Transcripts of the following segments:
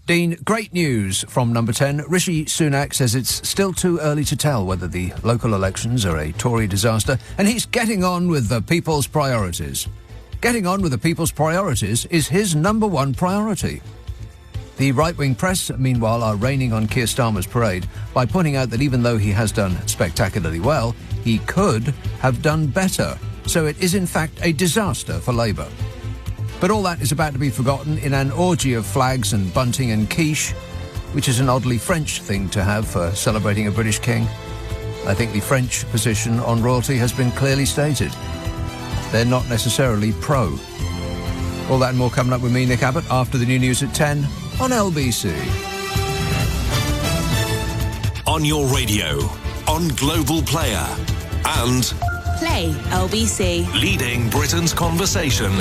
Dean, great news from number 10. Rishi Sunak says it's still too early to tell whether the local elections are a Tory disaster, and he's getting on with the people's priorities. Getting on with the people's priorities is his number one priority. The right-wing press, meanwhile, are raining on Keir Starmer's parade by pointing out that even though he has done spectacularly well, he could have done better. So it is, in fact, a disaster for Labour. But all that is about to be forgotten in an orgy of flags and bunting and quiche, which is an oddly French thing to have for celebrating a British king. I think the French position on royalty has been clearly stated. They're not necessarily pro. All that and more coming up with me, Nick Abbott, after the new news at 10 on LBC. On your radio, on Global Player, and Play LBC. Leading Britain's conversation.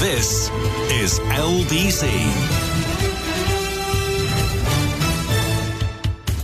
This is LBC.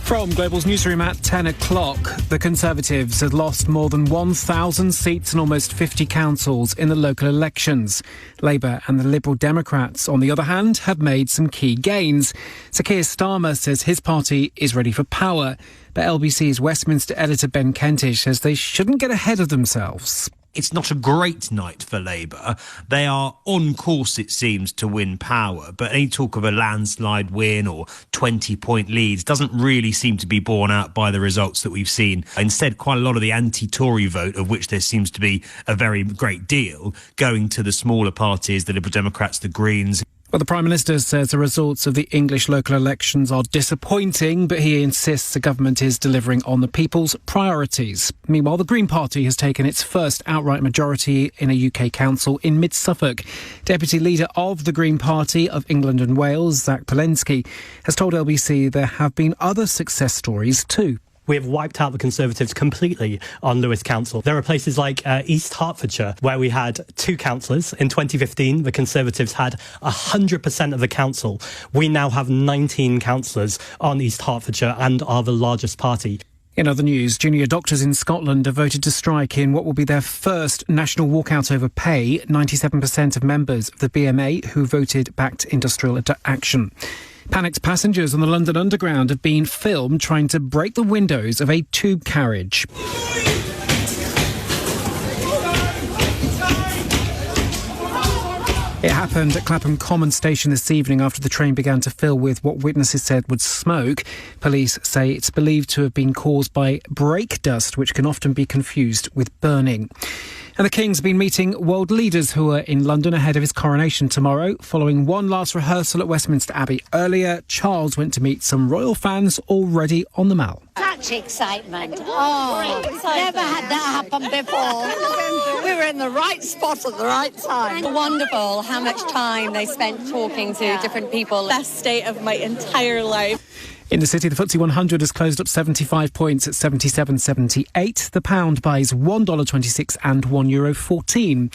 From Global's newsroom at 10 o'clock, the Conservatives had lost more than 1,000 seats in almost 50 councils in the local elections. Labour and the Liberal Democrats, on the other hand, have made some key gains. Sir Keir Starmer says his party is ready for power, but LBC's Westminster editor Ben Kentish says they shouldn't get ahead of themselves. It's not a great night for Labour. They are on course, it seems, to win power, but any talk of a landslide win or 20-point leads doesn't really seem to be borne out by the results that we've seen. Instead, quite a lot of the anti-Tory vote, of which there seems to be a very great deal, going to the smaller parties, the Liberal Democrats, the Greens. Well, the Prime Minister says the results of the English local elections are disappointing, but he insists the government is delivering on the people's priorities. Meanwhile, the Green Party has taken its first outright majority in a UK council in Mid-Suffolk. Deputy Leader of the Green Party of England and Wales, Zach Polensky, has told LBC there have been other success stories too. We have wiped out the Conservatives completely on Lewis Council. There are places like East Hertfordshire where we had 2 councillors. In 2015, the Conservatives had 100% of the council. We now have 19 councillors on East Hertfordshire and are the largest party. In other news, junior doctors in Scotland have voted to strike in what will be their first national walkout over pay. 97% of members of the BMA who voted backed industrial action. Panicked passengers on the London Underground have been filmed trying to break the windows of a tube carriage. It happened at Clapham Common Station this evening after the train began to fill with what witnesses said was smoke. Police say it's believed to have been caused by brake dust, which can often be confused with burning. And the King's been meeting world leaders who are in London ahead of his coronation tomorrow. Following one last rehearsal at Westminster Abbey earlier, Charles went to meet some royal fans already on the Mall. Such excitement. Oh, never had that happen before. We were in the right spot at the right time. Wonderful how much time they spent talking to different people. Best state of my entire life. In the city, the FTSE 100 has closed up 75 points at 77.78. The pound buys $1.26 and €1.14.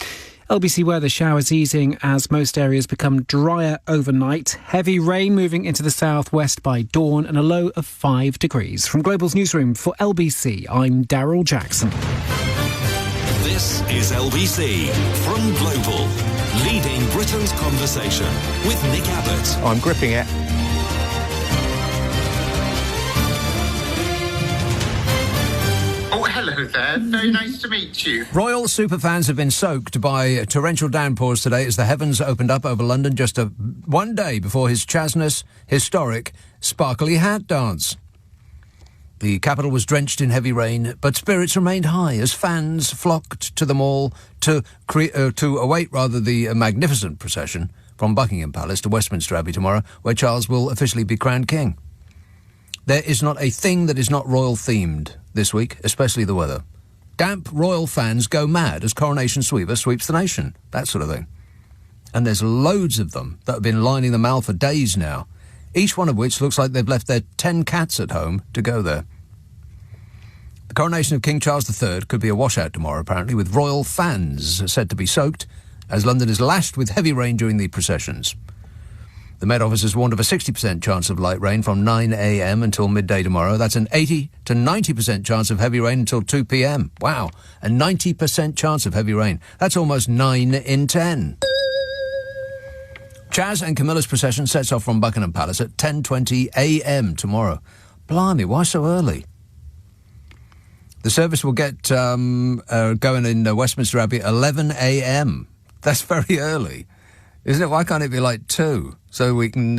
LBC weather, showers easing as most areas become drier overnight. Heavy rain moving into the southwest by dawn and a low of 5 degrees. From Global's newsroom for LBC, I'm Daryl Jackson. This is LBC from Global, leading Britain's conversation with Nick Abbott. I'm gripping it. Oh, hello there. Very nice to meet you. Royal superfans have been soaked by torrential downpours today as the heavens opened up over London just one day before His Chasness' historic Sparkly Hat Dance. The capital was drenched in heavy rain, but spirits remained high as fans flocked to the Mall to await the magnificent procession from Buckingham Palace to Westminster Abbey tomorrow, where Charles will officially be crowned king. There is not a thing that is not royal-themed this week, especially the weather. Damp royal fans go mad as Coronation Sweeper sweeps the nation, that sort of thing. And there's loads of them that have been lining the Mall for days now, each one of which looks like they've left their 10 cats at home to go there. The coronation of King Charles III could be a washout tomorrow, apparently, with royal fans said to be soaked, as London is lashed with heavy rain during the processions. The Met Office has warned of a 60% chance of light rain from 9 a.m. until midday tomorrow. That's an 80 to 90% chance of heavy rain until 2 p.m. Wow, a 90% chance of heavy rain. That's almost 9 in 10. Chaz and Camilla's procession sets off from Buckingham Palace at 10:20 a.m. tomorrow. Blimey, why so early? The service will get going in Westminster Abbey at 11 a.m. That's very early, isn't it? Why can't it be like 2 so we can,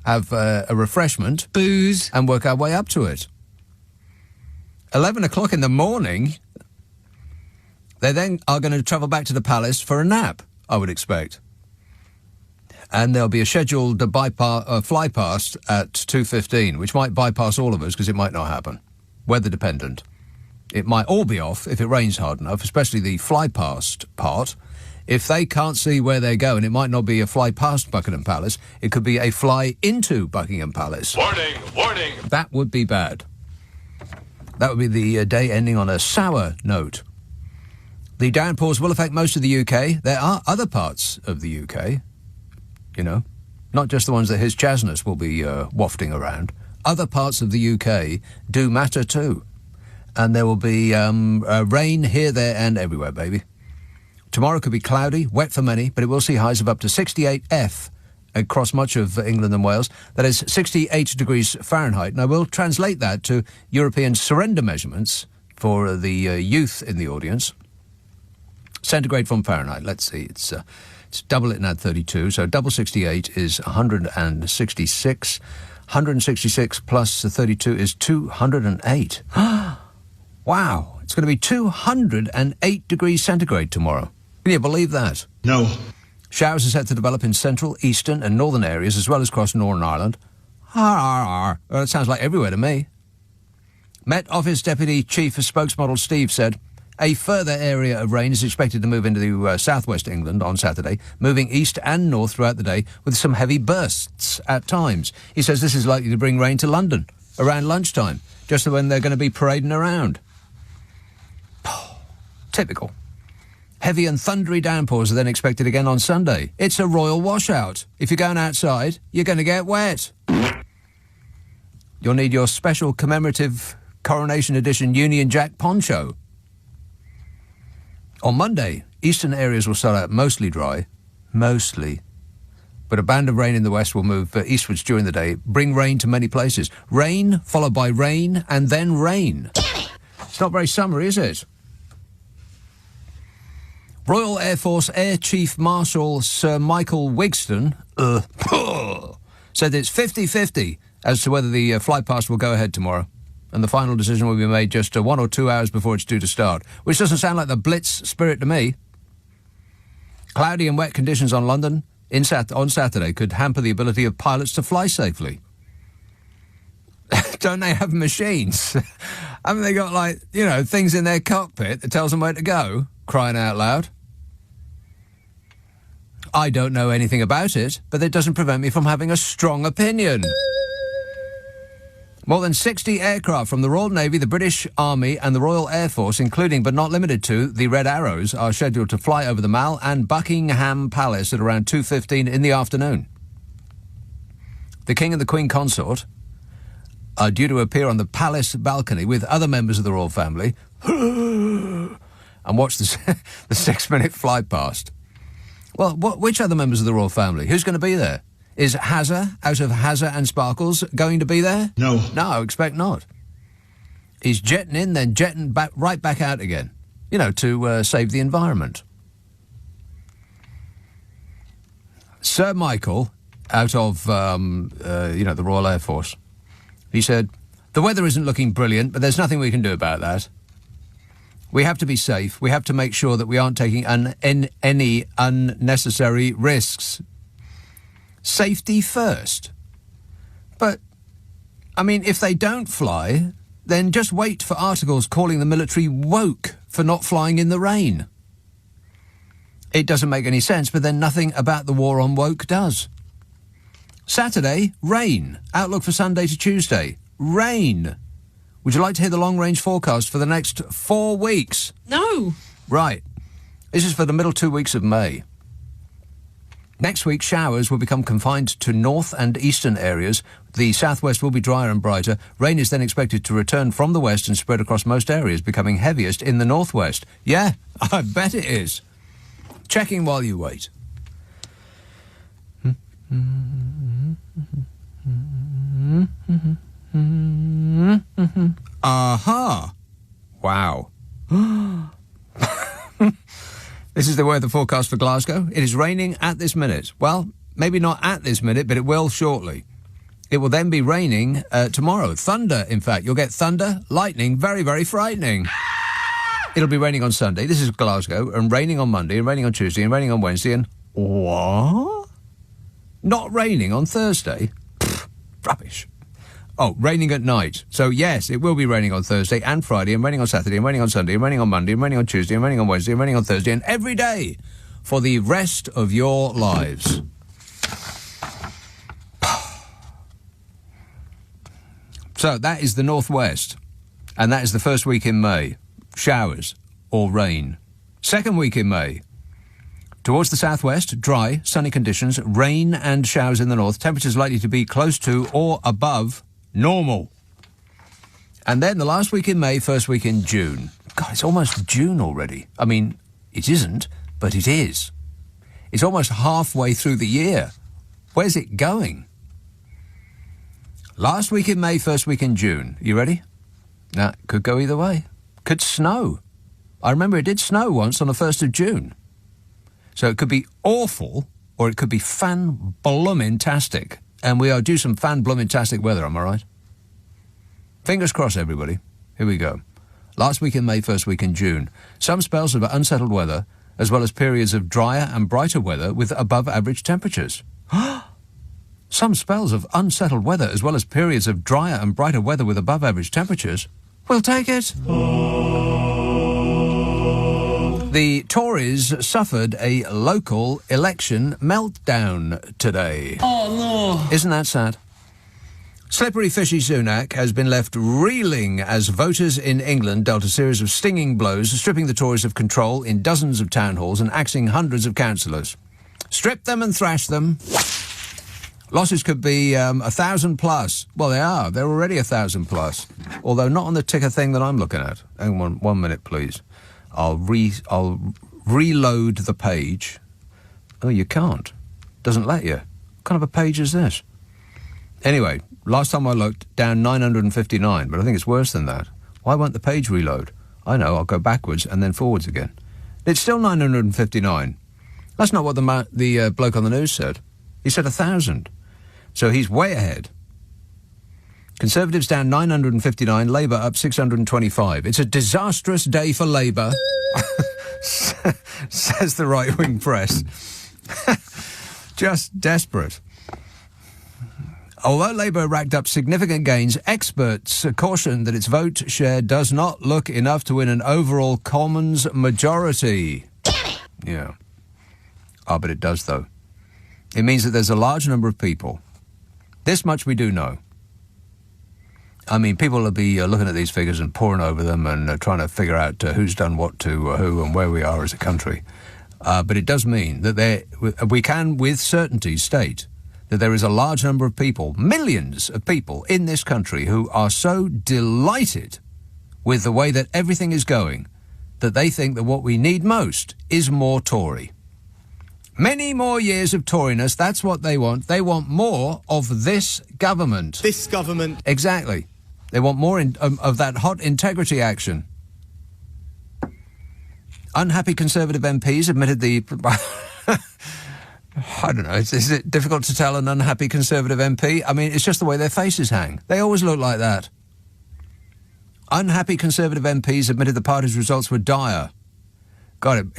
have a refreshment, booze, and work our way up to it? 11 o'clock in the morning. They then are going to travel back to the palace for a nap, I would expect. And there'll be a scheduled fly past at 2:15, which might bypass all of us because it might not happen. Weather dependent. It might all be off if it rains hard enough, especially the fly past part. If they can't see where they're going, it might not be a fly past Buckingham Palace. It could be a fly into Buckingham Palace. Warning, warning. That would be bad. That would be the day ending on a sour note. The downpours will affect most of the UK. There are other parts of the UK, not just the ones that His Chasness will be wafting around. Other parts of the UK do matter too. And there will be rain here, there and everywhere, baby. Tomorrow could be cloudy, wet for many, but it will see highs of up to 68 F across much of England and Wales. That is 68 degrees Fahrenheit. And I will translate that to European surrender measurements for the youth in the audience. Centigrade from Fahrenheit. Let's see. It's double it and add 32. So double 68 is 166. 166 plus 32 is 208. Wow. It's going to be 208 degrees centigrade tomorrow. Can you believe that? No. Showers are set to develop in central, eastern and northern areas as well as across Northern Ireland. Well, that sounds like everywhere to me. Met Office Deputy Chief Spokesmodel Steve said, a further area of rain is expected to move into southwest England on Saturday, moving east and north throughout the day with some heavy bursts at times. He says this is likely to bring rain to London around lunchtime, just when they're going to be parading around. Typical. Heavy and thundery downpours are then expected again on Sunday. It's a royal washout. If you're going outside, you're going to get wet. You'll need your special commemorative Coronation Edition Union Jack poncho. On Monday, eastern areas will start out mostly dry. Mostly. But a band of rain in the west will move eastwards during the day, bring rain to many places. Rain, followed by rain, and then rain. It's not very summery, is it? Royal Air Force Air Chief Marshal Sir Michael Wigston said it's 50-50 as to whether the flight past will go ahead tomorrow. And the final decision will be made just 1 or 2 hours before it's due to start, which doesn't sound like the Blitz spirit to me. Cloudy and wet conditions on London on Saturday could hamper the ability of pilots to fly safely. Don't they have machines? Haven't they got, things in their cockpit that tells them where to go? Crying out loud. I don't know anything about it, but that doesn't prevent me from having a strong opinion. More than 60 aircraft from the Royal Navy, the British Army and the Royal Air Force, including but not limited to the Red Arrows, are scheduled to fly over the Mall and Buckingham Palace at around 2:15 in the afternoon. The King and the Queen Consort are due to appear on the palace balcony with other members of the royal family and watch the 6-minute flight past. Well, which other members of the royal family? Who's going to be there? Is Hazza, out of Hazza and Sparkles, going to be there? No. No, I expect not. He's jetting in, then jetting right back out again, to save the environment. Sir Michael, out of, the Royal Air Force, he said, the weather isn't looking brilliant, but there's nothing we can do about that. We have to be safe. We have to make sure that we aren't taking any unnecessary risks. Safety first. But, if they don't fly, then just wait for articles calling the military woke for not flying in the rain. It doesn't make any sense, but then nothing about the war on woke does. Saturday, rain. Outlook for Sunday to Tuesday. Rain. Would you like to hear the long-range forecast for the next 4 weeks? No. Right. This is for the middle 2 weeks of May. Next week, showers will become confined to north and eastern areas. The southwest will be drier and brighter. Rain is then expected to return from the west and spread across most areas, becoming heaviest in the northwest. Yeah, I bet it is. Checking while you wait. Aha! Wow. This is the weather forecast for Glasgow. It is raining at this minute. Well, maybe not at this minute, but it will shortly. It will then be raining tomorrow. Thunder, in fact. You'll get thunder, lightning, very, very frightening. It'll be raining on Sunday. This is Glasgow. And raining on Monday, and raining on Tuesday, and raining on Wednesday, and... What? Not raining on Thursday? Pfft, rubbish. Oh, raining at night. So, yes, it will be raining on Thursday and Friday, and raining on Saturday, and raining on Sunday, and raining on Monday, and raining on Tuesday, and raining on Wednesday, and raining on Thursday, and every day for the rest of your lives. So, that is the northwest, and that is the first week in May. Showers or rain. Second week in May. Towards the southwest, dry, sunny conditions, rain and showers in the north. Temperatures likely to be close to or above normal. And then the last week in May, first week in June. God, it's almost June already. I mean, it isn't, but it is. It's almost halfway through the year. Where's it going? Last week in May, first week in June. You ready? Now, it could go either way. Could snow. I remember it did snow once on the 1st of June. So it could be awful, or it could be fan-bloomin-tastic. And we are due some fan-bloomin-tastic weather, am I right? Fingers crossed, everybody. Here we go. Last week in May, first week in June. Some spells of unsettled weather, as well as periods of drier and brighter weather with above-average temperatures. Some spells of unsettled weather, as well as periods of drier and brighter weather with above-average temperatures. We'll take it. The Tories suffered a local election meltdown today. Oh, no. Isn't that sad? Slippery fishy Sunak has been left reeling as voters in England dealt a series of stinging blows, stripping the Tories of control in dozens of town halls and axing hundreds of councillors. Strip them and thrash them. Losses could be 1,000 plus. Well, they are. They're already 1,000 plus. Although not on the ticker thing that I'm looking at. Hang on 1 minute, please. I'll reload the page. Oh, you can't. Doesn't let you. What kind of a page is this? Anyway, last time I looked, down 959, but I think it's worse than that. Why won't the page reload? I know, I'll go backwards and then forwards again. It's still 959. That's not what the bloke on the news said. He said 1,000. So he's way ahead. Conservatives down 959, Labour up 625. It's a disastrous day for Labour, says the right-wing press. Just desperate. Although Labour racked up significant gains, experts caution that its vote share does not look enough to win an overall Commons majority. Yeah. Ah, but it does, though. It means that there's a large number of people. This much we do know. I mean, people will be looking at these figures and poring over them and trying to figure out who's done what to who and where we are as a country. But it does mean that we can with certainty state that there is a large number of people, millions of people in this country who are so delighted with the way that everything is going that they think that what we need most is more Tory. Many more years of Toriness, that's what they want. They want more of this government. This government. Exactly. They want more of that hot integrity action. Unhappy Conservative MPs admitted the... I don't know, is it difficult to tell an unhappy Conservative MP? I mean, it's just the way their faces hang. They always look like that. Unhappy Conservative MPs admitted the party's results were dire. God,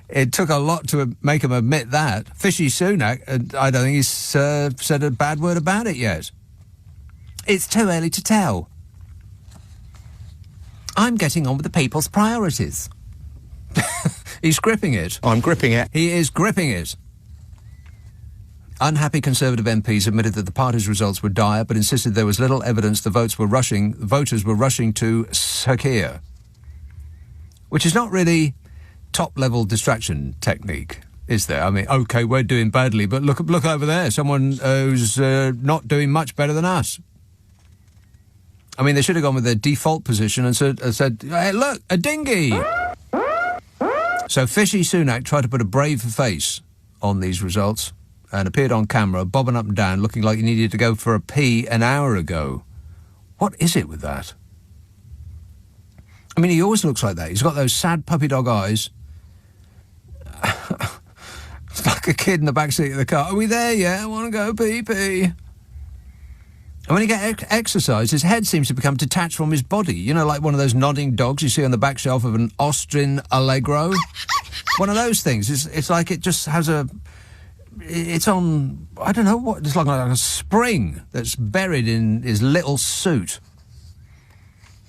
it took a lot to make him admit that. Fishy Sunak, I don't think he's said a bad word about it yet. It's too early to tell. I'm getting on with the people's priorities. He's gripping it. I'm gripping it. He is gripping it. Unhappy Conservative MPs admitted that the party's results were dire, but insisted there was little evidence the voters were rushing to Sakir. Which is not really top-level distraction technique, is there? I mean, OK, we're doing badly, but look over there, someone who's not doing much better than us. I mean, they should have gone with their default position and said, hey, look, a dinghy! So Fishy Sunak tried to put a brave face on these results and appeared on camera, bobbing up and down, looking like he needed to go for a pee an hour ago. What is it with that? I mean, he always looks like that. He's got those sad puppy dog eyes. It's like a kid in the backseat of the car. Are we there yet? I want to go pee-pee. And when he gets exercise, his head seems to become detached from his body. You know, like one of those nodding dogs you see on the back shelf of an Austrian Allegro. One of those things. It's like it just has a... It's on... I don't know what... It's like a spring that's buried in his little suit.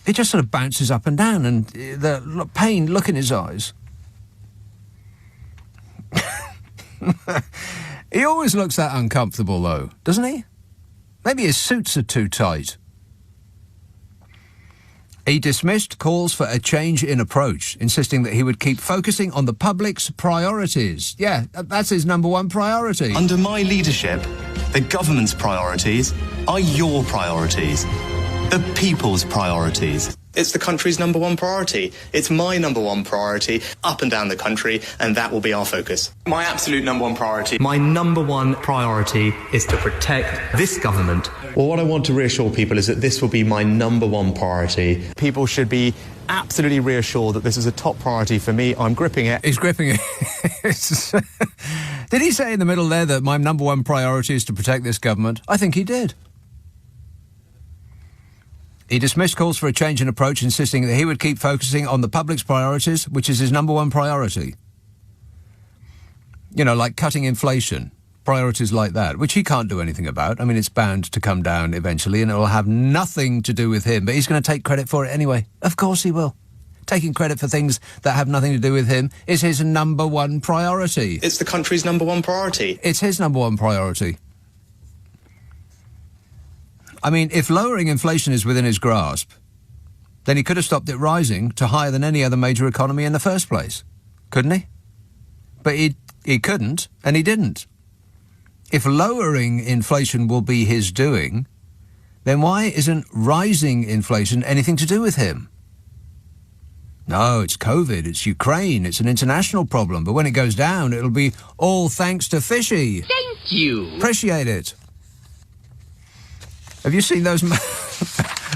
It just sort of bounces up and down, and the pain, look in his eyes. He always looks that uncomfortable, though, doesn't he? Maybe his suits are too tight. He dismissed calls for a change in approach, insisting that he would keep focusing on the public's priorities. Yeah, that's his number one priority. Under my leadership, the government's priorities are your priorities. The people's priorities. It's the country's number one priority. It's my number one priority up and down the country, and that will be our focus. My absolute number one priority. My number one priority is to protect this government. Well, what I want to reassure people is that this will be my number one priority. People should be absolutely reassured that this is a top priority for me. I'm gripping it. He's gripping it. Did he say in the middle there that my number one priority is to protect this government? I think he did. He dismissed calls for a change in approach, insisting that he would keep focusing on the public's priorities, which is his number one priority. You know, like cutting inflation, priorities like that, which he can't do anything about. I mean, it's bound to come down eventually, and it will have nothing to do with him, but he's going to take credit for it anyway. Of course he will. Taking credit for things that have nothing to do with him is his number one priority. It's the country's number one priority. It's his number one priority. I mean, if lowering inflation is within his grasp, then he could have stopped it rising to higher than any other major economy in the first place, couldn't he? But he couldn't, and he didn't. If lowering inflation will be his doing, then why isn't rising inflation anything to do with him? No, it's COVID, it's Ukraine, it's an international problem, but when it goes down, it'll be all thanks to Fishy. Thank you. Appreciate it. Have you seen those...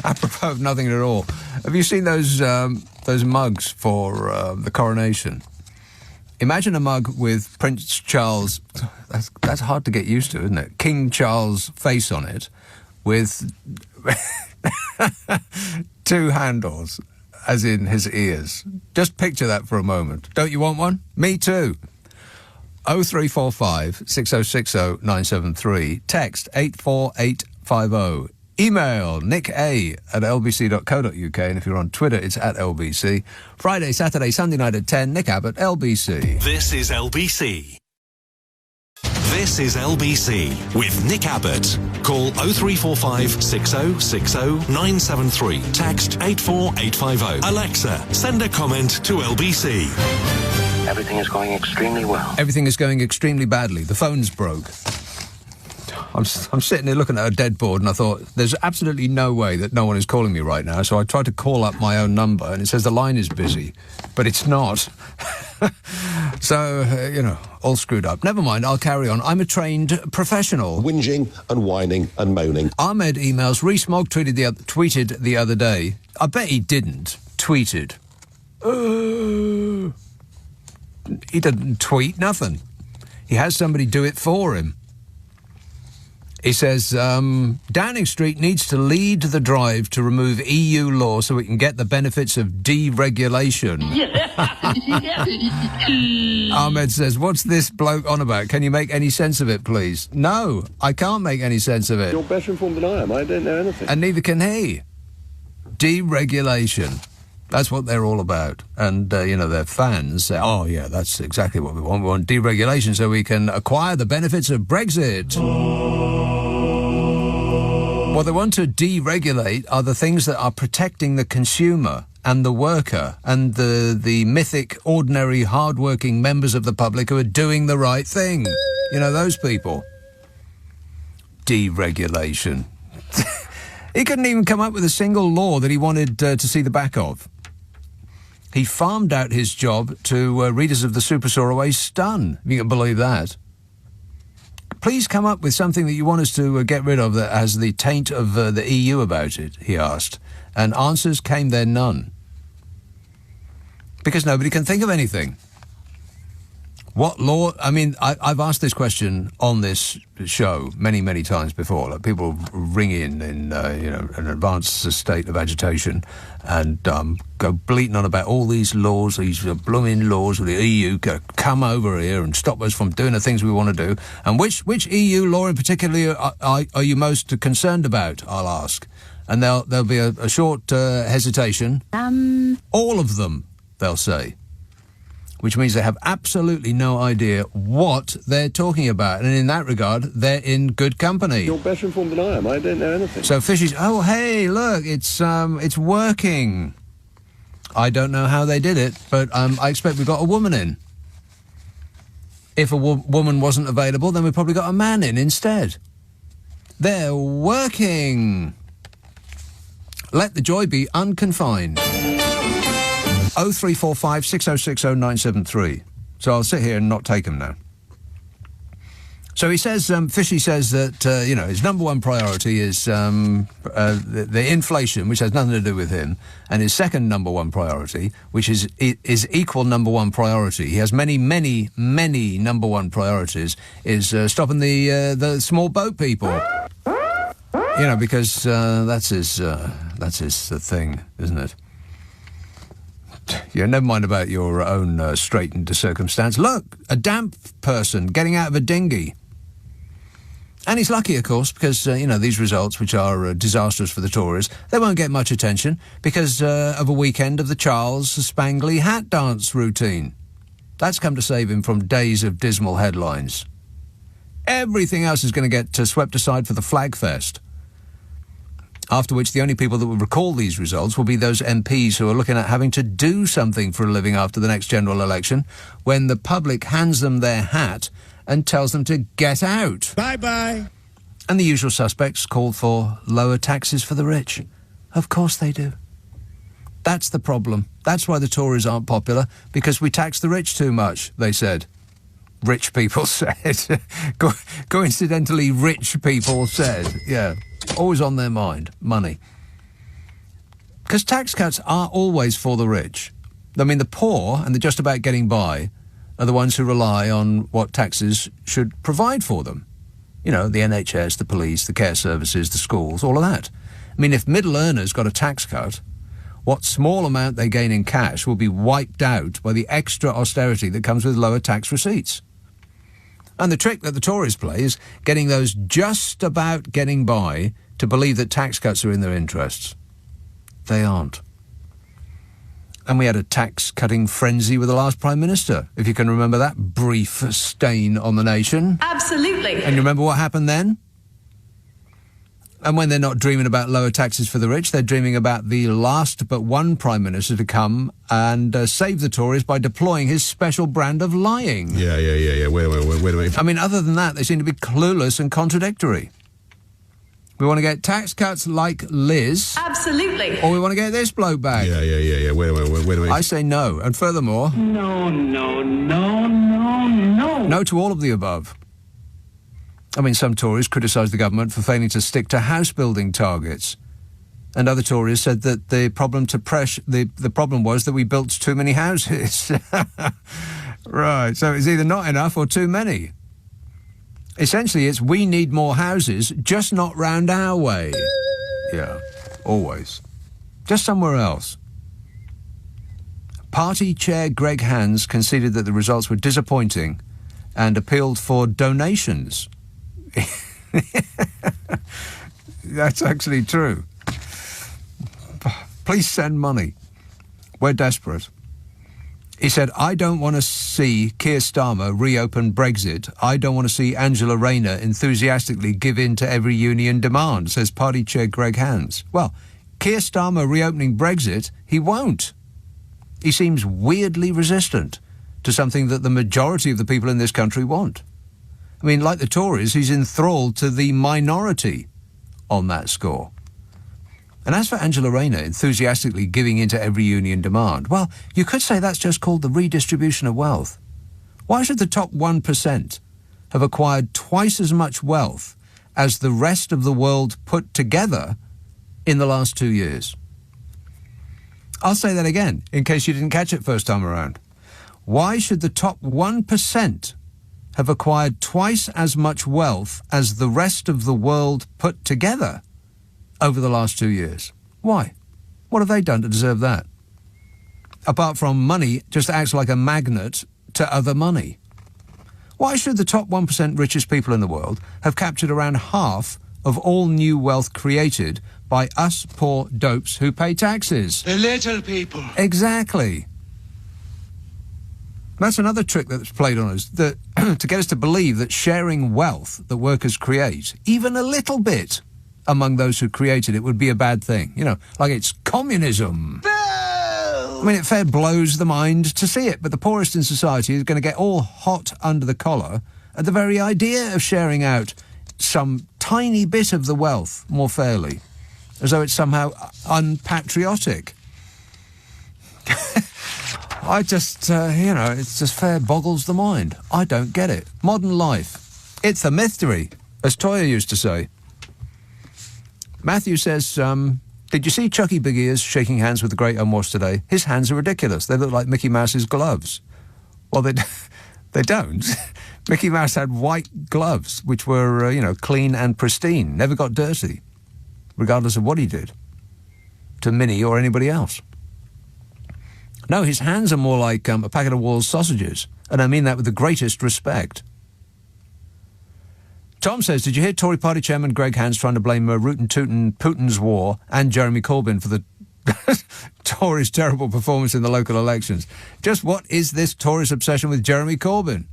apropos of nothing at all. Have you seen those mugs for the coronation? Imagine a mug with Prince Charles... That's hard to get used to, isn't it? King Charles' face on it with two handles, as in his ears. Just picture that for a moment. Don't you want one? Me too. 0345 6060 973. Text 84850. Email nicka@lbc.co.uk, and if you're on Twitter, it's @LBC. Friday, Saturday, Sunday night at 10, Nick Abbott, LBC. This is LBC. This is LBC with Nick Abbott. Call 0345 6060 973. Text 84850. Alexa, send a comment to LBC. Everything is going extremely well. Everything is going extremely badly. The phone's broke. I'm sitting there looking at a dead board, and I thought, there's absolutely no way that no one is calling me right now, so I tried to call up my own number, and it says the line is busy, but it's not. So, all screwed up. Never mind, I'll carry on. I'm a trained professional. Whinging and whining and moaning. Ahmed emails. Rees Mogg tweeted the other day. I bet he didn't. Tweeted. He didn't tweet nothing. He has somebody do it for him. He says, Downing Street needs to lead the drive to remove EU law so we can get the benefits of deregulation. Ahmed says, what's this bloke on about? Can you make any sense of it, please? No, I can't make any sense of it. You're better informed than I am. I don't know anything. And neither can he. Deregulation. That's what they're all about. And, their fans say, oh, yeah, that's exactly what we want. We want deregulation so we can acquire the benefits of Brexit. What they want to deregulate are the things that are protecting the consumer and the worker and the mythic, ordinary, hard-working members of the public who are doing the right thing. Those people. Deregulation. He couldn't even come up with a single law that he wanted to see the back of. He farmed out his job to readers of the Super Soaraway Stun, if you can believe that. Please come up with something that you want us to get rid of that has the taint of the EU about it, he asked. And answers came there none. Because nobody can think of anything. What law... I mean, I've asked this question on this show many, many times before. Like people ring in an advanced state of agitation and go bleating on about all these laws, these blooming laws of the EU, come over here and stop us from doing the things we want to do. And which EU law in particular are you most concerned about, I'll ask. And there'll be a short hesitation. All of them, they'll say. Which means they have absolutely no idea what they're talking about. And in that regard, they're in good company. You're better informed than I am. I don't know anything. So Fishy's, oh, hey, look, it's working. I don't know how they did it, but I expect we got a woman in. If a woman wasn't available, then we probably got a man in instead. They're working. Let the joy be unconfined. 0345 6060 973. So I'll sit here and not take them now. So he says, Fishy says that, his number one priority is the inflation, which has nothing to do with him, and his second number one priority, which is equal number one priority. He has many, many, many number one priorities, is stopping the small boat people. Because that's his thing, isn't it? Yeah, never mind about your own straitened circumstance. Look, a damp person getting out of a dinghy. And he's lucky, of course, because, these results, which are disastrous for the Tories, they won't get much attention because of a weekend of the Charles Spangly hat dance routine. That's come to save him from days of dismal headlines. Everything else is going to get swept aside for the Flag Fest. After which the only people that will recall these results will be those MPs who are looking at having to do something for a living after the next general election, when the public hands them their hat and tells them to get out. Bye-bye. And the usual suspects call for lower taxes for the rich. Of course they do. That's the problem. That's why the Tories aren't popular, because we tax the rich too much, they said. Rich people said. Coincidentally, rich people said, yeah. Always on their mind, money. Because tax cuts are always for the rich. I mean, the poor, and the just about getting by, are the ones who rely on what taxes should provide for them. The NHS, the police, the care services, the schools, all of that. I mean, if middle earners got a tax cut, what small amount they gain in cash will be wiped out by the extra austerity that comes with lower tax receipts. And the trick that the Tories play is getting those just about getting by to believe that tax cuts are in their interests. They aren't. And we had a tax-cutting frenzy with the last Prime Minister, if you can remember that brief stain on the nation. Absolutely. And you remember what happened then? And when they're not dreaming about lower taxes for the rich, they're dreaming about the last but one Prime Minister to come and save the Tories by deploying his special brand of lying. Yeah. Wait a minute. I mean, other than that, they seem to be clueless and contradictory. We want to get tax cuts like Liz. Absolutely. Or we want to get this bloke back. Yeah. Wait a minute. I say no. And furthermore... No. No to all of the above. I mean, some Tories criticised the government for failing to stick to house-building targets. And other Tories said that the problem the problem was that we built too many houses. Right, so it's either not enough or too many. Essentially, it's we need more houses, just not round our way. Yeah, always. Just somewhere else. Party Chair Greg Hands conceded that the results were disappointing and appealed for donations. That's actually true. Please send money. We're desperate. He said, I don't want to see Keir Starmer reopen Brexit. I don't want to see Angela Rayner enthusiastically give in to every union demand, says Party Chair Greg Hands. Well, Keir Starmer reopening Brexit, he won't. He seems weirdly resistant to something that the majority of the people in this country want. I mean, like the Tories, he's enthralled to the minority on that score. And as for Angela Rayner enthusiastically giving in to every union demand, well, you could say that's just called the redistribution of wealth. Why should the top 1% have acquired twice as much wealth as the rest of the world put together in the last 2 years. I'll say that again, in case you didn't catch it first time around. Why should the top 1% have acquired twice as much wealth as the rest of the world put together over the last 2 years? Why? What have they done to deserve that? Apart from money just acts like a magnet to other money. Why should the top 1% richest people in the world have captured around half of all new wealth created by us poor dopes who pay taxes? The little people. Exactly. That's another trick that's played on us, that to get us to believe that sharing wealth that workers create, even a little bit among those who created it, would be a bad thing. You know, like it's communism. I mean, it fair blows the mind to see it, but the poorest in society is going to get all hot under the collar at the very idea of sharing out some tiny bit of the wealth more fairly, as though it's somehow unpatriotic. I just, it just fair boggles the mind. I don't get it. Modern life. It's a mystery, as Toya used to say. Matthew says, did you see Chucky Big Ears shaking hands with the great Omos today? His hands are ridiculous. They look like Mickey Mouse's gloves. Well, they don't. Mickey Mouse had white gloves, which were, clean and pristine, never got dirty, regardless of what he did to Minnie or anybody else. No, his hands are more like a packet of Wall's sausages, and I mean that with the greatest respect. Tom says, did you hear Tory party chairman Greg Hands trying to blame Rootin' Tootin' Putin's war and Jeremy Corbyn for the Tories' terrible performance in the local elections? Just what is this Tories' obsession with Jeremy Corbyn?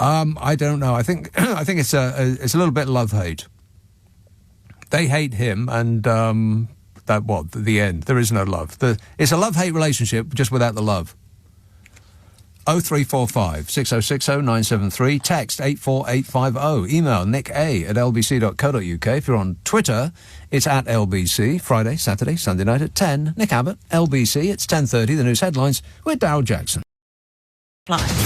I don't know. I think it's a little bit love-hate. They hate him, and the end. There is no love. It's a love-hate relationship, just without the love. 0345 6060 973, text 84850, email nick@lbc.co.uk. If you're on Twitter, it's at LBC, Friday, Saturday, Sunday night at 10. Nick Abbott, LBC, it's 10:30, the news headlines with Darryl Jackson.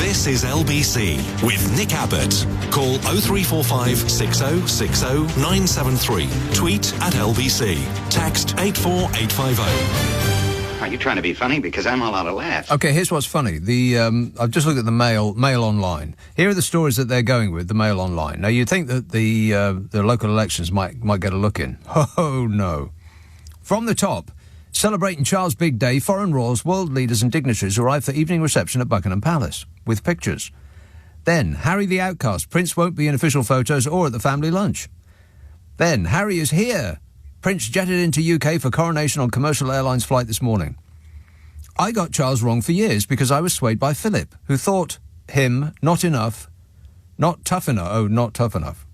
This is LBC with Nick Abbott. Call 0345 6060 973. Tweet at LBC. Text 84850. Are you trying to be funny? Because I'm all out of laughs. OK, here's what's funny. I've just looked at the Mail Online. Here are the stories that they're going with, the Mail Online. Now, you'd think that the local elections might get a look in. Oh, no. From the top, celebrating Charles' big day, foreign royals, world leaders and dignitaries arrive for evening reception at Buckingham Palace, with pictures. Then, Harry the outcast. Prince won't be in official photos or at the family lunch. Then, Harry is here. Prince jetted into UK for coronation on commercial airlines flight this morning. I got Charles wrong for years because I was swayed by Philip, who thought him not tough enough.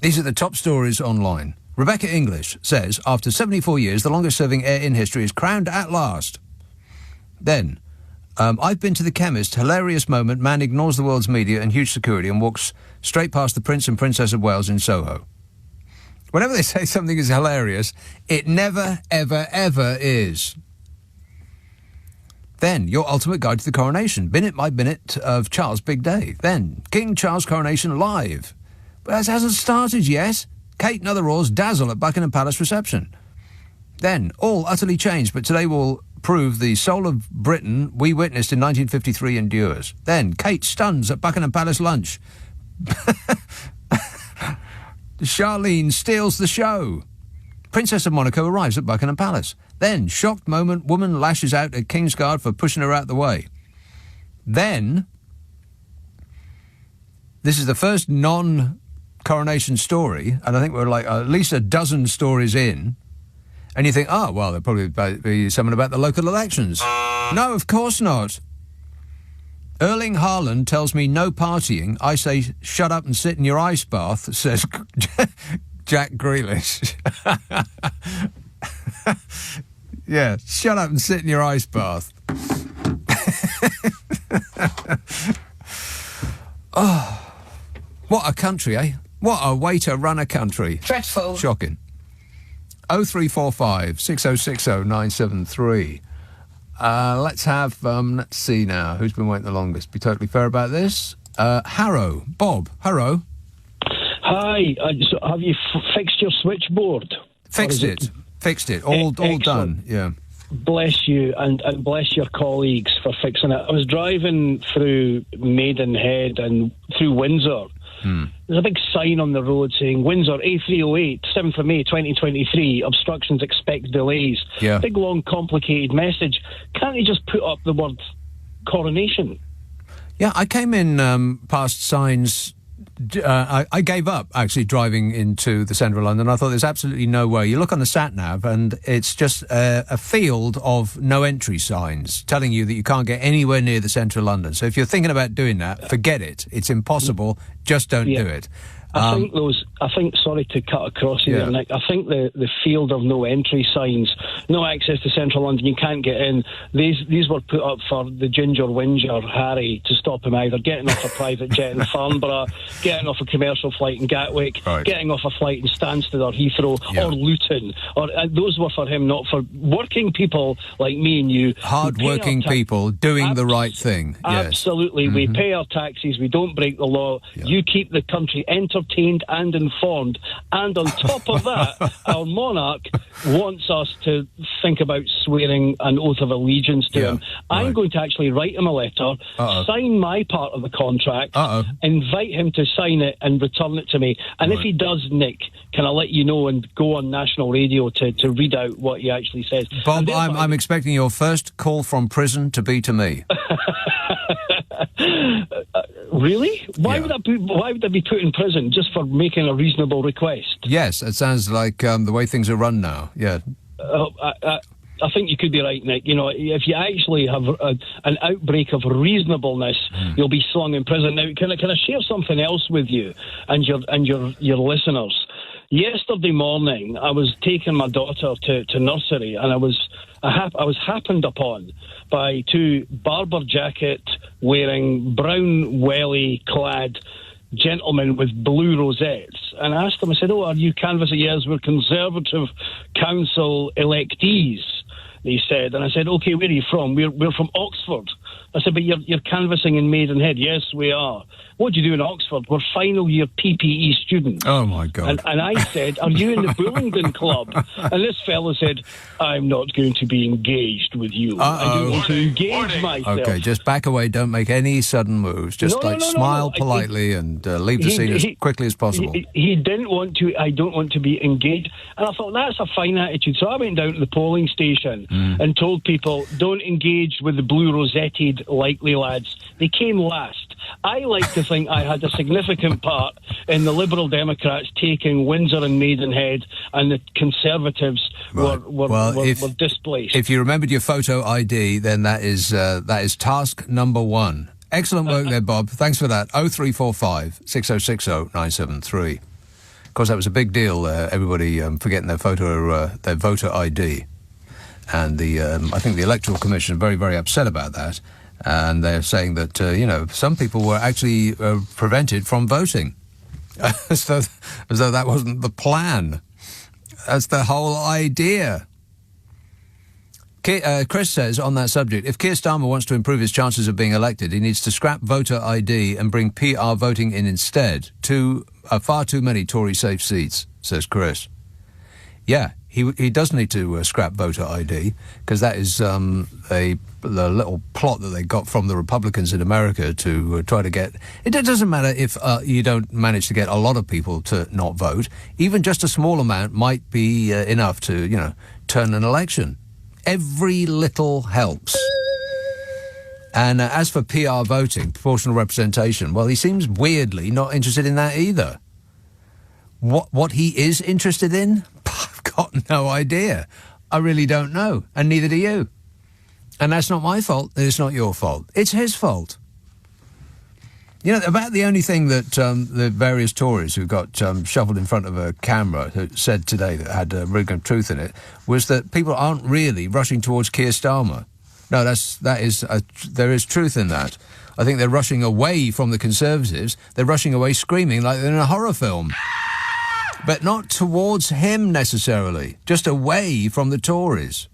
These are the top stories online. Rebecca English says, after 74 years, the longest-serving heir in history is crowned at last. Then, I've been to the chemist. Hilarious moment. Man ignores the world's media and huge security and walks straight past the Prince and Princess of Wales in Soho. Whenever they say something is hilarious, it never, ever, ever is. Then, your ultimate guide to the coronation. Minute by minute of Charles' big day. Then, King Charles' coronation live. But it hasn't started yet. Kate and other royals dazzle at Buckingham Palace reception. Then, all utterly changed, but today will prove the soul of Britain we witnessed in 1953 endures. Then, Kate stuns at Buckingham Palace lunch. Charlene steals the show. Princess of Monaco arrives at Buckingham Palace. Then, shocked moment, woman lashes out at Kingsguard for pushing her out the way. Then, this is the first non-coronation story, and I think we're like at least a dozen stories in, and you think, oh, well, there'll probably be something about the local elections. No, of course not. Erling Haaland tells me no partying. I say, shut up and sit in your ice bath, says Jack Grealish. Yeah, shut up and sit in your ice bath. Oh, what a country, eh? What a way to run a country. Dreadful. Shocking. 0345 6060 973. Let's see now. Who's been waiting the longest? Be totally fair about this. Harrow. Bob. Harrow. Hi. So have you fixed your switchboard? Fixed it. All done. Yeah. Bless you and bless your colleagues for fixing it. I was driving through Maidenhead and through Windsor. There's a big sign on the road saying Windsor A308, 7th of May 2023, obstructions expect delays. Yeah. Big, long, complicated message. Can't you just put up the word coronation? Yeah, I came in past signs. I gave up, actually, driving into the centre of London. I thought there's absolutely no way. You look on the sat-nav and it's just a field of no-entry signs telling you that you can't get anywhere near the centre of London. So if you're thinking about doing that, forget it. It's impossible. Just don't do it. Sorry to cut across you there, Nick. I think the field of no entry signs, no access to central London, you can't get in. These were put up for the Ginger Whinger Harry to stop him either getting off a private jet in Farnborough, getting off a commercial flight in Gatwick, getting off a flight in Stansted or Heathrow or Luton. Or those were for him, not for working people like me and you. Hard-working people doing the right thing. Yes. Absolutely. Mm-hmm. We pay our taxes. We don't break the law. Yeah. You keep the country entertained and informed, and on top of that, our monarch wants us to think about swearing an oath of allegiance to him. I'm going to actually write him a letter, sign my part of the contract, invite him to sign it and return it to me. And if he does, Nick, can I let you know and go on national radio to read out what he actually says? Bob, I'm expecting your first call from prison to be to me. Really? Why would I be put in prison just for making a reasonable request? Yes, it sounds like the way things are run now. Yeah. I think you could be right, Nick. You know, if you actually have an outbreak of reasonableness, you'll be slung in prison. Now, can I share something else with you and your listeners? Yesterday morning, I was taking my daughter to nursery, and I was happened upon by two barber jacket wearing, brown welly clad gentlemen with blue rosettes, and I asked them, I said, "Oh, are you canvassing?" "Yes, we're Conservative council electees," they said. And I said, "Okay, where are you from?" We're from Oxford." I said, "But you're canvassing in Maidenhead." "Yes, we are." "What do you do in Oxford?" "We're final year PPE students." Oh, my God. And I said, "Are you in the Bullingdon Club?" And this fellow said, "I'm not going to be engaged with you. I don't want to engage myself." Okay, just back away. Don't make any sudden moves. Just smile politely and leave the scene as quickly as possible. He didn't want to. "I don't want to be engaged." And I thought, that's a fine attitude. So I went down to the polling station and told people, don't engage with the blue rosetted likely lads. They came last. I like to think I had a significant part in the Liberal Democrats taking Windsor and Maidenhead, and the Conservatives were displaced. If you remembered your photo ID, then that is task number one. Excellent work there, Bob. Thanks for that. 0345 6060 973. Of course, that was a big deal. Everybody forgetting their voter ID, and I think the Electoral Commission are very, very upset about that. And they're saying that, some people were actually prevented from voting. as though that wasn't the plan. That's the whole idea. Chris says on that subject, if Keir Starmer wants to improve his chances of being elected, he needs to scrap voter ID and bring PR voting in instead. Far too many Tory safe seats, says Chris. Yeah. He does need to scrap voter ID, because that is the little plot that they got from the Republicans in America to try to get... It doesn't matter if you don't manage to get a lot of people to not vote. Even just a small amount might be enough to, turn an election. Every little helps. And as for PR voting, proportional representation, well, he seems weirdly not interested in that either. What he is interested in? I've got no idea. I really don't know, and neither do you. And that's not my fault, and it's not your fault. It's his fault. About the only thing that the various Tories who got shovelled in front of a camera said today that had a rig of truth in it was that people aren't really rushing towards Keir Starmer. No, there is truth in that. I think they're rushing away from the Conservatives. They're rushing away screaming like they're in a horror film. But not towards him necessarily, just away from the Tories.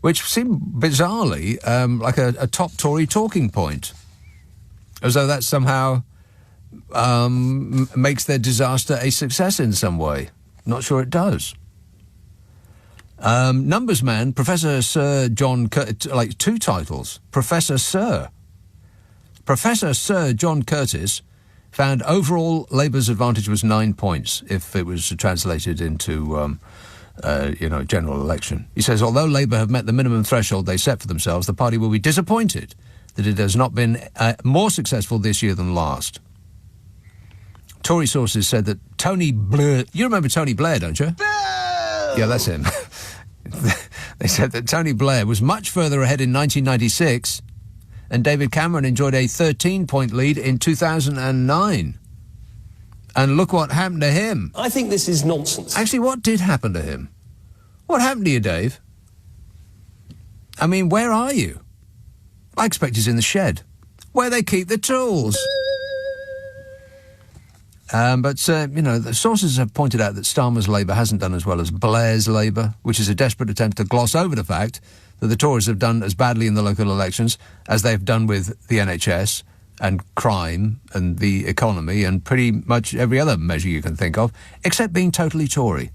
which seemed bizarrely like a top Tory talking point, as though that somehow makes their disaster a success in some way. Not sure it does. Numbers man, Professor Sir John Curtis, like two titles. Professor Sir John Curtis found overall Labour's advantage was 9 points if it was translated into, general election. He says, although Labour have met the minimum threshold they set for themselves, the party will be disappointed that it has not been more successful this year than last. Tory sources said that Tony Blair... You remember Tony Blair, don't you? Yeah, that's him. They said that Tony Blair was much further ahead in 1996 and David Cameron enjoyed a 13-point lead in 2009. And look what happened to him. I think this is nonsense. Actually, what did happen to him? What happened to you, Dave? I mean, where are you? I expect he's in the shed, where they keep the tools. The sources have pointed out that Starmer's Labour hasn't done as well as Blair's Labour, which is a desperate attempt to gloss over the fact that the Tories have done as badly in the local elections as they've done with the NHS and crime and the economy and pretty much every other measure you can think of, except being totally Tory,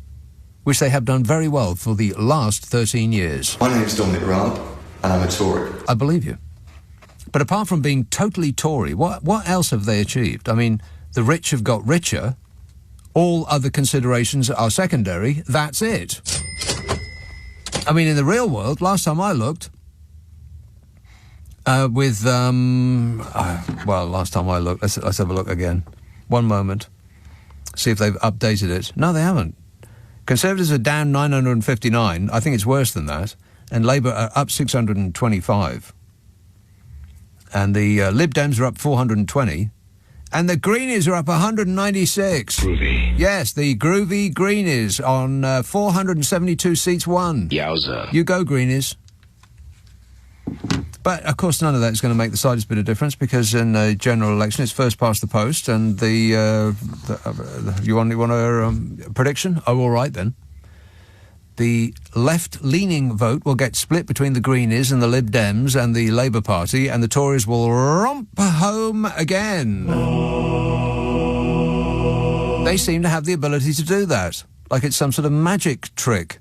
which they have done very well for the last 13 years. My name's Dominic Raab, and I'm a Tory. I believe you. But apart from being totally Tory, what else have they achieved? I mean... The rich have got richer. All other considerations are secondary. That's it. I mean, in the real world, last time I looked, last time I looked, let's have a look again. One moment. See if they've updated it. No, they haven't. Conservatives are down 959. I think it's worse than that. And Labour are up 625. And the Lib Dems are up 420. And the Greenies are up 196. Groovy. Yes, the groovy Greenies on 472 seats won. Yowza. You go, Greenies. But, of course, none of that is going to make the slightest bit of difference because in a general election it's first past the post and you want a prediction? Oh, all right, then. The left-leaning vote will get split between the Greenies and the Lib Dems and the Labour Party, and the Tories will romp home again. They seem to have the ability to do that, like it's some sort of magic trick.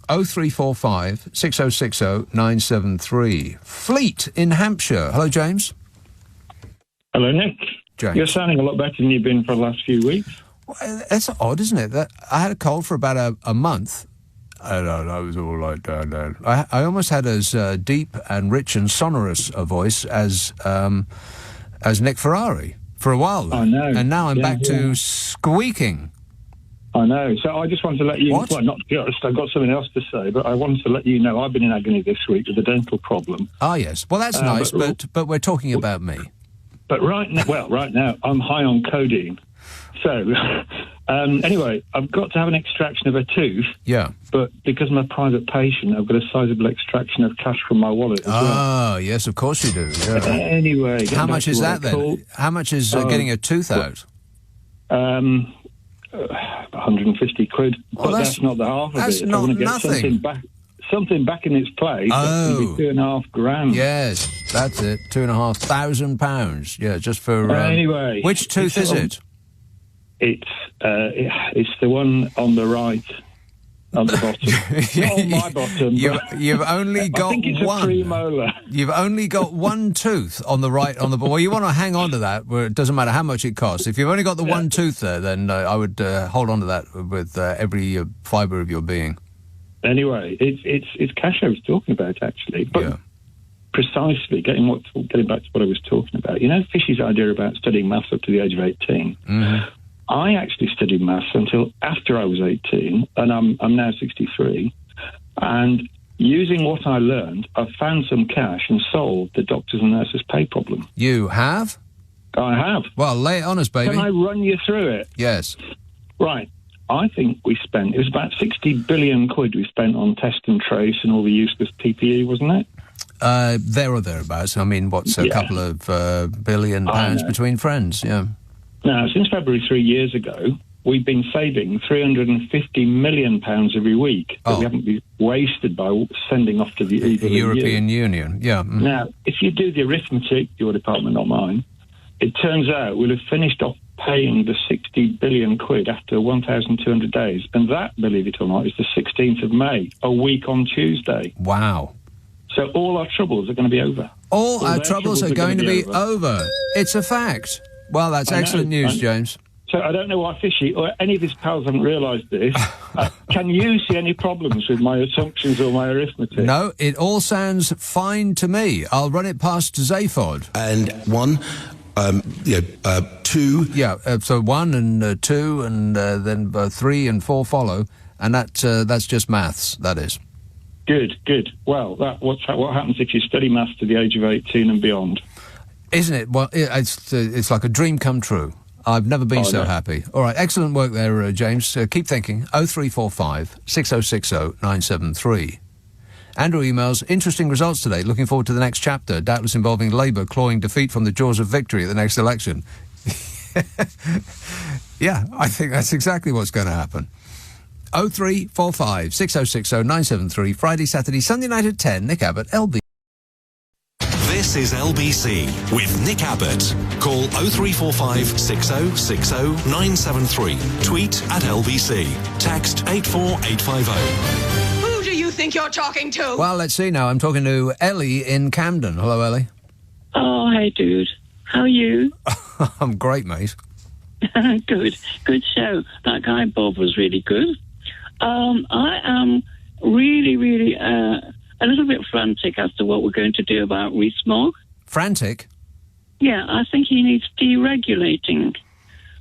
0345 6060 973. Fleet in Hampshire. Hello, James. Hello, Nick. James. You're sounding a lot better than you've been for the last few weeks. Well, that's odd, isn't it? That I had a cold for about a month. I don't know, it was all like that. I almost had as deep and rich and sonorous a voice as Nick Ferrari for a while. I know. And now I'm back to squeaking. I know. So I just wanted to let you... What? Well, not to be honest, I've got something else to say, but I wanted to let you know I've been in agony this week with a dental problem. Ah, yes. Well, that's nice, but we're talking about me. But right now, I'm high on codeine. So, anyway, I've got to have an extraction of a tooth. Yeah. But because I'm a private patient, I've got a sizable extraction of cash from my wallet as well. Ah, yes, of course you do. Yeah. Anyway. How much is that, then? How much is getting a tooth out? 150 quid. Well, but that's not the half of it. That's not nothing. Something back in its place. Oh. That's going to be $2,500. Yes, that's it. £2,500. Yeah, just for... anyway. Which tooth is it? It's the one on the right, on the bottom. Not on my bottom. You've only got I think it's one. A premolar. You've only got one tooth on the right. Well, you want to hang on to that. Where it doesn't matter how much it costs. If you've only got the one tooth there, then I would hold on to that with every fibre of your being. Anyway, it's cash I was talking about actually, but precisely getting back to what I was talking about. You know, Fishy's idea about studying maths up to the age of 18. Mm-hmm. I actually studied maths until after I was 18, and I'm now 63. And using what I learned, I've found some cash and solved the doctors and nurses' pay problem. You have? I have. Well, lay it on us, baby. Can I run you through it? Yes. Right. I think it was about 60 billion quid we spent on test and trace and all the useless PPE, wasn't it? There or thereabouts. I mean, what's a couple of £1 billion between friends, yeah. Now, since February 3 years ago, we've been saving £350 million every week that we haven't been wasted by sending off to the European Union. Yeah. Mm. Now, if you do the arithmetic, your department, not mine, it turns out we'll have finished off paying the 60 billion quid after 1,200 days. And that, believe it or not, is the 16th of May, a week on Tuesday. Wow. So all our troubles are going to be over. All our troubles are going to be over. It's a fact. Well, that's excellent news, James. So I don't know why Fishy or any of his pals haven't realised this. Can you see any problems with my assumptions or my arithmetic? No, it all sounds fine to me. I'll run it past Zaphod. And 1, 2. Yeah, so 1 and 2 and then 3 and 4 follow. And that's just maths, that is. Good. Well, what happens if you study maths to the age of 18 and beyond? Isn't it? Well, it's like a dream come true. I've never been so happy. All right, excellent work there, James. Keep thinking. 0345 6060 973. Andrew emails, interesting results today. Looking forward to the next chapter, doubtless involving Labour clawing defeat from the jaws of victory at the next election. Yeah, I think that's exactly what's going to happen. 0345 6060 973. Friday, Saturday, Sunday night at 10. Nick Abbott, LB. This is LBC with Nick Abbott. Call 0345 6060 973. Tweet at LBC. Text 84850. Who do you think you're talking to? Well, let's see now. I'm talking to Ellie in Camden. Hello, Ellie. Oh, hey, dude. How are you? I'm great, mate. Good show. That guy Bob was really good. I am really, a little bit frantic as to what we're going to do about Rees-Mogg. Frantic? Yeah, I think he needs deregulating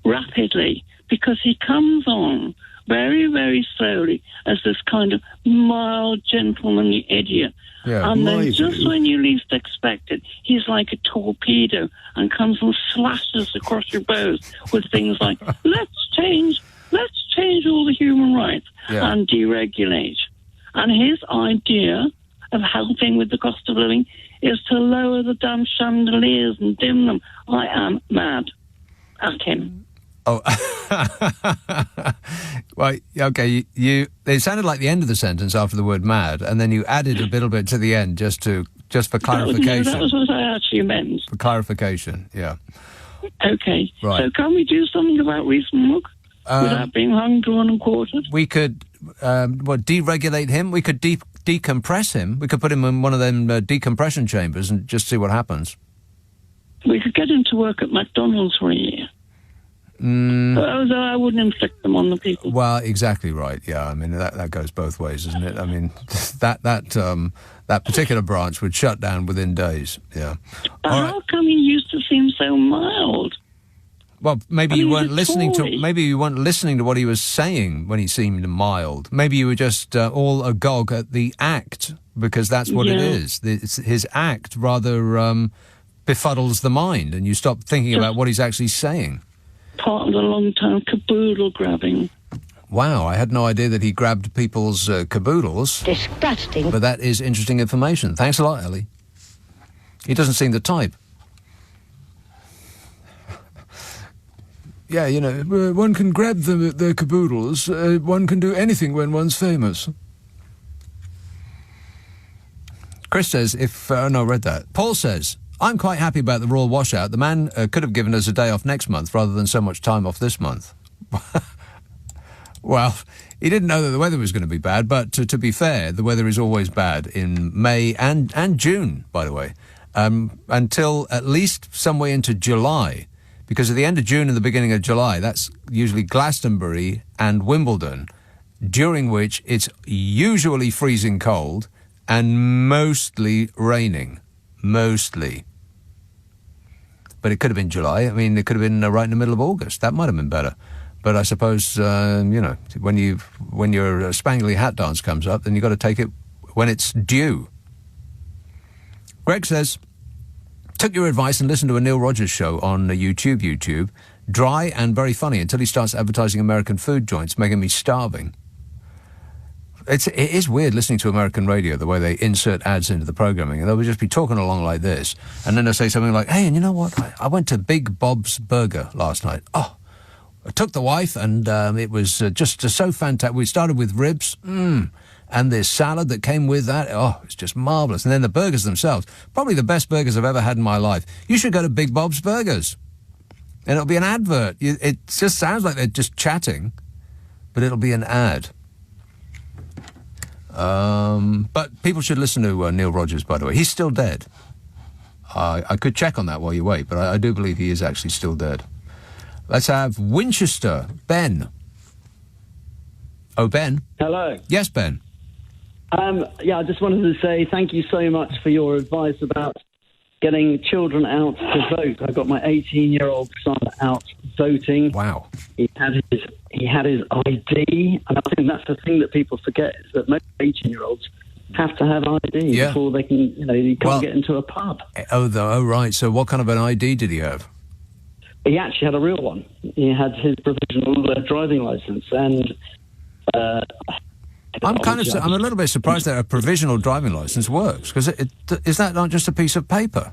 rapidly because he comes on very, very slowly as this kind of mild, gentlemanly idiot. Yeah, and then just when you least expect it, he's like a torpedo and comes and slashes across your bows with things like, let's change all the human rights and deregulate. And his idea of helping with the cost of living is to lower the damn chandeliers and dim them. I am mad at him. Oh, well, okay. It sounded like the end of the sentence after the word "mad," and then you added a little bit to the end just for clarification. That was what I actually meant. For clarification, yeah. Okay. Right. So can we do something about Rees-Mogg without being hung, drawn, and quartered? We could, deregulate him. We could decompress him. We could put him in one of them decompression chambers and just see what happens. We could get him to work at McDonald's for a year. Although I wouldn't inflict them on the people. Well, exactly right. Yeah, I mean that goes both ways, isn't it? I mean that particular branch would shut down within days. Yeah. How come he used to seem so mild? Well, maybe you weren't listening to what he was saying when he seemed mild. Maybe you were just all agog at the act, because that's what it is. His act rather befuddles the mind, and you stop thinking about what he's actually saying. Part of the long-term caboodle grabbing. Wow, I had no idea that he grabbed people's caboodles. Disgusting. But that is interesting information. Thanks a lot, Ellie. He doesn't seem the type. Yeah, one can grab them at their caboodles. One can do anything when one's famous. Chris says, I read that. Paul says, I'm quite happy about the Royal washout. The man could have given us a day off next month rather than so much time off this month. Well, he didn't know that the weather was going to be bad, but to be fair, the weather is always bad in May and June, by the way, until at least some way into July, because at the end of June and the beginning of July, that's usually Glastonbury and Wimbledon, during which it's usually freezing cold and mostly raining. Mostly. But it could have been July. I mean, it could have been right in the middle of August. That might have been better. But I suppose, when your Spangly Hat Dance comes up, then you've got to take it when it's due. Greg says, took your advice and listened to a Neil Rogers show on YouTube. Dry and very funny until he starts advertising American food joints, making me starving. It is weird listening to American radio, the way they insert ads into the programming, and they'll just be talking along like this, and then they'll say something like, hey, and you know what? I went to Big Bob's Burger last night. Oh, I took the wife, and it was just so fantastic. We started with ribs, and this salad that came with that. Oh, it's just marvellous. And then the burgers themselves, probably the best burgers I've ever had in my life. You should go to Big Bob's Burgers, and it'll be an advert. It just sounds like they're just chatting, but it'll be an ad. But people should listen to Neil Rogers, by the way. He's still dead. I could check on that while you wait, but I do believe he is actually still dead. Let's have Winchester. Ben. Oh, Ben. Hello. Yes, Ben. Yeah, I just wanted to say thank you so much for your advice about getting children out to vote. I got my 18-year-old son out voting. Wow. He had his ID, and I think that's the thing that people forget, is that most 18-year-olds have to have ID before they can, you can't get into a pub. Oh, right. So what kind of an ID did he have? He actually had a real one. He had his provisional driving licence, and I'm a little bit surprised that a provisional driving licence works, because is that not just a piece of paper?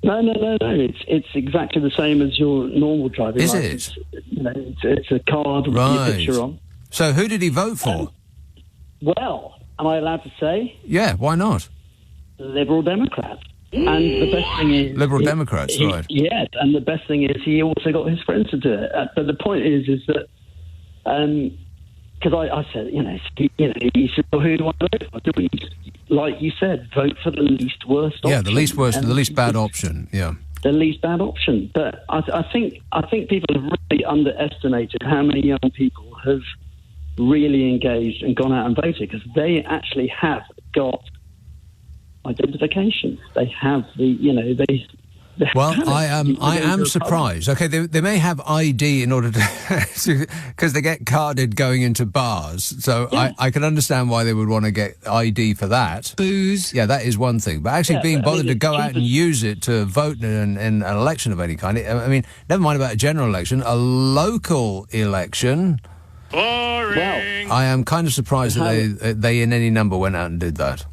No. It's exactly the same as your normal driving licence. Is it? It's a card with your picture on. So who did he vote for? Well, am I allowed to say? Yeah, why not? Liberal Democrats. And the best thing is... Liberal Democrats, right. Yeah, and the best thing is he also got his friends to do it. But the point is that... Because I said, he said, well, who do I vote for? Like you said, vote for the least worst option. Yeah, the least bad option, yeah. The least bad option. But I think people have really underestimated how many young people have really engaged and gone out and voted, because they actually have got identification. They have Well, I am surprised. Okay, they may have ID in order to... because they get carded going into bars. So yeah. I can understand why they would want to get ID for that. Booze. Yeah, that is one thing. But actually being bothered to go out and use it to vote in an election of any kind... I mean, never mind about a general election, a local election... Boring. Well, I am kind of surprised that they in any number went out and did that.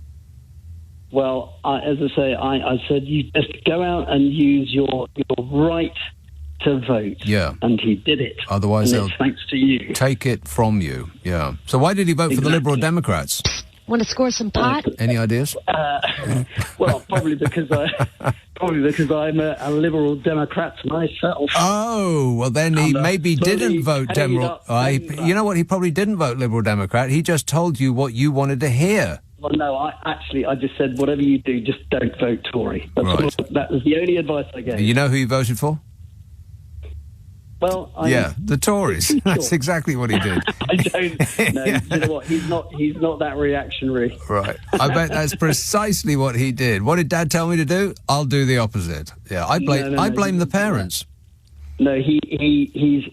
Well, as I say, I said you just go out and use your right to vote. Yeah. And he did it. Otherwise, and it's thanks to you. Take it from you. Yeah. So why did he vote for the Liberal Democrats? Want to score some pot? Any ideas? Well, probably because I'm a Liberal Democrat myself. Oh, well then he maybe didn't vote Democrat. You know what? He probably didn't vote Liberal Democrat. He just told you what you wanted to hear. Well, no, I just said whatever you do, just don't vote Tory. That was the only advice I gave. You know who he voted for? Well, the Tories. That's exactly what he did. I don't know. Yeah. You know what? He's not that reactionary. Right. I bet that's precisely what he did. What did Dad tell me to do? I'll do the opposite. Yeah, I blame the parents. No, he's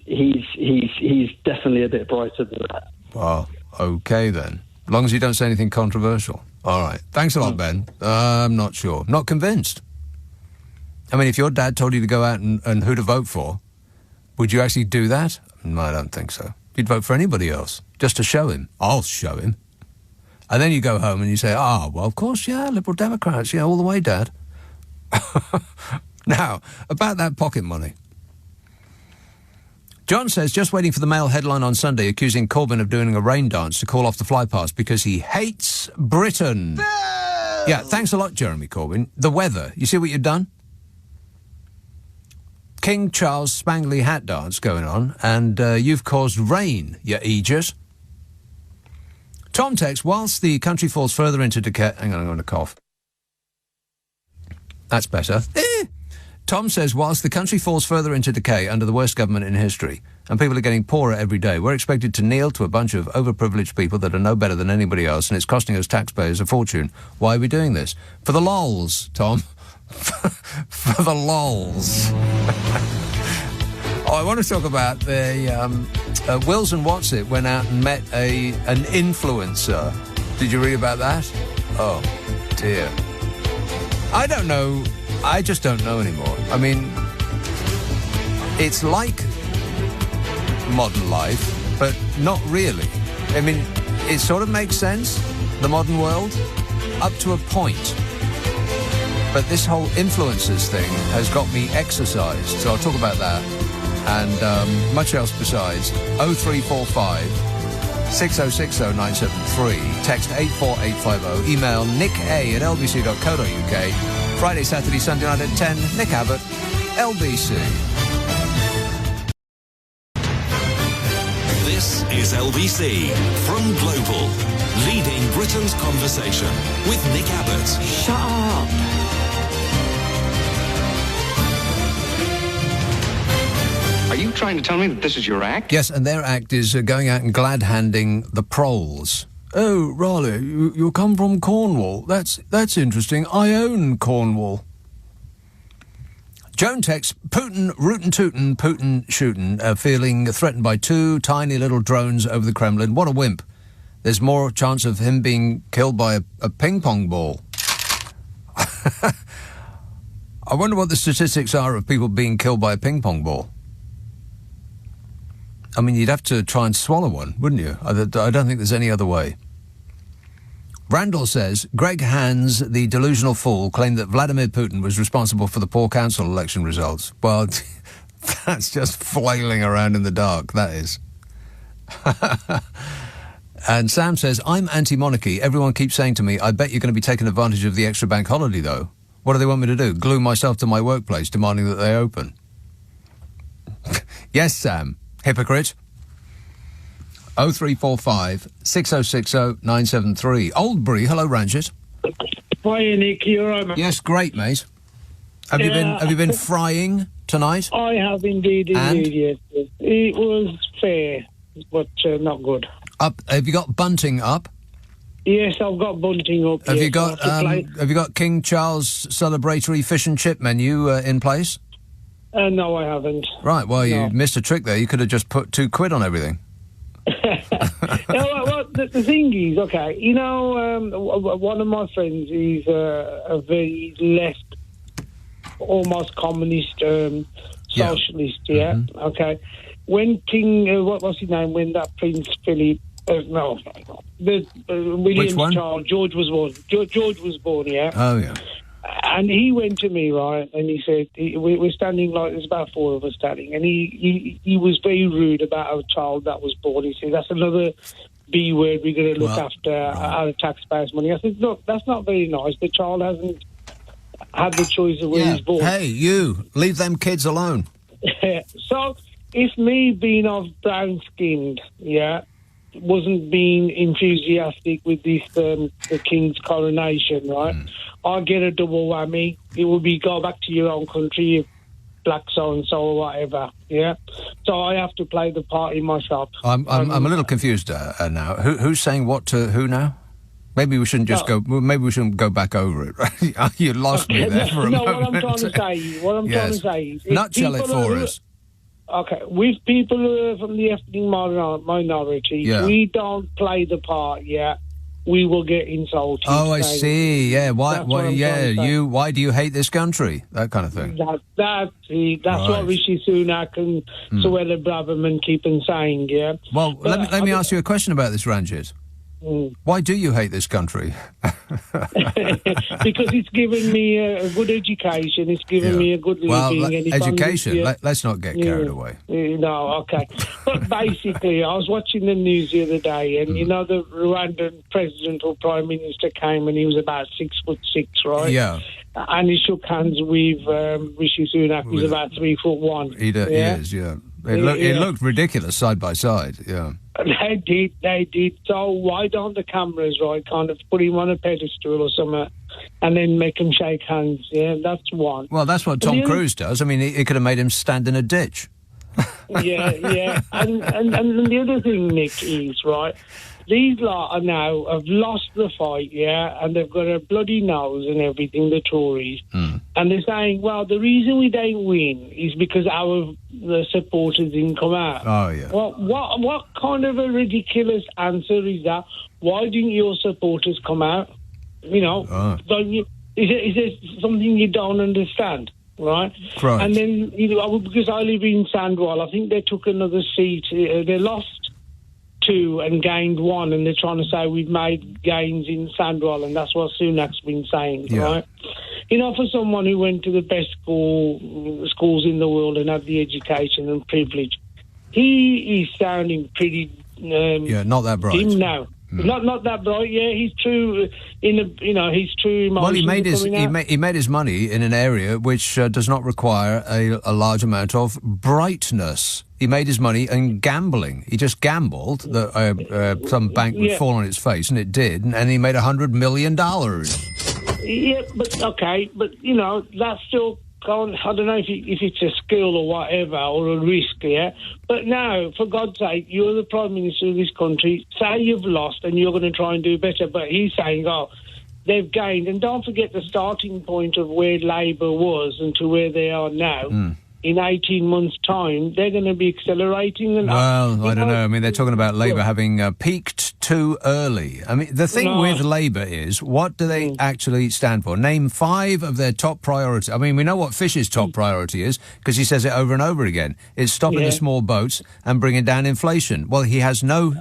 definitely a bit brighter than that. Well, okay then. As long as you don't say anything controversial. All right. Thanks a lot, Ben. I'm not sure. Not convinced. I mean, if your dad told you to go out and who to vote for, would you actually do that? No, I don't think so. You'd vote for anybody else, just to show him. I'll show him. And then you go home and you say, well, of course, yeah, Liberal Democrats, yeah, all the way, Dad. Now, about that pocket money. John says, just waiting for the Mail headline on Sunday accusing Corbyn of doing a rain dance to call off the flypast because he hates Britain. Yeah, thanks a lot, Jeremy Corbyn. The weather, you see what you've done? King Charles Spangly hat dance going on, and you've caused rain, you Aegis. Tom texts, whilst the country falls further into decay... Hang on, I'm going to cough. That's better. Tom says, whilst the country falls further into decay under the worst government in history, and people are getting poorer every day, we're expected to kneel to a bunch of overprivileged people that are no better than anybody else, and it's costing us taxpayers a fortune. Why are we doing this? For the lols, Tom. For the lols. I want to talk about the Wills and Whatsit went out and met an influencer. Did you read about that? Oh, dear. I don't know. I just don't know anymore. I mean, it's like modern life, but not really. I mean, it sort of makes sense, the modern world, up to a point. But this whole influencers thing has got me exercised, so I'll talk about that. and much else besides. 0345 6060 973. Text 84850. Email nick@lbc.co.uk. Friday, Saturday, Sunday night at 10. Nick Abbot, LBC. This is LBC from Global, leading Britain's conversation with Nick Abbot. Shut up. Are you trying to tell me that this is your act? Yes, and their act is going out and glad-handing the proles. Oh, Raleigh, you come from Cornwall. That's interesting. I own Cornwall. Joan texts, Putin, rootin' tootin', Putin shootin', feeling threatened by two tiny little drones over the Kremlin. What a wimp. There's more chance of him being killed by a ping-pong ball. I wonder what the statistics are of people being killed by a ping-pong ball. I mean, you'd have to try and swallow one, wouldn't you? I don't think there's any other way. Randall says, Greg Hans, the delusional fool, claimed that Vladimir Putin was responsible for the poor council election results. Well, that's just flailing around in the dark, that is. And Sam says, I'm anti-monarchy. Everyone keeps saying to me, I bet you're going to be taking advantage of the extra bank holiday, though. What do they want me to do? Glue myself to my workplace, demanding that they open? Yes, Sam. Hypocrite. 0345 6060 973. Oldbury, hello, Ranjit. Hi, Nick. You all right, mate? Yes, great, mate. Have you been frying tonight? I have indeed, yes. It was fair, but not good. Have you got bunting up? Yes, I've got bunting up. Have yes. you got King Charles celebratory fish and chip menu in place? No, I haven't. Right, well, you missed a trick there. You could have just put £2 on everything. Well, the thing is, okay, you know, one of my friends is a very left, almost communist socialist, yeah? Mm-hmm. Okay. When King, what was his name, when that Prince Philip, William Charles, George was born. George was born, yeah? Oh, yeah. And he went to me, right, and he said, we're standing like, there's about four of us standing, and he was very rude about our child that was born. He said, that's another B word, we're going to look after our taxpayers' money. I said, look, that's not very nice. The child hasn't had the choice of where he's born. Hey, you, leave them kids alone. So, if me being of brown-skinned, wasn't being enthusiastic with this, the King's coronation, right, I'll get a double whammy. It will be go back to your own country, you black so-and-so or whatever, yeah? So I have to play the party myself. I'm a little confused now. Who's saying what to who now? Maybe we shouldn't just go. Maybe we shouldn't go back over it. Right? You lost me there for a moment. What I'm trying to say is, nutshell it for us. Okay, with people who are from the ethnic minority, we don't play the part, we will get insulted. Oh, I see. Yeah. Why do you hate this country? That kind of thing. That's what Rishi Sunak and Suella Braverman keep on saying. Yeah. Well, let me ask you a question about this, Ranjit. Why do you hate this country? Because it's given me a good education. It's given me a good living. Well, education. Let's not get carried away. No, okay. But basically, I was watching the news the other day, and you know the Rwandan president or prime minister came, and he was about 6'6", right? Yeah. And he shook hands with Rishi Sunak, who's about 3'1". He is, yeah. It looked ridiculous side by side, yeah. They did. So why don't the cameras, right, kind of put him on a pedestal or something and then make him shake hands, yeah? That's one. Well, that's what Tom Cruise does. I mean, he could have made him stand in a ditch. Yeah. And the other thing, Nick, is, right, these lot are now have lost the fight, and they've got a bloody nose and everything, the Tories. And they're saying, well, the reason we don't win is because the supporters didn't come out. Oh, yeah. Well, what kind of a ridiculous answer is that? Why didn't your supporters come out? You know, don't you? Is there something you don't understand? Right? And then, because I live in Sandwell, I think they took another seat. They lost 2 and gained 1, and they're trying to say we've made gains in Sandwell, and that's what Sunak's been saying, right? You know, for someone who went to the best schools in the world and had the education and privilege, he is sounding pretty not that bright. dim now. Not that bright. Yeah, he's true. He's true. Well, he made his money in an area which does not require a large amount of brightness. He made his money in gambling. He just gambled that some bank would fall on its face, and it did, and he made $100 million. Yeah, but you know, that's still. I don't know if it's a skill or whatever, or a risk, yeah? But now, for God's sake, you're the Prime Minister of this country. Say you've lost and you're going to try and do better. But he's saying, they've gained. And don't forget the starting point of where Labour was and to where they are now. In 18 months' time, they're going to be accelerating. And well, I don't know. I mean, they're talking about Labour having peaked too early. I mean, the thing with Labour is, what do they actually stand for? Name 5 of their top priorities. I mean, we know what Fish's top priority is, because he says it over and over again. It's stopping the small boats and bringing down inflation. Well, he has no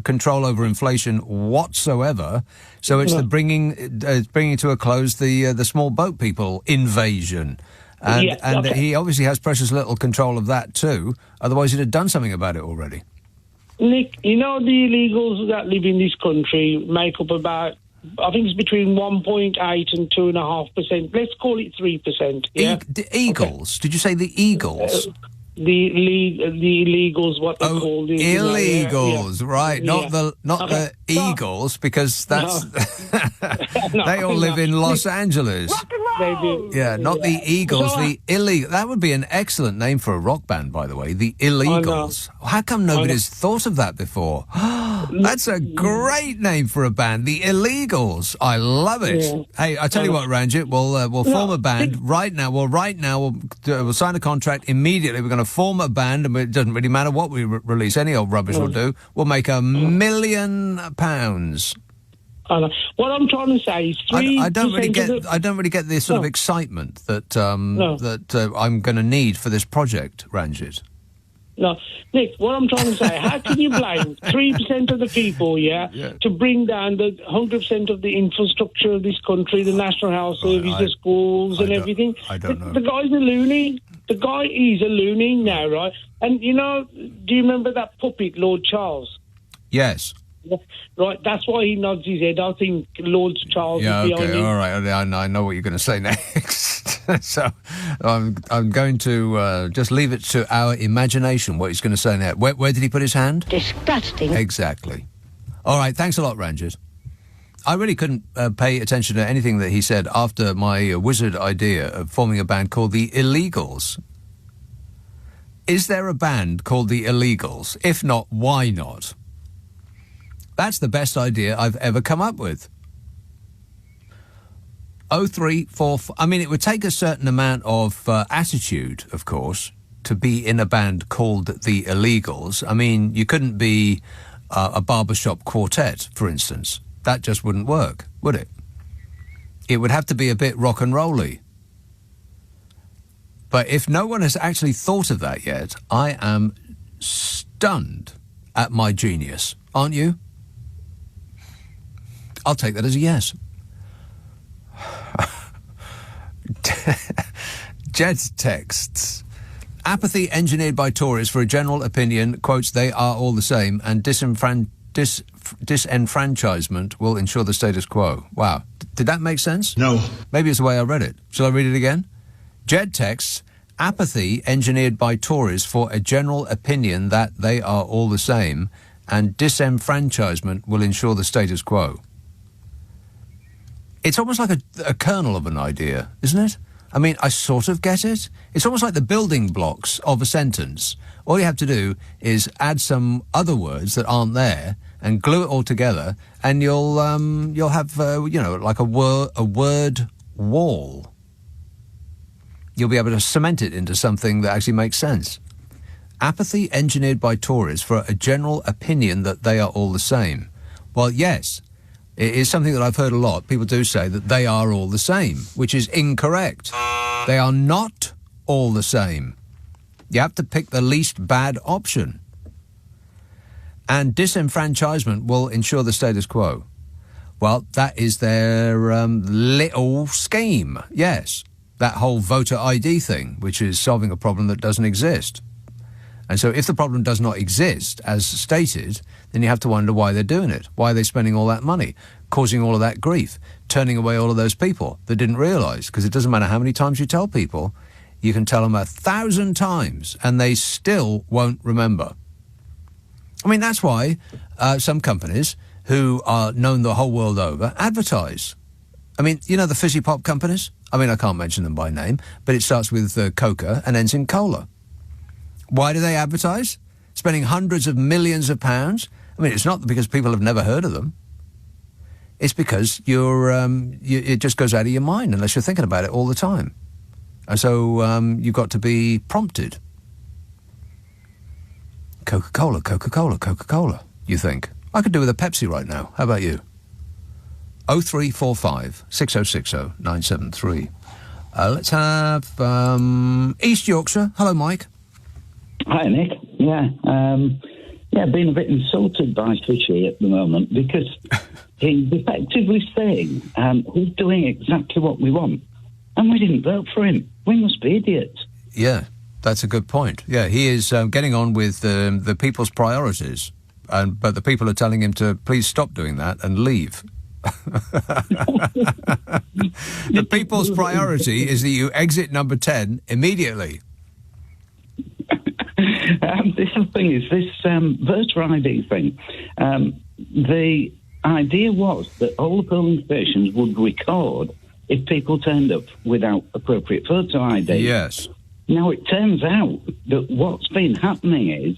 control over inflation whatsoever, so it's the bringing to a close the small boat people invasion. And he obviously has precious little control of that too. Otherwise, he'd have done something about it already. Nick, you know the illegals that live in this country make up about, I think it's between 1.8 and 2.5%. Let's call it 3%. Yeah? The Eagles? Did you say the Eagles? The illegals, what they call the illegals, right? Not the Eagles, because that's they all live in Los Angeles. They do. Yeah, not the Eagles, the illegal. That would be an excellent name for a rock band, by the way. The Illegals. How come nobody's thought of that before? That's a great name for a band, the Illegals. I love it. Yeah. Hey, I tell you what, Ranjit, we'll form a band right now. We'll sign a contract immediately. We're going to form a band, and it doesn't really matter what we release. Any old rubbish will do. We'll make £1 million. What I'm trying to say is 3%. I don't really get the sort of excitement that I'm going to need for this project, Ranjit. No, Nick, what I'm trying to say, how can you blame 3% of the people, to bring down the 100% of the infrastructure of this country, the National Health Service, the schools and everything? I don't know. The guy's a loony. The guy is a loony now, right? And, you know, do you remember that puppet, Lord Charles? Yes. Right, that's why he nods his head. I think Lord Charles is behind him. All right, I know what you're going to say next. So I'm going to just leave it to our imagination what he's going to say next. Where did he put his hand? Disgusting. Exactly. All right, thanks a lot, Ranjit. I really couldn't pay attention to anything that he said after my wizard idea of forming a band called the Illegals. Is there a band called the Illegals? If not, why not? That's the best idea I've ever come up with. 0344. I mean, it would take a certain amount of attitude, of course, to be in a band called the Illegals. I mean, you couldn't be a barbershop quartet, for instance. That just wouldn't work, would it? It would have to be a bit rock and rolly. But if no one has actually thought of that yet, I am stunned at my genius. Aren't you? I'll take that as a yes. Jed's texts. Apathy engineered by Tories for a general opinion, quotes, they are all the same, and disenfranchisement will ensure the status quo. Wow. Did that make sense? No. Maybe it's the way I read it. Shall I read it again? Jed texts, apathy engineered by Tories for a general opinion that they are all the same, and disenfranchisement will ensure the status quo. It's almost like a kernel of an idea, isn't it? I mean, I sort of get it. It's almost like the building blocks of a sentence. All you have to do is add some other words that aren't there and glue it all together, and you'll have like a word wall. You'll be able to cement it into something that actually makes sense. Apathy engineered by Tories for a general opinion that they are all the same. Well, yes. It is something that I've heard a lot. People do say that they are all the same, which is incorrect. They are not all the same. You have to pick the least bad option. And disenfranchisement will ensure the status quo. Well, that is their little scheme, yes. That whole voter ID thing, which is solving a problem that doesn't exist. And so if the problem does not exist, as stated, then you have to wonder why they're doing it. Why are they spending all that money, causing all of that grief, turning away all of those people that didn't realise? Because it doesn't matter how many times you tell people, you can tell them 1,000 times and they still won't remember. I mean, that's why some companies who are known the whole world over advertise. I mean, you know the fizzy pop companies? I mean, I can't mention them by name, but it starts with Coca and ends in cola. Why do they advertise? Spending hundreds of millions of pounds? I mean, it's not because people have never heard of them. It's because it just goes out of your mind unless you're thinking about it all the time. And so you've got to be prompted. Coca-Cola, Coca-Cola, Coca-Cola, you think. I could do with a Pepsi right now. How about you? 0345 6060 973. Let's have East Yorkshire. Hello, Mike. Hi, Nick. Yeah, being a bit insulted by Fishy at the moment because he's effectively saying he's doing exactly what we want, and we didn't vote for him. We must be idiots. Yeah, that's a good point. Yeah, he is getting on with the people's priorities, but the people are telling him to please stop doing that and leave. The people's priority is that you exit number 10 immediately. The thing is, this voter ID thing, the idea was that all the polling stations would record if people turned up without appropriate voter ID. Yes. Now, it turns out that what's been happening is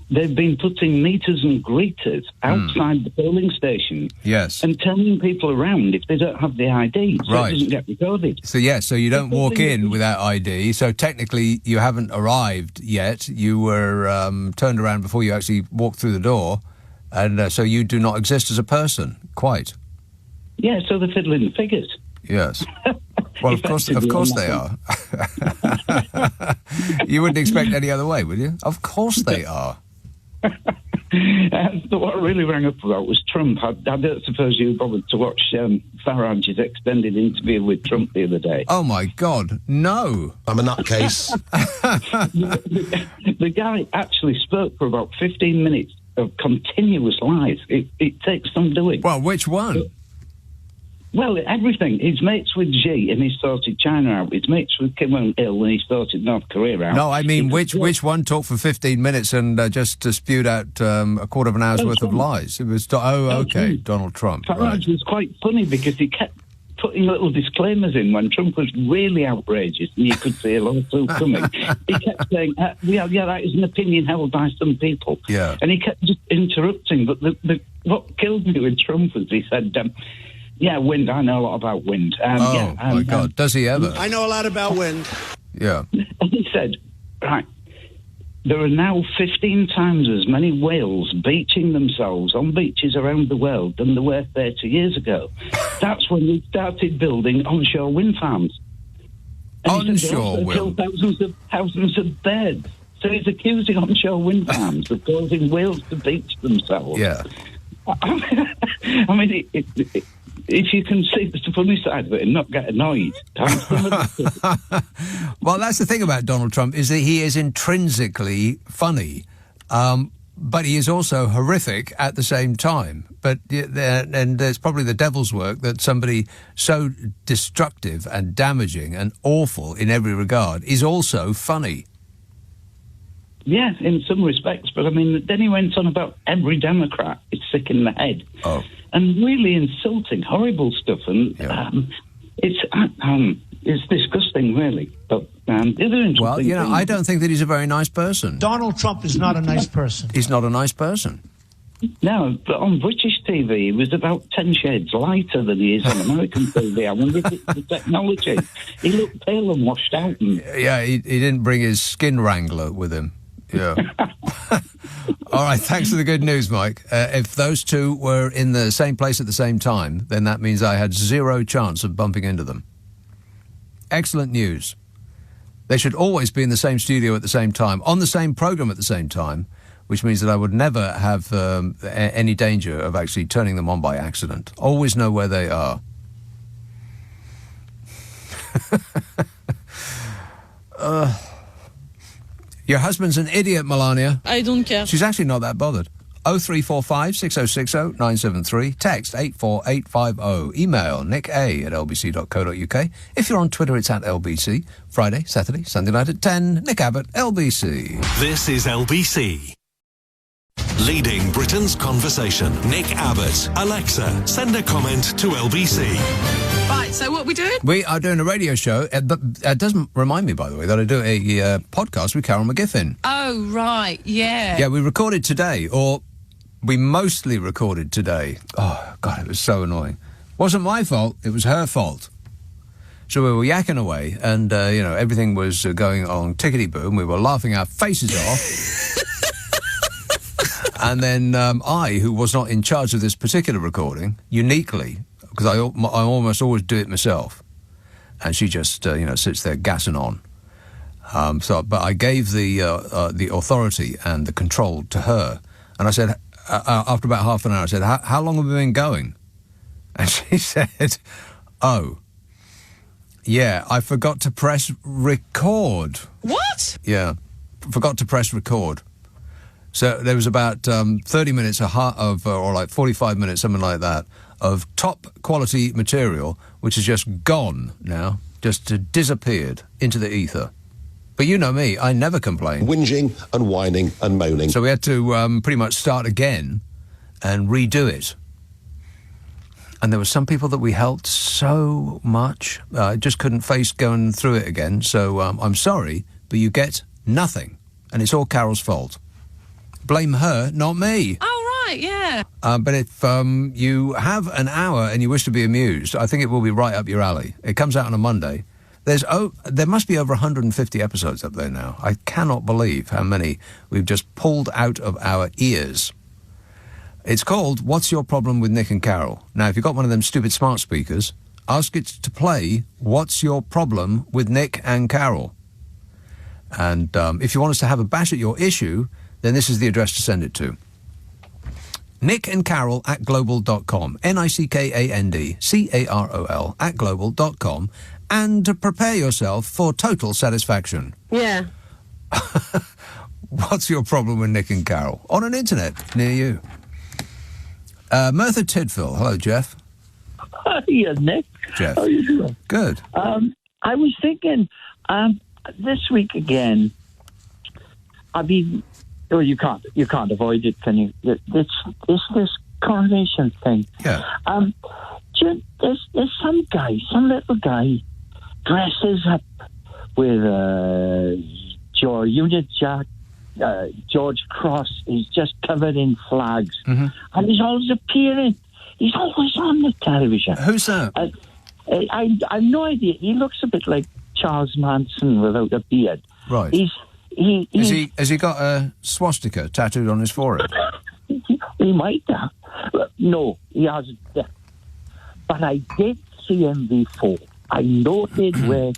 they've been putting meters and greeters outside the polling station. Yes. And turning people around if they don't have the ID, so right. It doesn't get recorded. So, yes, so you don't walk in without ID. So, technically, you haven't arrived yet. You were turned around before you actually walked through the door. And so you do not exist as a person, quite. Yeah, so they're fiddling the figures. Yes. Well, of course they are. You wouldn't expect any other way, would you? Of course they are. What I really rang up about was Trump. I don't suppose you bothered to watch Farage's extended interview with Trump the other day. Oh, my God, no. I'm a nutcase. The guy actually spoke for about 15 minutes of continuous lies. It takes some doing. Well, which one? Well, everything. He's mates with Xi and he sorted China out. He's mates with Kim Jong-il and he sorted North Korea out. No, I mean, which one talked for 15 minutes and just spewed out a quarter of an hour's worth of lies? It was, Donald Trump. Farage was quite funny because he kept putting little disclaimers in when Trump was really outrageous and you could see a lawsuit coming. He kept saying, yeah, that is an opinion held by some people. Yeah. And he kept just interrupting. But what killed me with Trump was he said... yeah, wind. I know a lot about wind. My God. Does he ever? I know a lot about wind. Yeah. And he said, right, there are now 15 times as many whales beaching themselves on beaches around the world than there were 30 years ago. That's when we started building onshore wind farms. And onshore wind? Thousands of birds. So he's accusing onshore wind farms of causing whales to beach themselves. Yeah. I mean, if you can see the funny side of it and not get annoyed. Well, that's the thing about Donald Trump, is that he is intrinsically funny, but he is also horrific at the same time. And there's probably the devil's work that somebody so destructive and damaging and awful in every regard is also funny. Yeah, in some respects. But, I mean, then he went on about every Democrat is sick in the head. Oh. And really insulting, horrible stuff. And it's disgusting, really. But well, you know, I don't think that he's a very nice person. Donald Trump is not a nice person. He's not a nice person. No, but on British TV, he was about 10 shades lighter than he is on American TV. I wonder if it's the technology. He looked pale and washed out. Yeah, he didn't bring his skin wrangler with him. Yeah. All right, thanks for the good news, Mike. If those two were in the same place at the same time, then that means I had zero chance of bumping into them. Excellent news. They should always be in the same studio at the same time, on the same programme at the same time, which means that I would never have any danger of actually turning them on by accident. Always know where they are. Your husband's an idiot, Melania. I don't care. She's actually not that bothered. 0345 6060 973. Text 84850. Email nicka@lbc.co.uk. If you're on Twitter, it's at LBC. Friday, Saturday, Sunday night at 10. Nick Abbott, LBC. This is LBC. Leading Britain's conversation. Nick Abbott. Alexa, send a comment to LBC. Right, so what are we doing? We are doing a radio show. That doesn't remind me, by the way, that I do a podcast with Carol McGiffin. Oh, right, yeah. Yeah, we recorded today, or we mostly recorded today. Oh, God, it was so annoying. Wasn't my fault, it was her fault. So we were yakking away, and, everything was going on tickety-boom. We were laughing our faces off. And then I, who was not in charge of this particular recording, uniquely, because I almost always do it myself, and she just, sits there gassing on. But I gave the authority and the control to her, and I said, after about half an hour, I said, how long have we been going? And she said, oh, yeah, I forgot to press record. What? Yeah, forgot to press record. So there was about 30 minutes or like 45 minutes, something like that, of top quality material, which has just gone now, just disappeared into the ether. But you know me, I never complain. Whinging and whining and moaning. So we had to pretty much start again and redo it. And there were some people that we helped so much. I just couldn't face going through it again. So I'm sorry, but you get nothing. And it's all Carol's fault. Blame her, not me. Oh, right, yeah. But if you have an hour and you wish to be amused, I think it will be right up your alley. It comes out on a Monday. There must be over 150 episodes up there now. I cannot believe how many we've just pulled out of our ears. It's called What's Your Problem with Nick and Carol? Now, if you've got one of them stupid smart speakers, ask it to play What's Your Problem with Nick and Carol? And if you want us to have a bash at your issue, then this is the address to send it to. nickandcarol@global.com. NICKANDCAROL @global.com. And to prepare yourself for total satisfaction. Yeah. What's your problem with Nick and Carol? On an internet near you. Merthyr Tydfil. Hello, Jeff. Hiya, Nick. Jeff. How are you doing? Good. I was thinking, this week again, I mean, you can't avoid it, can you? It's this coronation thing. Yeah. There's some little guy, dresses up with Union Jack, George Cross. He's just covered in flags, and he's always appearing. He's always on the television. Who's that? I have no idea. He looks a bit like Charles Manson without a beard. Right. Has he got a swastika tattooed on his forehead? He might have. No, he hasn't. But I did see him before. I noted where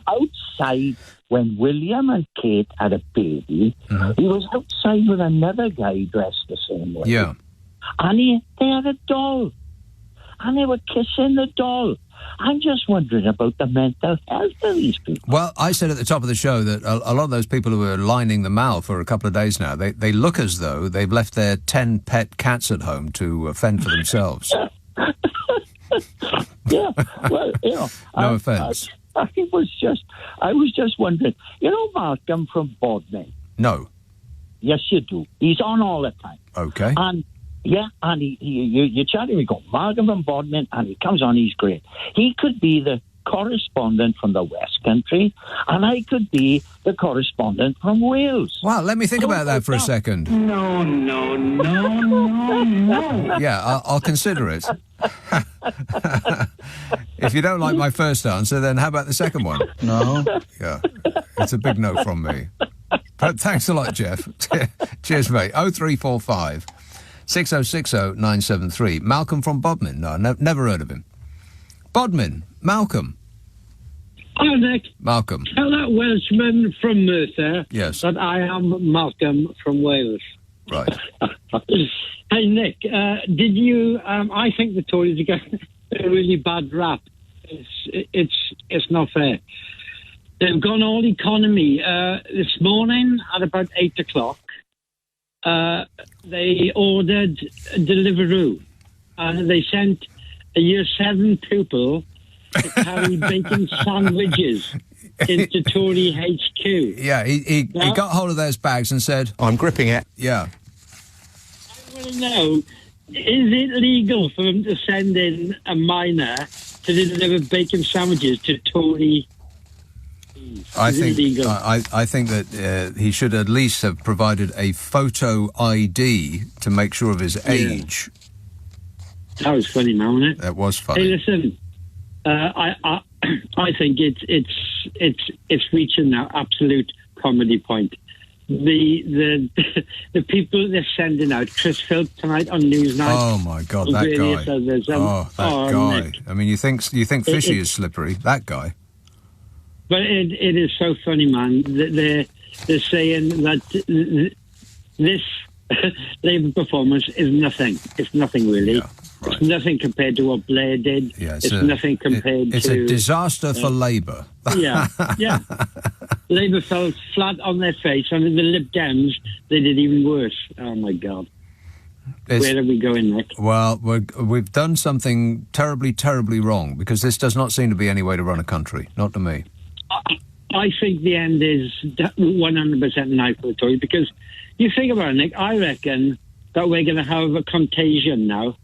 outside when William and Kate had a baby, he was outside with another guy dressed the same way. Yeah. And they had a doll. And they were kissing the doll. I'm just wondering about the mental health of these people. Well, I said at the top of the show that a lot of those people who are lining the mall for a couple of days now, they look as though they've left their 10 pet cats at home to fend for themselves. Yeah, well, no offence. I was just wondering, Malcolm from Bodmin? No. Yes, you do. He's on all the time. Okay. And you're chatting, we go, Malcolm from Bodmin, and he comes on, he's great. He could be the correspondent from the West Country, and I could be the correspondent from Wales. Wow, let me think about that for a second. No. Yeah, I'll consider it. If you don't like my first answer, then how about the second one? No. Yeah, it's a big no from me. But thanks a lot, Jeff. Cheers, mate. 0345 6060 973. Malcolm from Bodmin. No, never heard of him. Bodmin. Malcolm. Hi, Nick. Malcolm. Tell that Welshman from Merthyr yes. that I am Malcolm from Wales. Right. Hey, Nick, did you... I think the Tories are getting a really bad rap. It's not fair. They've gone all economy. This morning at about 8 o'clock, they ordered a Deliveroo, and they sent a Year 7 pupil to carry bacon sandwiches into Tory HQ. Yeah, he got hold of those bags and said, I'm gripping it. Yeah. I want to know, is it legal for them to send in a minor to deliver bacon sandwiches to Tory? I think that he should at least have provided a photo ID to make sure of his age. That was funny, man, wasn't it? That was funny. Hey, listen, I think it's reaching that absolute comedy point. The people they're sending out, Chris Philp tonight on Newsnight. Oh my God, that guy! Others, that guy! Nick. I mean, you think fishy is slippery? That guy. But it is so funny, man. They're saying that this Labour performance is nothing. It's nothing really. Yeah, right. It's nothing compared to what Blair did. Yeah, it's nothing compared to... It's a disaster for Labour. Yeah. Labour fell flat on their face, and the Lib Dems, they did even worse. Oh, my God. Where are we going, Nick? Well, we've done something terribly, terribly wrong, because this does not seem to be any way to run a country. Not to me. I think the end is 100% knife for the Tories, because you think about it, Nick, I reckon that we're going to have a contagion now,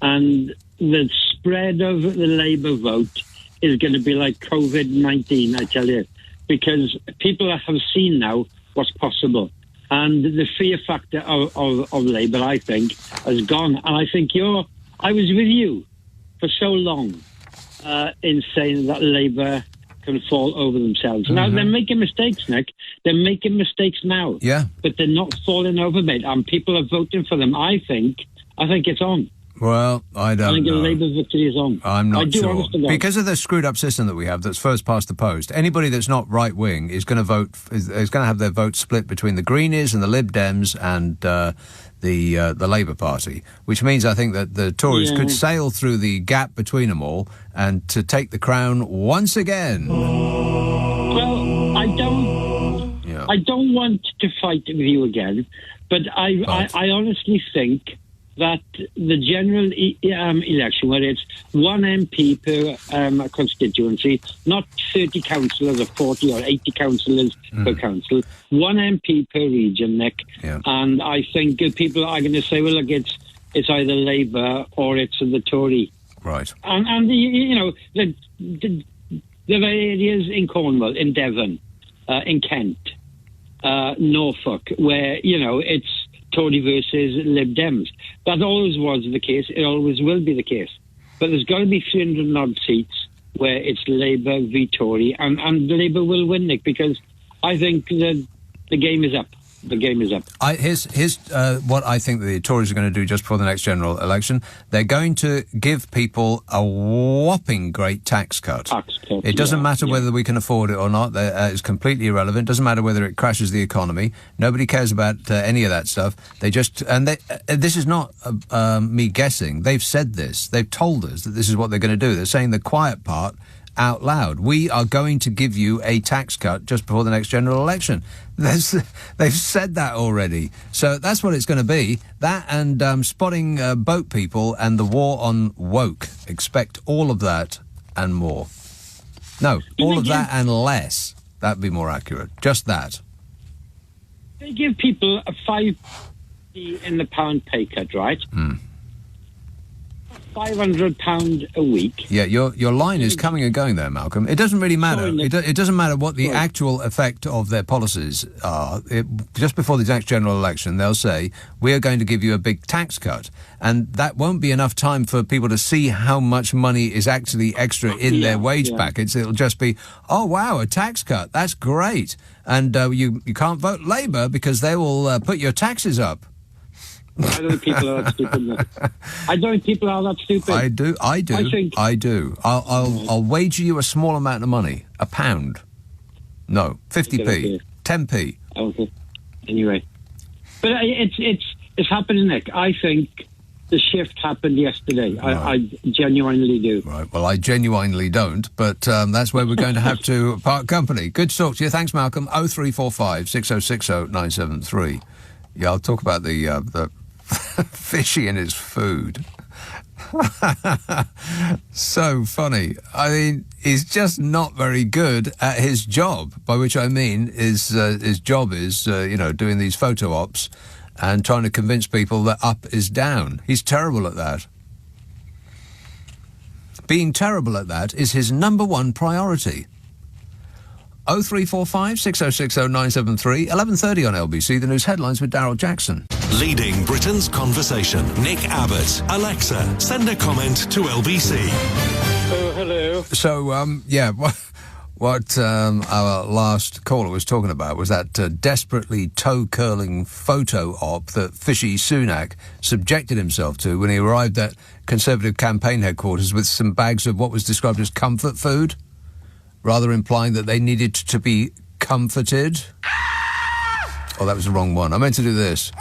and the spread of the Labour vote is going to be like COVID-19, I tell you, because people have seen now what's possible. And the fear factor of Labour, I think, has gone. And I think I was with you for so long in saying that Labour can fall over themselves. Mm-hmm. Now, they're making mistakes, Nick. They're making mistakes now. Yeah. But they're not falling over, mate. And people are voting for them. I think it's on. Well, I don't know. I think the Labour victory is on. I'm not sure. Because Because of the screwed up system that we have that's first past the post, anybody that's not right wing is going to vote, is going to have their vote split between the Greenies and the Lib Dems and the Labour Party, which means I think that the Tories could sail through the gap between them all and to take the crown once again. Well, I don't want to fight with you again, but I honestly think that the general election, where it's one MP per constituency, not 30 councillors or 40 or 80 councillors per council, one MP per region, Nick. Yeah. And I think people are going to say, well, look, it's either Labour or it's the Tory. Right. And there are areas in Cornwall, in Devon, in Kent, Norfolk, where, it's Tory versus Lib Dems. That always was the case. It always will be the case. But there's got to be 300 and odd seats where it's Labour v Tory, and Labour will win, Nick, because I think the game is up. The game is up. Here's what I think the Tories are going to do just before the next general election. They're going to give people a whopping great tax cut. It doesn't matter whether we can afford it or not. It's completely irrelevant. It doesn't matter whether it crashes the economy. Nobody cares about any of that stuff. This is not me guessing. They've said this. They've told us that this is what they're going to do. They're saying the quiet part out loud. We are going to give you a tax cut just before the next general election. They've said that already. So that's what it's going to be. That and spotting boat people and the war on woke. Expect all of that and more. No, all of that and less. That'd be more accurate. Just that. They give people a £5 in the pound pay cut, right? £500 a week. Yeah, your line is coming and going there, Malcolm. It doesn't really matter. It doesn't matter what the actual effect of their policies are. Just before the next general election, they'll say, we are going to give you a big tax cut. And that won't be enough time for people to see how much money is actually extra in their wage packets. It'll just be, oh, wow, a tax cut. That's great. And you can't vote Labour because they will put your taxes up. I don't think people are that stupid. I don't think people are that stupid. I do. I'll wager you a small amount of money. £1. No, 50p. 10p. Okay. Anyway. But it's happening, Nick. I think the shift happened yesterday. Right. I genuinely do. Right. Well, I genuinely don't, but that's where we're going to have to part company. Good to talk to you. Thanks, Malcolm. 0345 6060 973. Yeah, I'll talk about the fishy in his food. So funny. I mean, he's just not very good at his job, by which I mean his job is, doing these photo ops and trying to convince people that up is down. He's terrible at that. Being terrible at that is his number one priority. 0345 6060 973, 11:30 on LBC, the news headlines with Daryl Jackson. Leading Britain's conversation. Nick Abbott. Alexa, send a comment to LBC. Oh, hello. So, what our last caller was talking about was that desperately toe-curling photo op that Fishy Sunak subjected himself to when he arrived at Conservative campaign headquarters with some bags of what was described as comfort food, rather implying that they needed to be comforted. Oh, that was the wrong one. I meant to do this.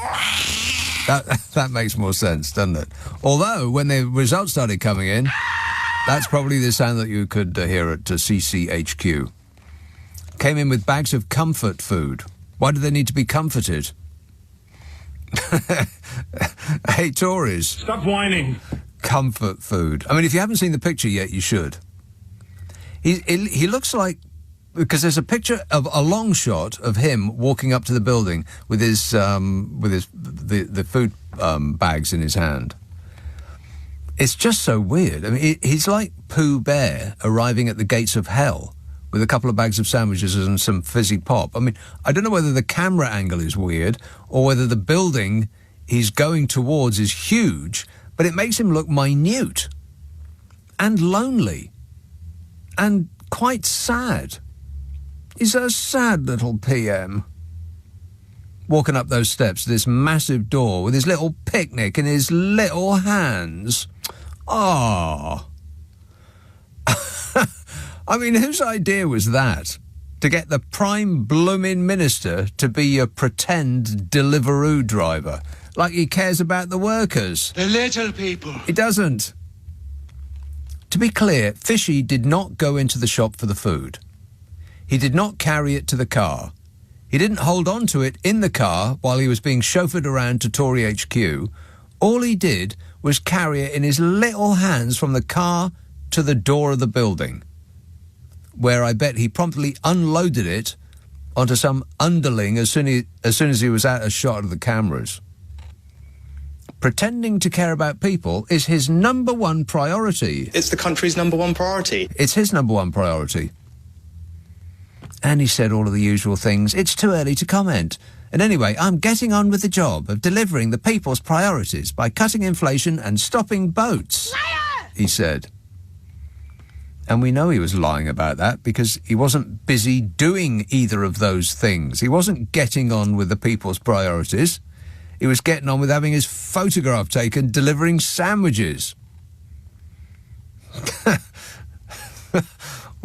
That makes more sense, doesn't it? Although, when the results started coming in, that's probably the sound that you could hear at CCHQ. Came in with bags of comfort food. Why do they need to be comforted? Hey, Tories. Stop whining. Comfort food. I mean, if you haven't seen the picture yet, you should. He looks like... Because there's a picture of a long shot of him walking up to the building with the food bags in his hand. It's just so weird. I mean, he's like Pooh Bear arriving at the gates of hell with a couple of bags of sandwiches and some fizzy pop. I mean, I don't know whether the camera angle is weird or whether the building he's going towards is huge, but it makes him look minute and lonely and quite sad. He's a sad little PM. Walking up those steps to this massive door with his little picnic in his little hands. Oh. I mean, whose idea was that? To get the prime bloomin' minister to be your pretend Deliveroo driver. Like he cares about the workers. The little people. He doesn't. To be clear, Fishy did not go into the shop for the food. He did not carry it to the car. He didn't hold on to it in the car while he was being chauffeured around to Tory HQ. All he did was carry it in his little hands from the car to the door of the building, where I bet he promptly unloaded it onto some underling as soon as he was out of shot of the cameras. Pretending to care about people is his number one priority. It's the country's number one priority. It's his number one priority. And he said all of the usual things. It's too early to comment. And anyway, I'm getting on with the job of delivering the people's priorities by cutting inflation and stopping boats, he said. And we know he was lying about that because he wasn't busy doing either of those things. He wasn't getting on with the people's priorities. He was getting on with having his photograph taken delivering sandwiches.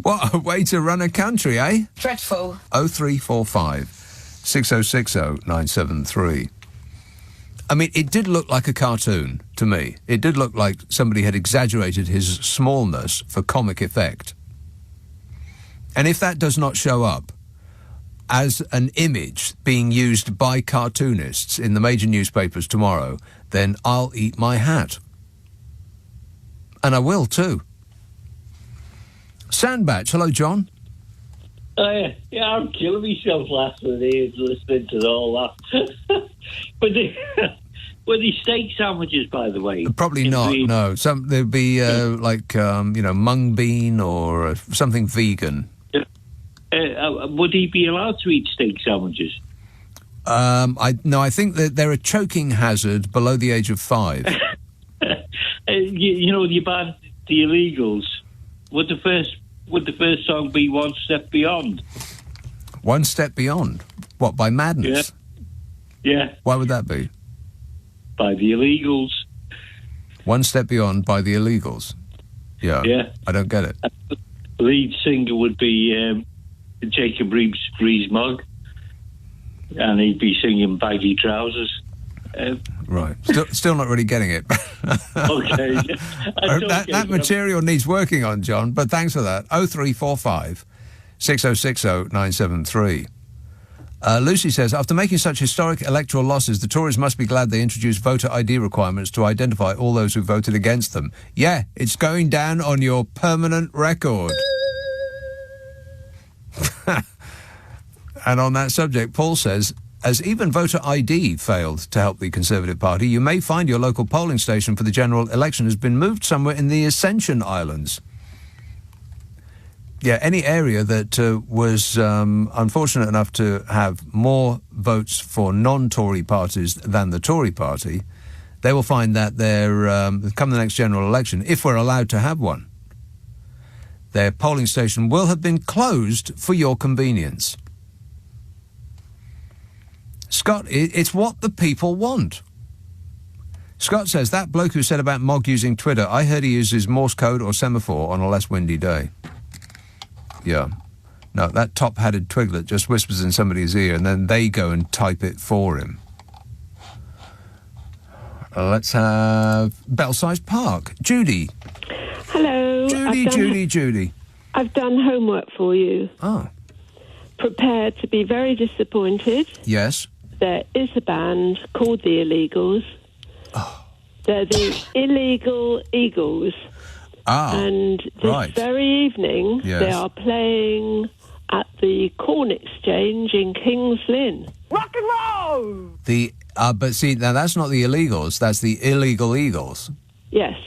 What a way to run a country, eh? Dreadful. 0345 6060 973. I mean, it did look like a cartoon to me. It did look like somebody had exaggerated his smallness for comic effect. And if that does not show up as an image being used by cartoonists in the major newspapers tomorrow, then I'll eat my hat. And I will too. Sandbatch, hello, John. Yeah, I'm killing myself laughing here listening to all that. But were they steak sandwiches, by the way? Probably not, no. There'd be mung bean or something vegan. Would he be allowed to eat steak sandwiches? I think that they're a choking hazard below the age of 5. You banned the illegals. Would the first song be One Step Beyond? One Step Beyond? What, by Madness? Yeah. Why would that be? By the Illegals. One Step Beyond by the Illegals? Yeah. Yeah. I don't get it. Lead singer would be Jacob Rees-Mogg. and he'd be singing baggy trousers. Right. Still not really getting it. Okay. That material needs working on, John, but thanks for that. 0345 6060 973. Lucy says, after making such historic electoral losses, the Tories must be glad they introduced voter ID requirements to identify all those who voted against them. Yeah, it's going down on your permanent record. And on that subject, Paul says, as even voter ID failed to help the Conservative Party, you may find your local polling station for the general election has been moved somewhere in the Ascension Islands. Yeah, any area that was unfortunate enough to have more votes for non-Tory parties than the Tory party, they will find that come the next general election, if we're allowed to have one, their polling station will have been closed for your convenience. Scott, it's what the people want. Scott says, that bloke who said about Mogg using Twitter, I heard he uses Morse code or semaphore on a less windy day. Yeah. No, that top-hatted twiglet just whispers in somebody's ear and then they go and type it for him. Let's have Belsize Park. Judy. Hello. Judy. I've done homework for you. Oh. Prepare to be very disappointed. Yes. There is a band called the Illegals. Oh. They're the Illegal Eagles. Ah, and this very evening, they are playing at the Corn Exchange in Kings Lynn. Rock and roll! But see, now that's not the Illegals, that's the Illegal Eagles. Yes.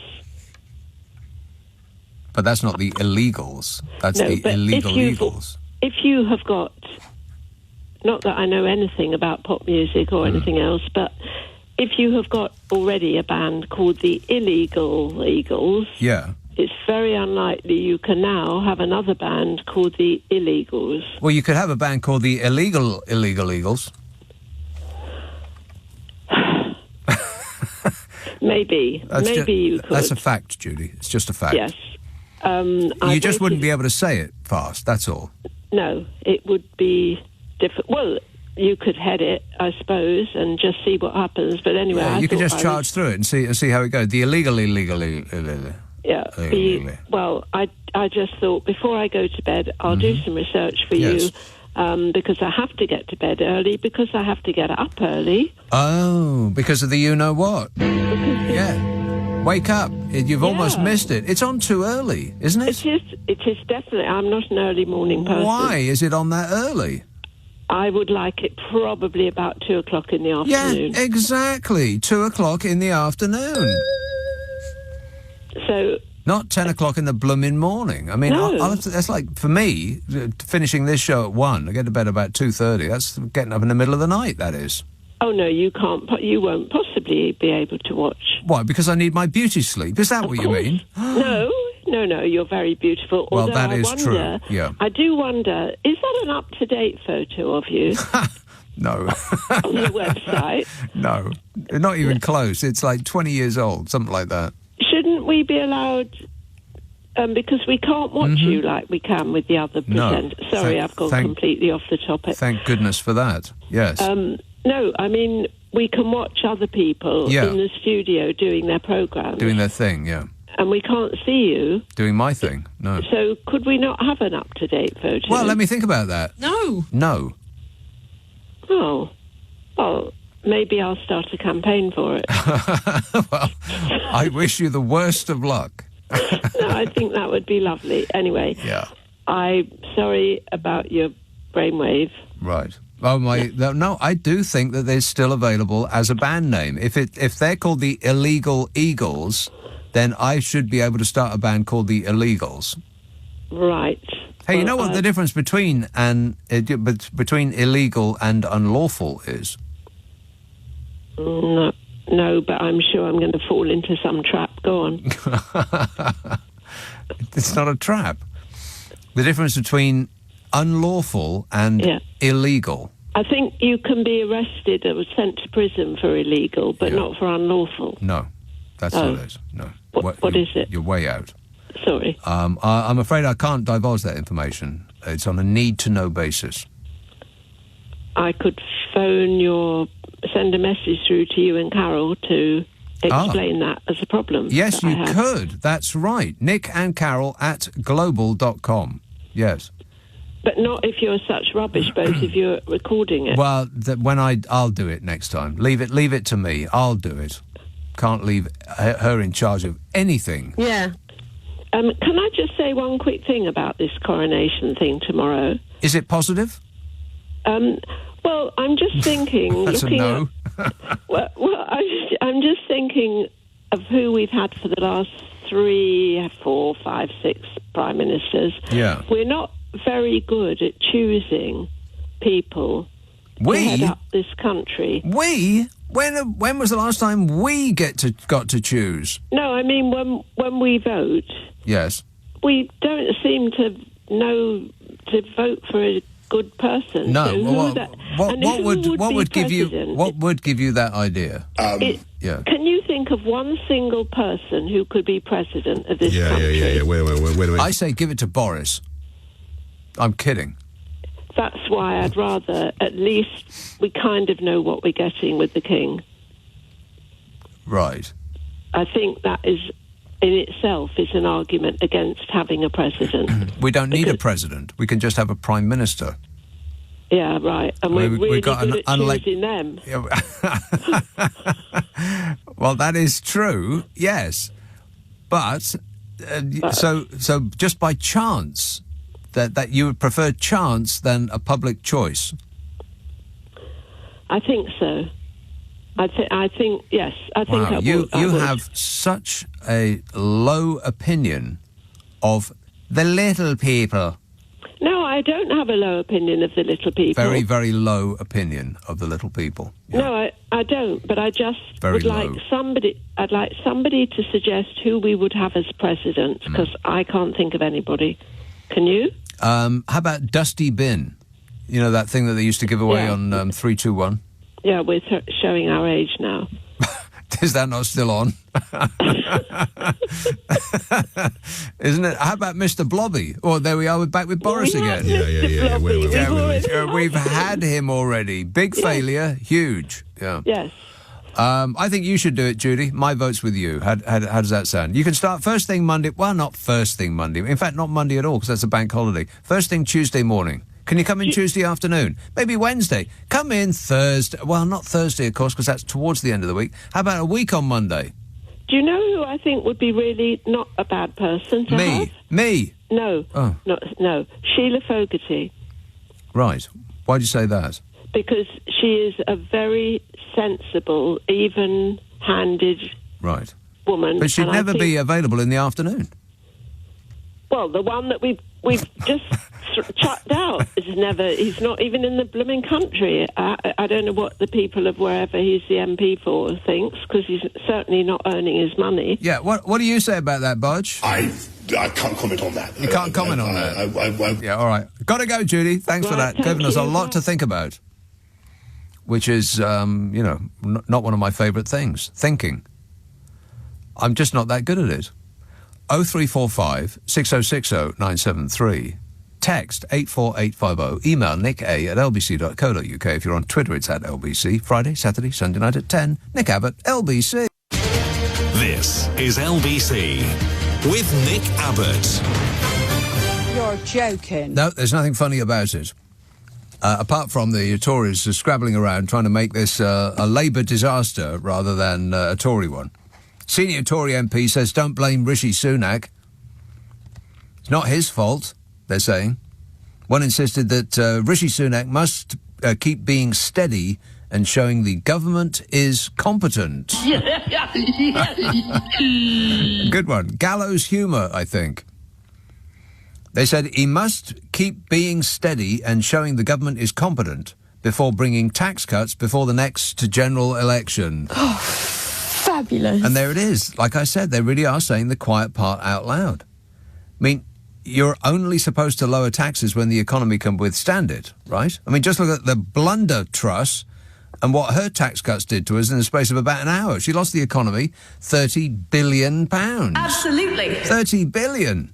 But that's not the Illegals, that's the Illegal Eagles. If you have got, not that I know anything about pop music or anything else, but if you have got already a band called the Illegal Eagles... Yeah. It's very unlikely you can now have another band called the Illegals. Well, you could have a band called the Illegal Eagles. Maybe you could. That's a fact, Judy. It's just a fact. Yes. You just wouldn't be able to say it fast, that's all. No, it would be different. Well, you could head it, I suppose, and just see what happens. But anyway, yeah, you could just charge through it and see how it goes. The illegal. Yeah. Well, I just thought before I go to bed, I'll do some research for you, because I have to get to bed early, because I have to get up early. Oh, because of the you-know-what. Yeah. Wake up. You've almost missed it. It's on too early, isn't it? It is definitely. I'm not an early morning person. Why is it on that early? I would like it probably about 2 o'clock in the afternoon. Yeah, exactly. 2 o'clock in the afternoon. So... Not 10 o'clock in the blooming morning. I mean, no. That's like, for me, finishing this show at 1, I get to bed about 2:30. That's getting up in the middle of the night, that is. Oh, no, you can't. You won't possibly be able to watch. Why? Because I need my beauty sleep. Is that what you mean? No, you're very beautiful. Well, although that is true, yeah. I do wonder, is that an up-to-date photo of you? No. On the website? No, not even close. It's like 20 years old, something like that. Shouldn't we be allowed, because we can't watch you like we can with the other presenters. No. Sorry, I've gone completely off the topic. Thank goodness for that, yes. No, I mean, we can watch other people in the studio doing their programmes. Doing their thing, yeah. And we can't see you. Doing my thing, no. So could we not have an up-to-date photo? Well, let me think about that. No. Oh. Well, maybe I'll start a campaign for it. Well, I wish you the worst of luck. No, I think that would be lovely. Anyway. Yeah. I'm sorry about your brainwave. Right. Oh, no, I do think that they're still available as a band name. If they're called the Illegal Eagles, then I should be able to start a band called the Illegals. Right. Hey, you know what the difference between illegal and unlawful is? No, but I'm sure I'm going to fall into some trap. Go on. It's not a trap. The difference between unlawful and illegal. I think you can be arrested or sent to prison for illegal, but not for unlawful. No, that's not it. No. What is it? You're way out. Sorry. I'm afraid I can't divulge that information. It's on a need-to-know basis. I could send a message through to you and Carol to explain that as a problem. Yes, you could. That's right. Nick and Carol at global.com. Yes. But not if you're such rubbish, both if you're recording it. Well, I'll do it next time. Leave it to me. I'll do it. Can't leave her in charge of anything. Yeah. Can I just say one quick thing about this coronation thing tomorrow? Is it positive? Well, I'm just thinking... That's a no. I'm just thinking of who we've had for the last 3, 4, 5, 6 prime ministers. Yeah. We're not very good at choosing people to head up this country. We? When was the last time we got to choose? No, I mean when we vote. Yes. We don't seem to know to vote for a good person. No. So what would give you that idea? Can you think of one single person who could be president of this country? Yeah. Wait a minute. I say give it to Boris. I'm kidding. That's why I'd rather, at least, we kind of know what we're getting with the King. Right. I think that is, in itself, is an argument against having a president. We don't need a president. We can just have a prime minister. Yeah, right. And we're really good at choosing them. Well, that is true, yes. But so just by chance... That you would prefer chance than a public choice? I think so. I think yes. I think wow. You have such a low opinion of the little people. No, I don't have a low opinion of the little people. Very, very low opinion of the little people. Yeah. No, I don't. But I just would like somebody. I'd like somebody to suggest who we would have as president, because I can't think of anybody. Can you? How about Dusty Bin? You know, that thing that they used to give away on 321? Yeah, we're showing our age now. Is that not still on? Isn't it? How about Mr. Blobby? Oh, there we are. We're back with Boris again. Yeah. We've had him already. Big failure. Huge. Yeah. Yes. I think you should do it, Judy. My vote's with you. How does that sound? You can start first thing Monday. Well, not first thing Monday. In fact, not Monday at all, because that's a bank holiday. First thing Tuesday morning. Can you come in Tuesday afternoon? Maybe Wednesday. Come in Thursday. Well, not Thursday, of course, because that's towards the end of the week. How about a week on Monday? Do you know who I think would be really not a bad person to have? Me? No. Oh. No. Sheila Fogarty. Right. Why'd you say that? Because she is a very sensible, even-handed woman. But she'd never be available in the afternoon. Well, the one that we've just chucked out he's not even in the blooming country. I don't know what the people of wherever he's the MP for thinks, because he's certainly not earning his money. Yeah, what do you say about that, Budge? I can't comment on that. You can't comment on that? Yeah, all right. Got to go, Judy. Thanks for that. Giving us a lot to think about. Which is, not one of my favourite things, thinking. I'm just not that good at it. 0345 6060 973. Text 84850. Email nick@lbc.co.uk. If you're on Twitter, it's @LBC. Friday, Saturday, Sunday night at 10. Nick Abbott, LBC. This is LBC with Nick Abbott. You're joking. No, there's nothing funny about it. Apart from the Tories scrabbling around trying to make this a Labour disaster rather than a Tory one. Senior Tory MP says don't blame Rishi Sunak. It's not his fault, they're saying. One insisted that Rishi Sunak must keep being steady and showing the government is competent. Good one. Gallows humour, I think. They said he must keep being steady and showing the government is competent before bringing tax cuts before the next general election. Oh, fabulous. And there it is. Like I said, they really are saying the quiet part out loud. I mean, you're only supposed to lower taxes when the economy can withstand it, right? I mean, just look at the Blunder Truss and what her tax cuts did to us in the space of about an hour. She lost the economy £30 billion. Absolutely. 30 billion.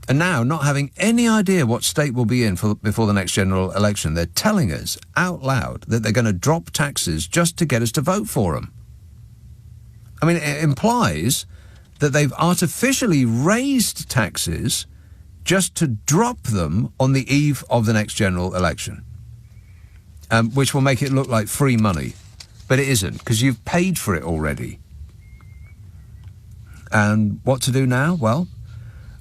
And now, not having any idea what state we'll be in before the next general election, they're telling us out loud that they're going to drop taxes just to get us to vote for them. I mean, it implies that they've artificially raised taxes just to drop them on the eve of the next general election, which will make it look like free money. But it isn't, because you've paid for it already. And what to do now? Well,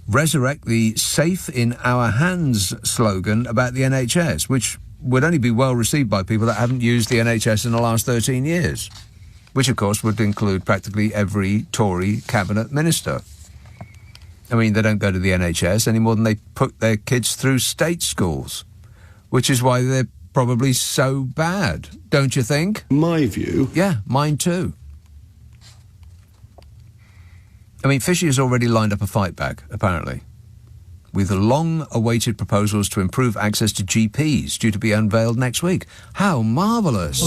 resurrect the safe in our hands slogan about the NHS, which would only be well received by people that haven't used the NHS in the last 13 years, which, of course, would include practically every Tory cabinet minister. I mean, they don't go to the NHS any more than they put their kids through state schools, which is why they're probably so bad, don't you think? My view. Yeah, mine too. I mean, Fishy has already lined up a fight back, apparently, with long-awaited proposals to improve access to GPs due to be unveiled next week. How marvellous!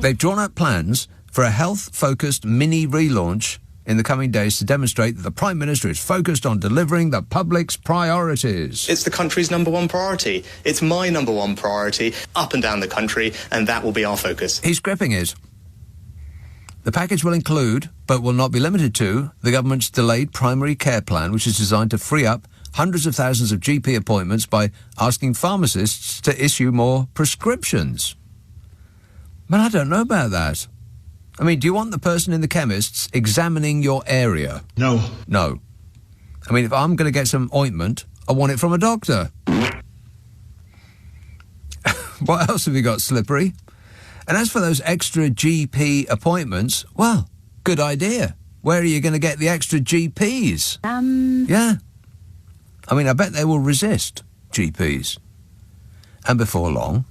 They've drawn up plans for a health-focused mini relaunch in the coming days to demonstrate that the Prime Minister is focused on delivering the public's priorities. It's the country's number one priority. It's my number one priority up and down the country, and that will be our focus. He's gripping it. The package will include, but will not be limited to, the government's delayed primary care plan, which is designed to free up hundreds of thousands of GP appointments by asking pharmacists to issue more prescriptions. But I don't know about that. I mean, do you want the person in the chemist's examining your area? No. No. I mean, if I'm going to get some ointment, I want it from a doctor. What else have you got, Slippery? And as for those extra GP appointments, well, good idea. Where are you going to get the extra GPs? Yeah. I mean, I bet they will resist GPs. And before long,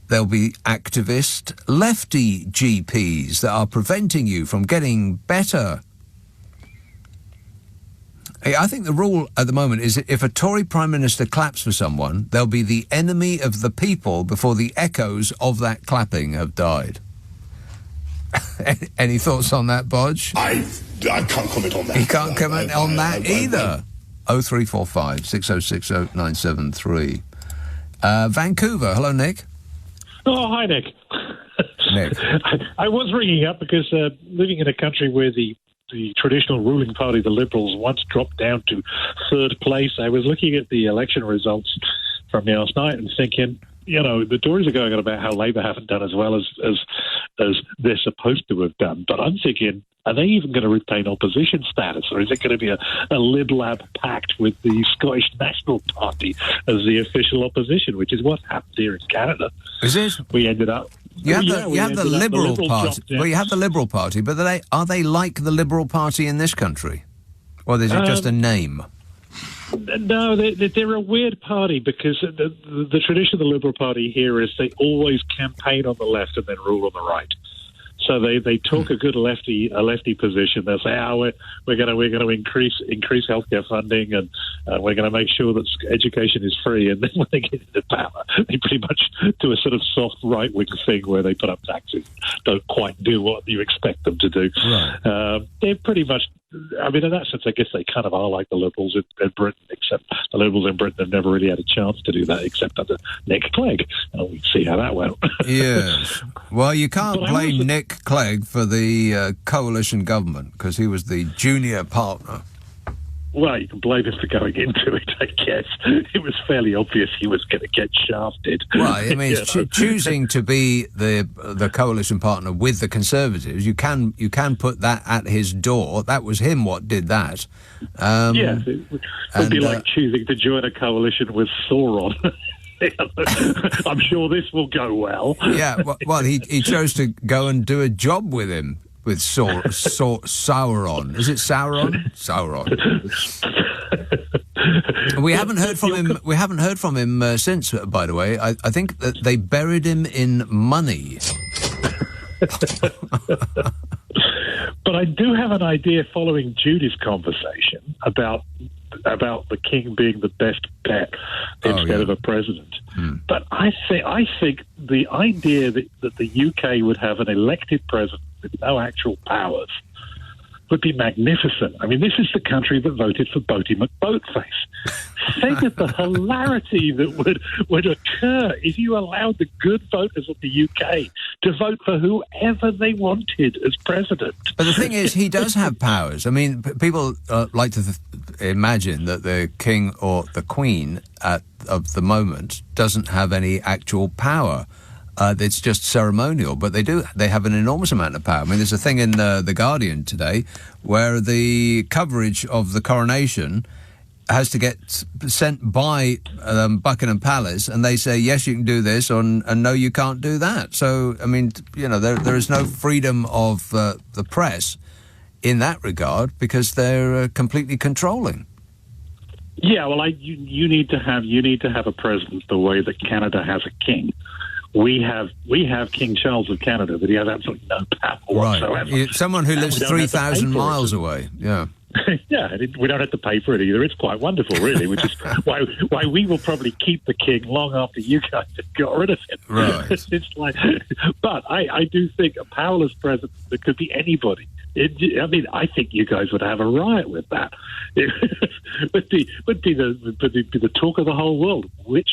there'll be activist lefty GPs that are preventing you from getting better. I think the rule at the moment is that if a Tory Prime Minister claps for someone, they'll be the enemy of the people before the echoes of that clapping have died. Any thoughts on that, Bodge? I can't comment on that. He can't comment on that either. 0345 6060 973. Vancouver. Hello, Nick. Oh, hi, Nick. Nick. I was ringing up because living in a country where the traditional ruling party, the Liberals, once dropped down to third place, I was looking at the election results from last night and thinking, you know, the Tories are going on about how Labour haven't done as well as they're supposed to have done. But I'm thinking, are they even going to retain opposition status, or is it going to be a Lib Lab pact with the Scottish National Party as the official opposition, which is what happened here in Canada? Is it? We ended up... You have the Liberal Party. Well, you have the Liberal Party, but are they like the Liberal Party in this country? Or is it just a name? No, they're a weird party because the tradition of the Liberal Party here is they always campaign on the left and then rule on the right. So they talk a good lefty position. They'll say, we're going to increase healthcare funding, and we're going to make sure that education is free. And then when they get into power, they pretty much do a sort of soft right wing thing where they put up taxes, don't quite do what you expect them to do. Right. They're pretty much. I mean, in that sense, I guess they kind of are like the Liberals in Britain, except the Liberals in Britain have never really had a chance to do that, except under Nick Clegg. And we see how that went. Yes. Well, you can't blame Nick Clegg for the coalition government, because he was the junior partner. Well, you can blame him for going into it, I guess. It was fairly obvious he was going to get shafted. Well, I mean, choosing to be the coalition partner with the Conservatives, you can put that at his door. That was him what did that. Yes, it would be like choosing to join a coalition with Sauron. I'm sure this will go well. Yeah, well, he chose to go and do a job with him. With Sauron. Is it Sauron? Sauron. We haven't heard from him. We haven't heard from him since. By the way, I think that they buried him in money. But I do have an idea following Judy's conversation about the king being the best bet instead of a president. But I think the idea that the UK would have an elected president with no actual powers, would be magnificent. I mean, this is the country that voted for Boaty McBoatface. Think of the hilarity that would occur if you allowed the good voters of the UK to vote for whoever they wanted as president. But the thing is, he does have powers. I mean, people like to imagine that the king or the queen of the moment doesn't have any actual power. It's just ceremonial, but they do. They have an enormous amount of power. I mean, there's a thing in The Guardian today where the coverage of the coronation has to get sent by Buckingham Palace, and they say, yes, you can do this, and no, you can't do that. So, I mean, you know, there is no freedom of the press in that regard because they're completely controlling. Yeah, well, you need to have a president the way that Canada has a king. We have King Charles of Canada, but he has absolutely no power whatsoever. Right. Someone who lives 3,000 miles away. Yeah. Yeah, we don't have to pay for it either. It's quite wonderful, really, which is why we will probably keep the king long after you guys have got rid of him. Right. It's like, but I do think a powerless president that could be anybody. I think you guys would have a riot with that. It would be the talk of the whole world. Which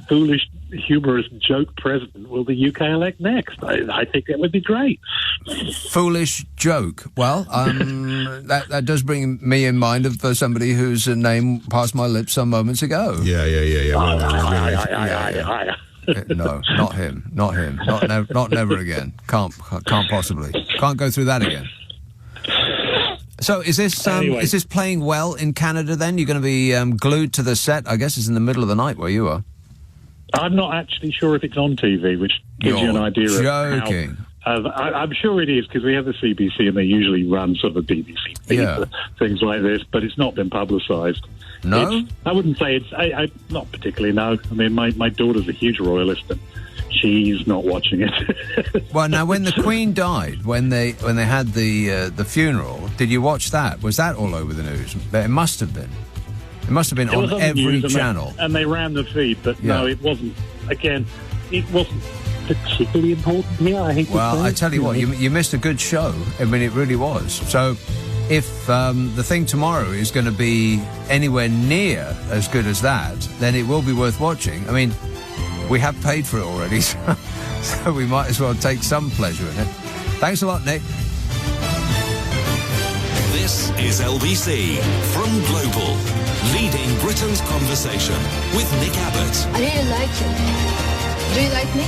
foolish, humorous joke president will the UK elect next? I think that would be great. Foolish joke. Well, that does bring me in mind of somebody whose name passed my lips some moments ago. Yeah. No, not him. Not never again. Can't possibly. Can't go through that again. So is this playing well in Canada then? You're going to be glued to the set, I guess it's in the middle of the night where you are. I'm not actually sure if it's on TV, which gives you an idea joking. of how... I'm sure it is, because we have the CBC and they usually run sort of a BBC feed for things like this, but it's not been publicised. No? I wouldn't say it's... I not particularly, no. I mean, my daughter's a huge royalist and she's not watching it. Well, now, when the Queen died, when they had the funeral, did you watch that? Was that all over the news? It must have been. It must have been on every channel. And they ran the feed, but no, it wasn't. Again, it wasn't particularly important here, I hate to say. Well, I tell you what, you missed a good show. I mean, it really was. So if the thing tomorrow is going to be anywhere near as good as that, then it will be worth watching. I mean, we have paid for it already, so we might as well take some pleasure in it. Thanks a lot, Nick. This is LBC from Global, leading Britain's conversation with Nick Abbot. I really like you. Do you like me?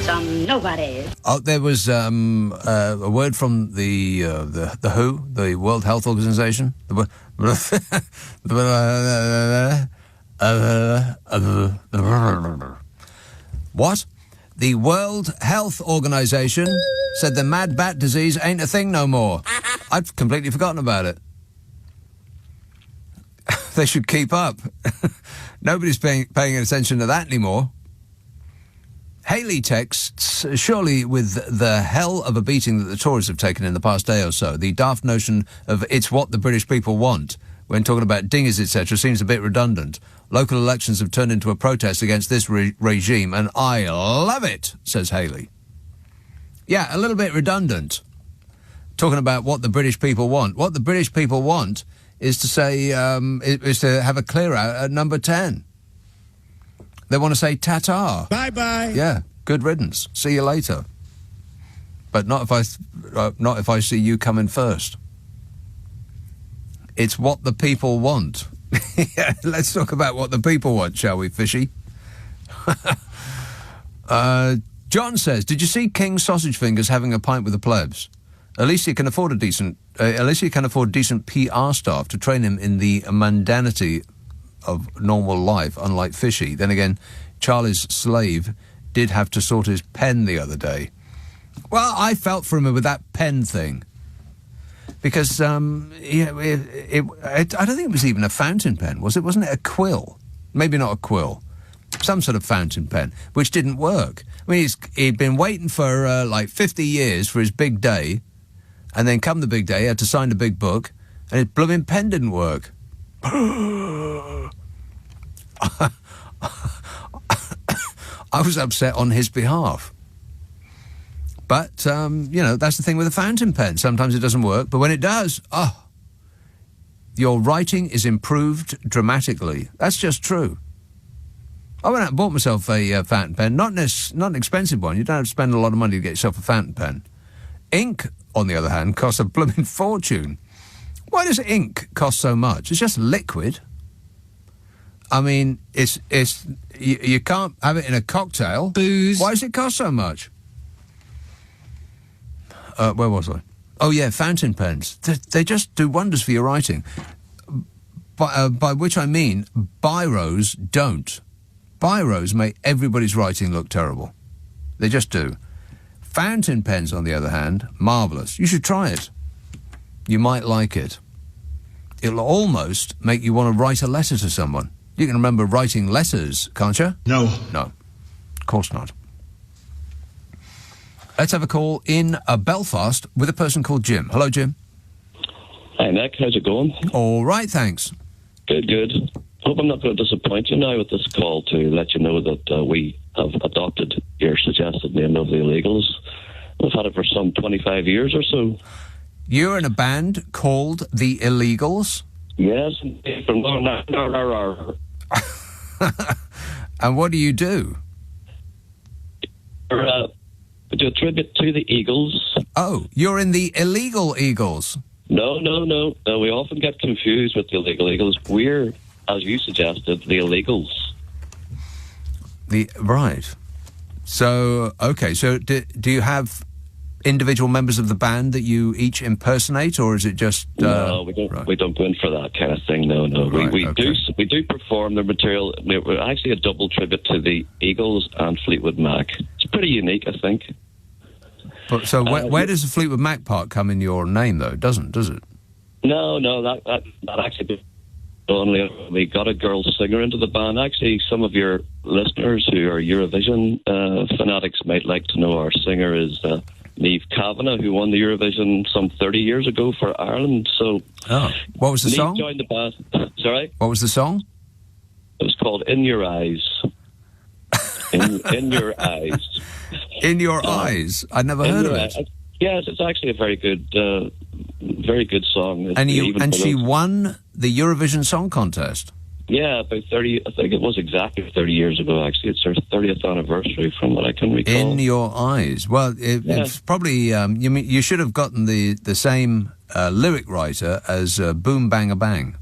Some nobody. Oh, there was a word from the WHO, the World Health Organization. What? The World Health Organization said the mad bat disease ain't a thing no more. I'd completely forgotten about it. They should keep up. Nobody's paying attention to that anymore. Haley texts, surely with the hell of a beating that the Tories have taken in the past day or so, the daft notion of it's what the British people want when talking about dingers, etc., seems a bit redundant. Local elections have turned into a protest against this regime, and I love it, says Haley. Yeah, a little bit redundant. Talking about what the British people want. What the British people want is to say, is to have a clear out at number 10. They want to say ta-ta. Bye-bye. Yeah, good riddance. See you later. But not if I see you coming first. It's what the people want. Yeah, let's talk about what the people want, shall we, Fishy? John says, did you see King Sausage Fingers having a pint with the plebs? At least he can afford decent PR staff to train him in the mundanity of normal life, unlike Fishy. Then again, Charlie's slave did have to sort his pen the other day. Well, I felt for him with that pen thing. Because, I don't think it was even a fountain pen, was it? Wasn't it a quill? Maybe not a quill. Some sort of fountain pen, which didn't work. I mean, he'd been waiting for, 50 years for his big day, and then come the big day, he had to sign the big book, and his blooming pen didn't work. I was upset on his behalf. But, that's the thing with a fountain pen. Sometimes it doesn't work, but when it does, your writing is improved dramatically. That's just true. I went out and bought myself a fountain pen. Not an expensive one. You don't have to spend a lot of money to get yourself a fountain pen. Ink, on the other hand, costs a blooming fortune. Why does ink cost so much? It's just liquid. I mean, you can't have it in a cocktail. Booze. Why does it cost so much? Where was I? Oh, yeah, fountain pens. They just do wonders for your writing. By which I mean, biros don't. Biros make everybody's writing look terrible. They just do. Fountain pens, on the other hand, marvellous. You should try it. You might like it. It'll almost make you want to write a letter to someone. You can remember writing letters, can't you? No. No. Of course not. Let's have a call in Belfast with a person called Jim. Hello, Jim. Hi, Nick. How's it going? All right, thanks. Good. Hope I'm not going to disappoint you now with this call to let you know that we have adopted your suggested name of the Illegals. We've had it for some 25 years or so. You're in a band called the Illegals? Yes. And what do you do? We do a tribute to the Eagles. Oh, you're in the Illegal Eagles? No. We often get confused with the Illegal Eagles. We're, as you suggested, the Illegals. Right. So, okay, so do you have individual members of the band that you each impersonate, or is it just... No, we don't. Right. We don't go in for that kind of thing. No. Right, We do perform the material. We're actually a double tribute to the Eagles and Fleetwood Mac. It's pretty unique, I think. But so where does the Fleetwood Mac part come in your name, though? It doesn't, does it? No, that actually... Only we got a girl singer into the band. Actually, some of your listeners who are Eurovision fanatics might like to know our singer is Niamh Kavanagh, who won the Eurovision some 30 years ago for Ireland. So, what was the song? Niamh joined the band. Sorry? What was the song? It was called In Your Eyes. In Your Eyes. In Your Eyes? I'd never heard of it. Yes, it's actually a very good song. And she won the Eurovision Song Contest? Yeah, about 30, I think it was exactly 30 years ago, actually. It's her 30th anniversary, from what I can recall. In Your Eyes. Well, it's probably, you should have gotten the same lyric writer as Boom Bang a Bang.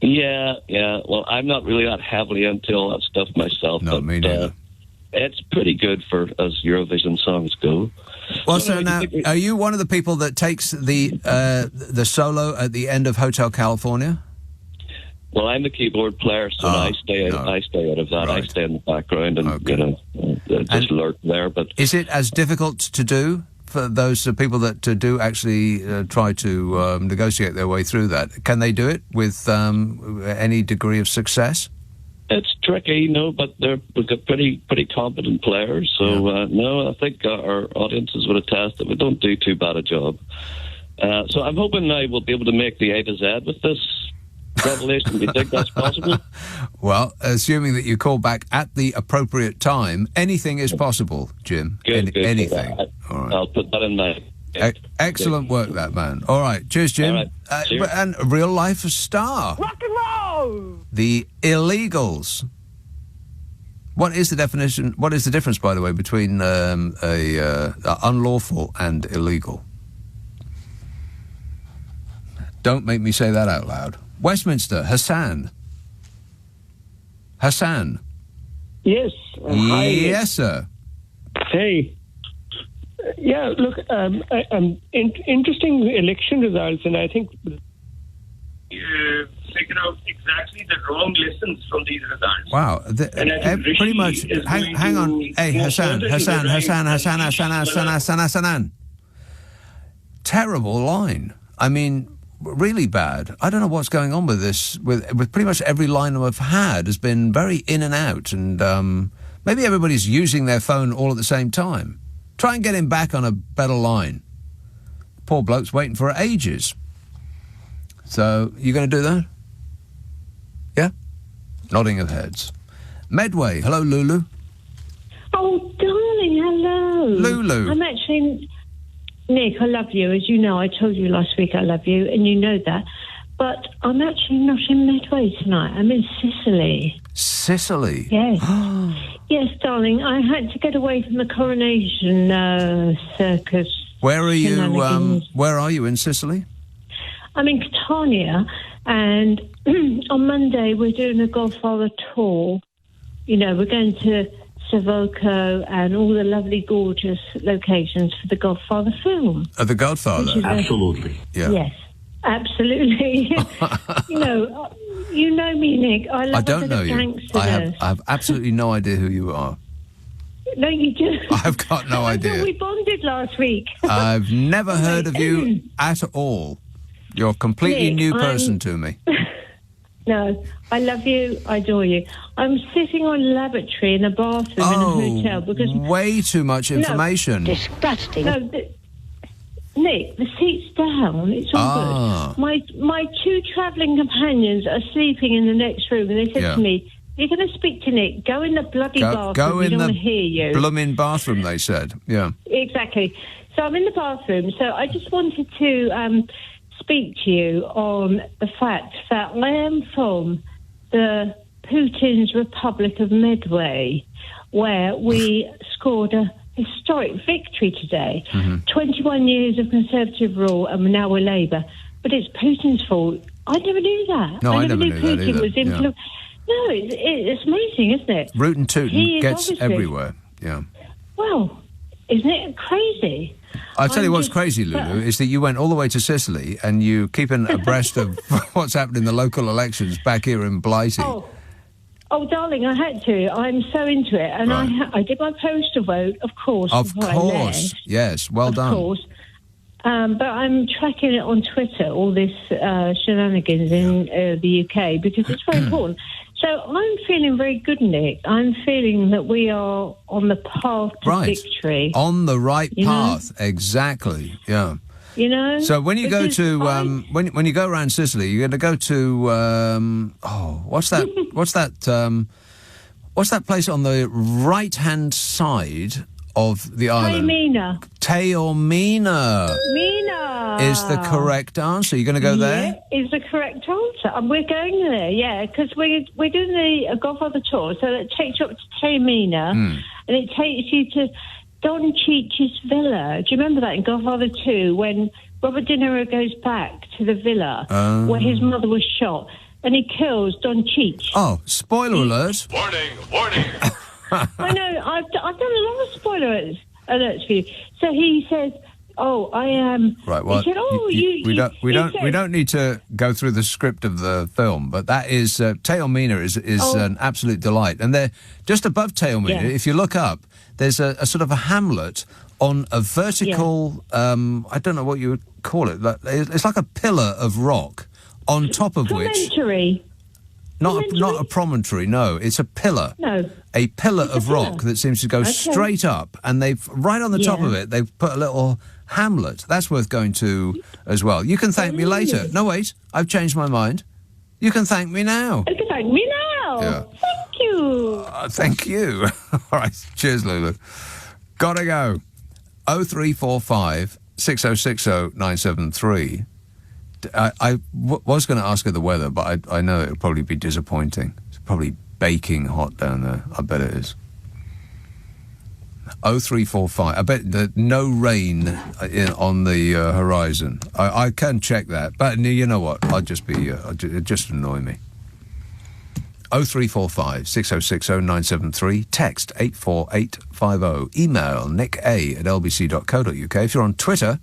Yeah. Well, I'm not really that heavily into all that stuff myself. No, me neither. It's pretty good as Eurovision songs go. Well, so now, are you one of the people that takes the solo at the end of Hotel California? Well, I'm the keyboard player, so I stay out of that. Right. I stay in the background and just lurk there. But is it as difficult to do for those people that do actually try to negotiate their way through that? Can they do it with any degree of success? It's tricky, but we've got pretty competent players. So, I think our audiences would attest that we don't do too bad a job. So I'm hoping I will be able to make the A to Z with this revelation. Do you think that's possible? Well, assuming that you call back at the appropriate time, anything is possible, Jim. Good, anything. All right. I'll put that in mind. Excellent work, that man. All right, cheers, Jim. All right. Cheers. And a real-life star. Rock and roll! The Illegals. What is the definition? What is the difference, by the way, between unlawful and illegal? Don't make me say that out loud. Westminster, Hassan. Yes. Hi. Yes, sir. Hey. Yeah, look, interesting election results, and I think figure out exactly the wrong lessons from these results. Wow. Pretty much. Hang on. Hey, Hassan. Terrible line. I mean, really bad. I don't know what's going on with this. With pretty much every line I've had has been very in and out, and maybe everybody's using their phone all at the same time. Try and get him back on a better line. Poor bloke's waiting for ages. So, you going to do that? Yeah? Nodding of heads. Medway. Hello, Lulu. Oh, darling, hello. Lulu. I'm actually... Nick, I love you. As you know, I told you last week I love you, and you know that. But I'm actually not in Medway tonight. I'm in Sicily. Sicily? Yes. Yes, darling. I had to get away from the coronation circus. Where are you? shenanigans. Where are you in Sicily? I'm in Catania, and on Monday we're doing a Godfather tour. You know, we're going to Savoco and all the lovely, gorgeous locations for the Godfather film. The Godfather? Absolutely. Yeah. Yes, absolutely. you know me, Nick. I love I don't know you. Gangsterness. I have absolutely no idea who you are. No, you do. I've got no I idea. thought we bonded last week. I've never heard of you at all. You're a completely Nick, new person to me. No, I love you. I adore you. I'm sitting on lavatory in a bathroom in a hotel because way too much information. Disgusting. No, Nick, the seat's down. It's all good. My two travelling companions are sleeping in the next room, and they said to me, "You're going to speak to Nick. Go in the bloody bathroom. Go we in don't the want to hear you." blooming bathroom, they said. Yeah. Exactly. So I'm in the bathroom. So I just wanted to speak to you on the fact that I am from the Putin's Republic of Medway, where we scored a historic victory today. 21 years of Conservative rule, and now we're Labour. But it's Putin's fault. I never knew that. No, I never knew that Putin either. was No, it's amazing, isn't it? Rootin' He tootin' is gets obviously- everywhere. Yeah. Well, isn't it crazy? I'll tell you I'm what's just- crazy, Lulu, is that you went all the way to Sicily and you keeping abreast of what's happened in the local elections back here in Blighty. Oh, darling, I had to. I'm so into it. And I did my postal vote, of course. Of before I course. left. Yes, well done. Of course. But I'm tracking it on Twitter, all this shenanigans in the UK, because it's very important. So I'm feeling very good, Nick. I'm feeling that we are on the path to victory. On the right You know? path, exactly. Yeah. You know? So when you go Because to when you go around Sicily, you're going to go to what's that? What's that place on the right hand side of the island? Taormina. Mina Is the correct answer. You're going to go there? Yeah, is the correct answer. And we're going there, yeah, because we're doing the Godfather tour, so that takes you up to Taormina, and it takes you to Don Cheech's villa. Do you remember that in Godfather 2, when Robert De Niro goes back to the villa where his mother was shot, and he kills Don Cheech? Oh, spoiler alert. Warning. I know, I've done a lot of spoiler alerts for you. So he says, "Oh, I am." Right. Well, he said, we don't need to go through the script of the film, but that is Taormina is an absolute delight, and they're just above Taormina. Yeah. If you look up, there's a sort of a hamlet on a vertical. I don't know what you would call it. It's like a pillar of rock on top of which. Promontory. Not a promontory, no. It's a pillar. No. A pillar of rock that seems to go straight up, and they've right on the top of it, they've put a little hamlet. That's worth going to as well. You can thank me later. No, wait, I've changed my mind. You can thank me now. You can thank me now. Yeah. Thank you. Thank you. All right, cheers, Lulu. Gotta go. 0345 6060 973. I was going to ask her the weather, but I know it'll probably be disappointing. It's probably baking hot down there. I bet it is. 0345. I bet that no rain on the horizon. I can check that, but you know what? I'll just be. It'd just annoy me. 0345 6060 973. Text 84850. Email nick@lbc.co.uk. If you're on Twitter,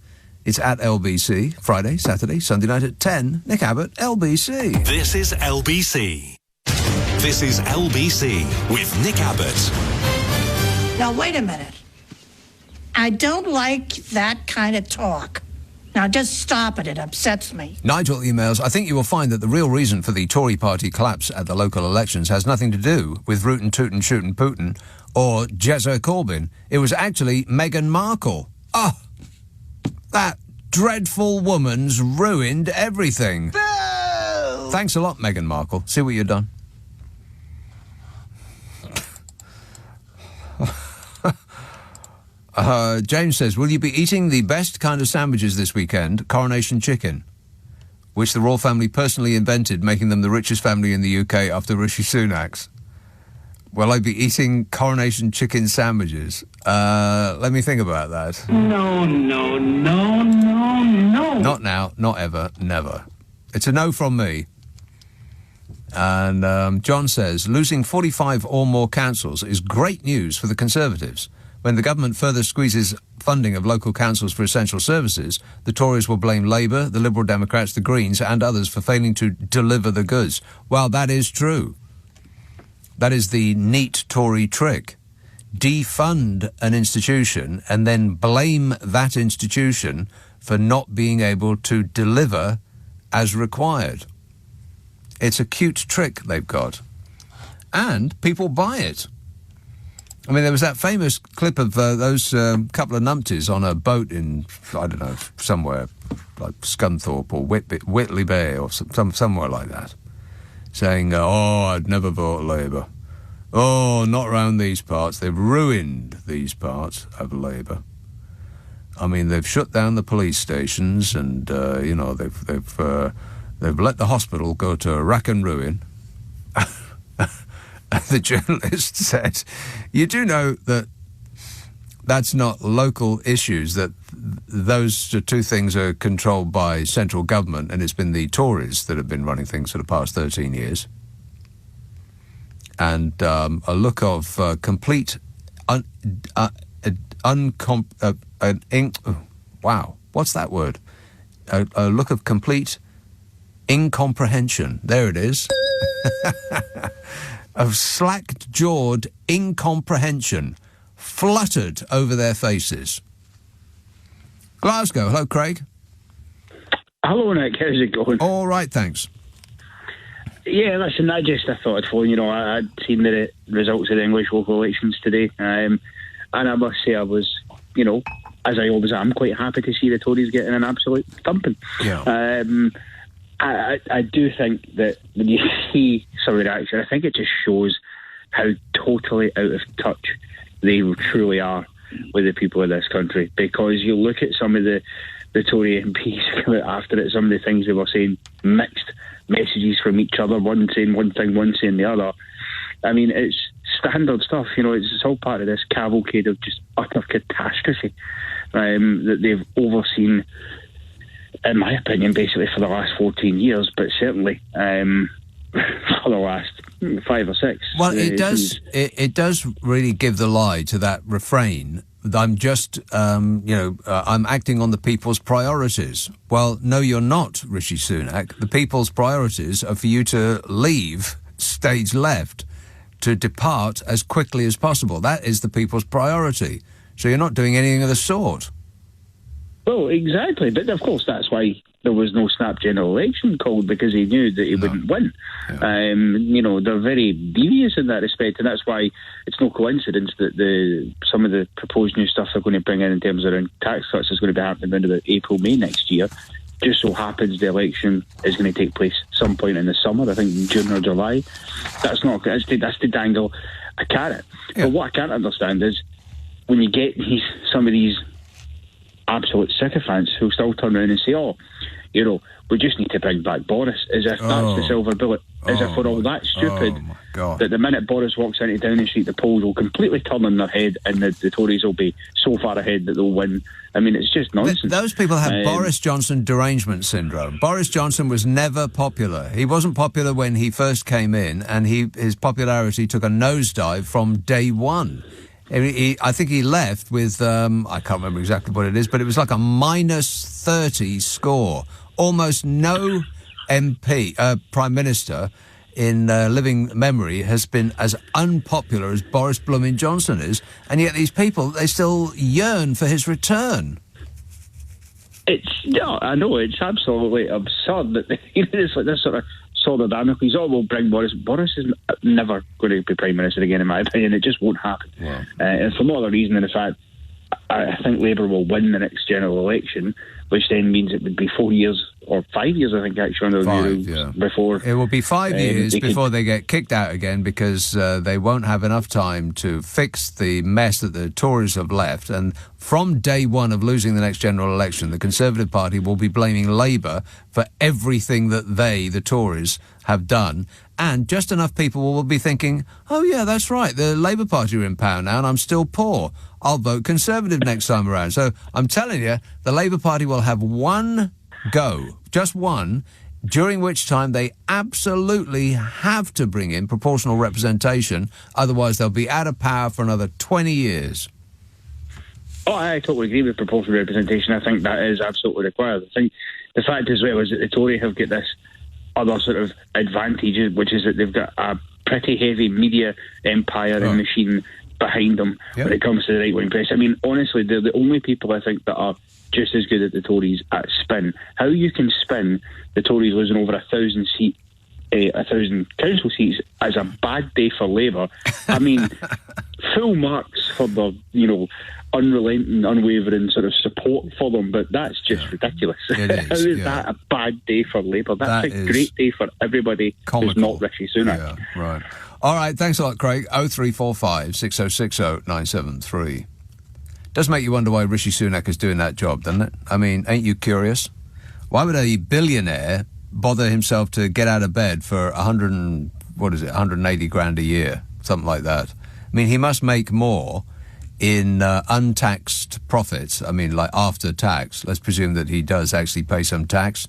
it's at LBC, Friday, Saturday, Sunday night at 10. Nick Abbott, LBC. This is LBC. This is LBC with Nick Abbott. Now, wait a minute. I don't like that kind of talk. Now, just stop it. It upsets me. Nigel emails, I think you will find that the real reason for the Tory party collapse at the local elections has nothing to do with rootin' tootin' shootin' Putin or Jezza Corbyn. It was actually Meghan Markle. Oh, that dreadful woman's ruined everything. Boo! Thanks a lot, Meghan Markle. See what you've done. James says, will you be eating the best kind of sandwiches this weekend? Coronation chicken, which the royal family personally invented, making them the richest family in the UK after Rishi Sunak's. Will I be eating coronation chicken sandwiches? Let me think about that. No. Not now, not ever, never. It's a no from me. And John says, losing 45 or more councils is great news for the Conservatives. When the government further squeezes funding of local councils for essential services, the Tories will blame Labour, the Liberal Democrats, the Greens and others for failing to deliver the goods. Well, that is true. That is the neat Tory trick. Defund an institution and then blame that institution for not being able to deliver as required. It's a cute trick they've got. And people buy it. I mean, there was that famous clip of those couple of numpties on a boat in, I don't know, somewhere like Scunthorpe or Whitley Bay or somewhere like that, saying, oh, I'd never vote Labour. Oh, not round these parts. They've ruined these parts of Labour. I mean, they've shut down the police stations and, they've let the hospital go to rack and ruin. The journalist said, you do know that that's not local issues, that those two things are controlled by central government, and it's been the Tories that have been running things for the past 13 years. And a look of complete wow, what's that word? A look of complete incomprehension. There it is. Of slack-jawed incomprehension fluttered over their faces. Glasgow. Hello, Craig. Hello, Nick. How's it going? All right, thanks. Yeah, listen, I thought I'd phone. I'd seen the results of the English local elections today, and I must say I was, as I always am, quite happy to see the Tories getting an absolute thumping. Yeah. I do think that when you see some of the reaction, I think it just shows how totally out of touch they truly are with the people of this country. Because you look at some of the Tory MPs come out after it, some of the things they were saying, mixed messages from each other, one saying one thing, one saying the other. I mean, it's standard stuff, it's all part of this cavalcade of just utter catastrophe that they've overseen, in my opinion, basically for the last 14 years, but certainly for the last 5 or 6. Well, it does really give the lie to that refrain. I'm just, I'm acting on the people's priorities. Well, no, you're not, Rishi Sunak. The people's priorities are for you to leave stage left, to depart as quickly as possible. That is the people's priority. So you're not doing anything of the sort. Well, exactly. But, of course, that's why there was no snap general election called, because he knew that he wouldn't win. Yeah. They're very devious in that respect, and that's why it's no coincidence that some of the proposed new stuff they're going to bring in terms of tax cuts is going to be happening around about April, May next year. Just so happens the election is going to take place some point in the summer, I think in June or July. That's to dangle a carrot. Yeah. But what I can't understand is when you get some of these absolute sycophants who still turn around and say, we just need to bring back Boris, as if that's the silver bullet, as if we're all that stupid that the minute Boris walks into Downing Street, the polls will completely turn on their head and the Tories will be so far ahead that they'll win. I mean, it's just nonsense. Those people have Boris Johnson derangement syndrome. Boris Johnson was never popular. He wasn't popular when he first came in, and his popularity took a nosedive from day one. I think he left with, I can't remember exactly what it is, but it was like a -30 score. Almost no Prime Minister in living memory has been as unpopular as Boris Blooming Johnson is, and yet these people, they still yearn for his return. I know, it's absolutely absurd that it's like this sort of solid Damocles. We'll bring Boris. Boris is never going to be Prime Minister again, in my opinion. It just won't happen. Yeah. And for no other reason than the fact, I think Labour will win the next general election, which then means it would be 4 years or 5 years, I think, actually, on the rules before. It will be 5 years before they get kicked out again, because they won't have enough time to fix the mess that the Tories have left. And from day one of losing the next general election, the Conservative Party will be blaming Labour for everything that the Tories, have done. And just enough people will be thinking, oh, yeah, that's right, the Labour Party are in power now and I'm still poor. I'll vote Conservative next time around. So I'm telling you, the Labour Party will have one go, just one, during which time they absolutely have to bring in proportional representation. Otherwise, they'll be out of power for another 20 years. Oh, I totally agree with proportional representation. I think that is absolutely required. I think the fact as well is that the Tory have got this other sort of advantage, which is that they've got a pretty heavy media empire and machine behind them when it comes to the right-wing press. I mean, honestly, they're the only people I think that are just as good as the Tories at spin. How you can spin the Tories losing over 1,000 council seats as a bad day for Labour. I mean, full marks for the, unrelenting, unwavering sort of support for them, but that's just ridiculous. How is that a bad day for Labour? That's a great day for everybody who's not Rishi Sunak. Yeah, right. All right, thanks a lot, Craig. 0345 6060 973. Does make you wonder why Rishi Sunak is doing that job, doesn't it? I mean, ain't you curious? Why would a billionaire bother himself to get out of bed for 180 grand a year, something like that? I mean, he must make more in untaxed profits. I mean, like after tax. Let's presume that he does actually pay some tax.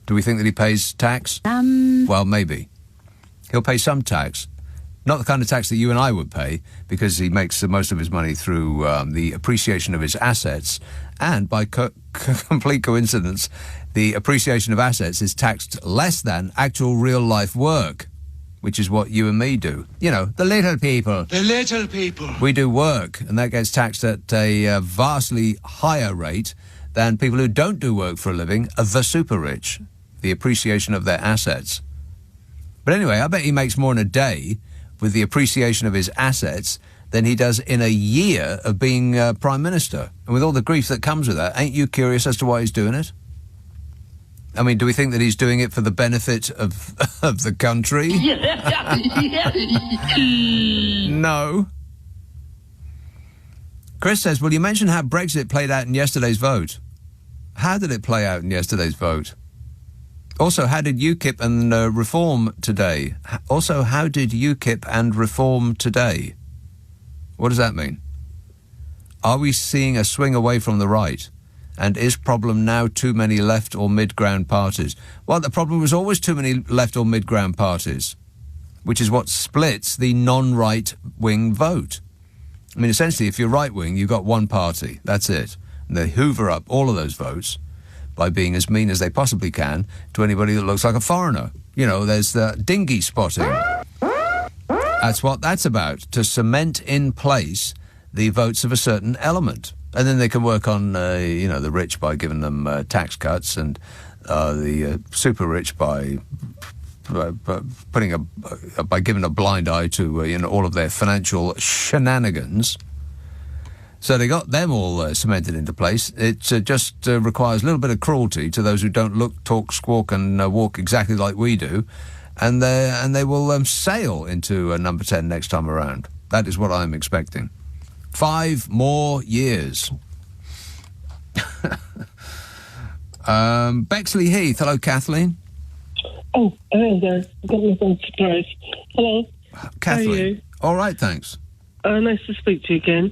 Do we think that he pays tax? Well, maybe. He'll pay some tax. Not the kind of tax that you and I would pay, because he makes most of his money through the appreciation of his assets. And by complete coincidence, the appreciation of assets is taxed less than actual real-life work, which is what you and me do. You know, the little people. The little people. We do work, and that gets taxed at a vastly higher rate than people who don't do work for a living, the super rich, the appreciation of their assets. But anyway, I bet he makes more in a day with the appreciation of his assets than he does in a year of being Prime Minister. And with all the grief that comes with that, ain't you curious as to why he's doing it? I mean, do we think that he's doing it for the benefit of the country? No. Chris says, well, you mentioned how Brexit played out in yesterday's vote. How did it play out in yesterday's vote? Also, how did UKIP and Reform today? Also, how did UKIP and Reform today? What does that mean? Are we seeing a swing away from the right? And is problem now too many left or mid-ground parties? Well, the problem was always too many left or mid-ground parties, which is what splits the non-right-wing vote. I mean, essentially, if you're right-wing, you've got one party. That's it. And they hoover up all of those votes by being as mean as they possibly can to anybody that looks like a foreigner. You know, there's the dinghy spotting. That's what that's about, to cement in place the votes of a certain element. And then they can work on, the rich by giving them tax cuts, and the super rich by giving a blind eye to all of their financial shenanigans. So they got them all cemented into place. It just requires a little bit of cruelty to those who don't look, talk, squawk, and walk exactly like we do, and they will sail into number 10 next time around. That is what I'm expecting. 5 more years. Bexley Heath. Hello, Kathleen. Oh, hello there. I got my phone surprise. Hello. Kathleen. How are you? All right, thanks. Nice to speak to you again.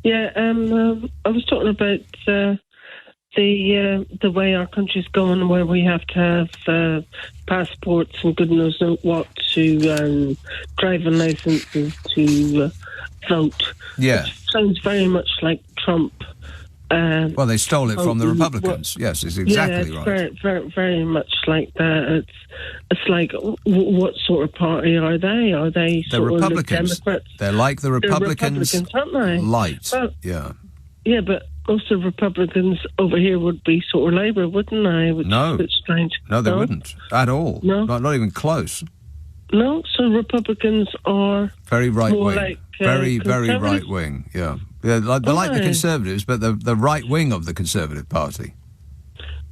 Yeah, I was talking about the way our country's going, where we have to have passports and good knows what to driving licenses to vote. Yeah. It sounds very much like Trump. Well, they stole it from the Republicans. Yes, it's exactly right. Very, very, very much like that. It's like, what sort of party are they? Are they the sort Republicans? of the Democrats? They're like the Republicans, They're Republicans, aren't they? Light. Well, yeah. Yeah, but most of the Republicans over here would be sort of Labour, wouldn't they? Which No. is a bit strange. No, they wouldn't at all. No, not even close. No, so Republicans are Very right more wing. like, very conservatives? right wing. Yeah. They're like the Conservatives, but the right wing of the Conservative Party.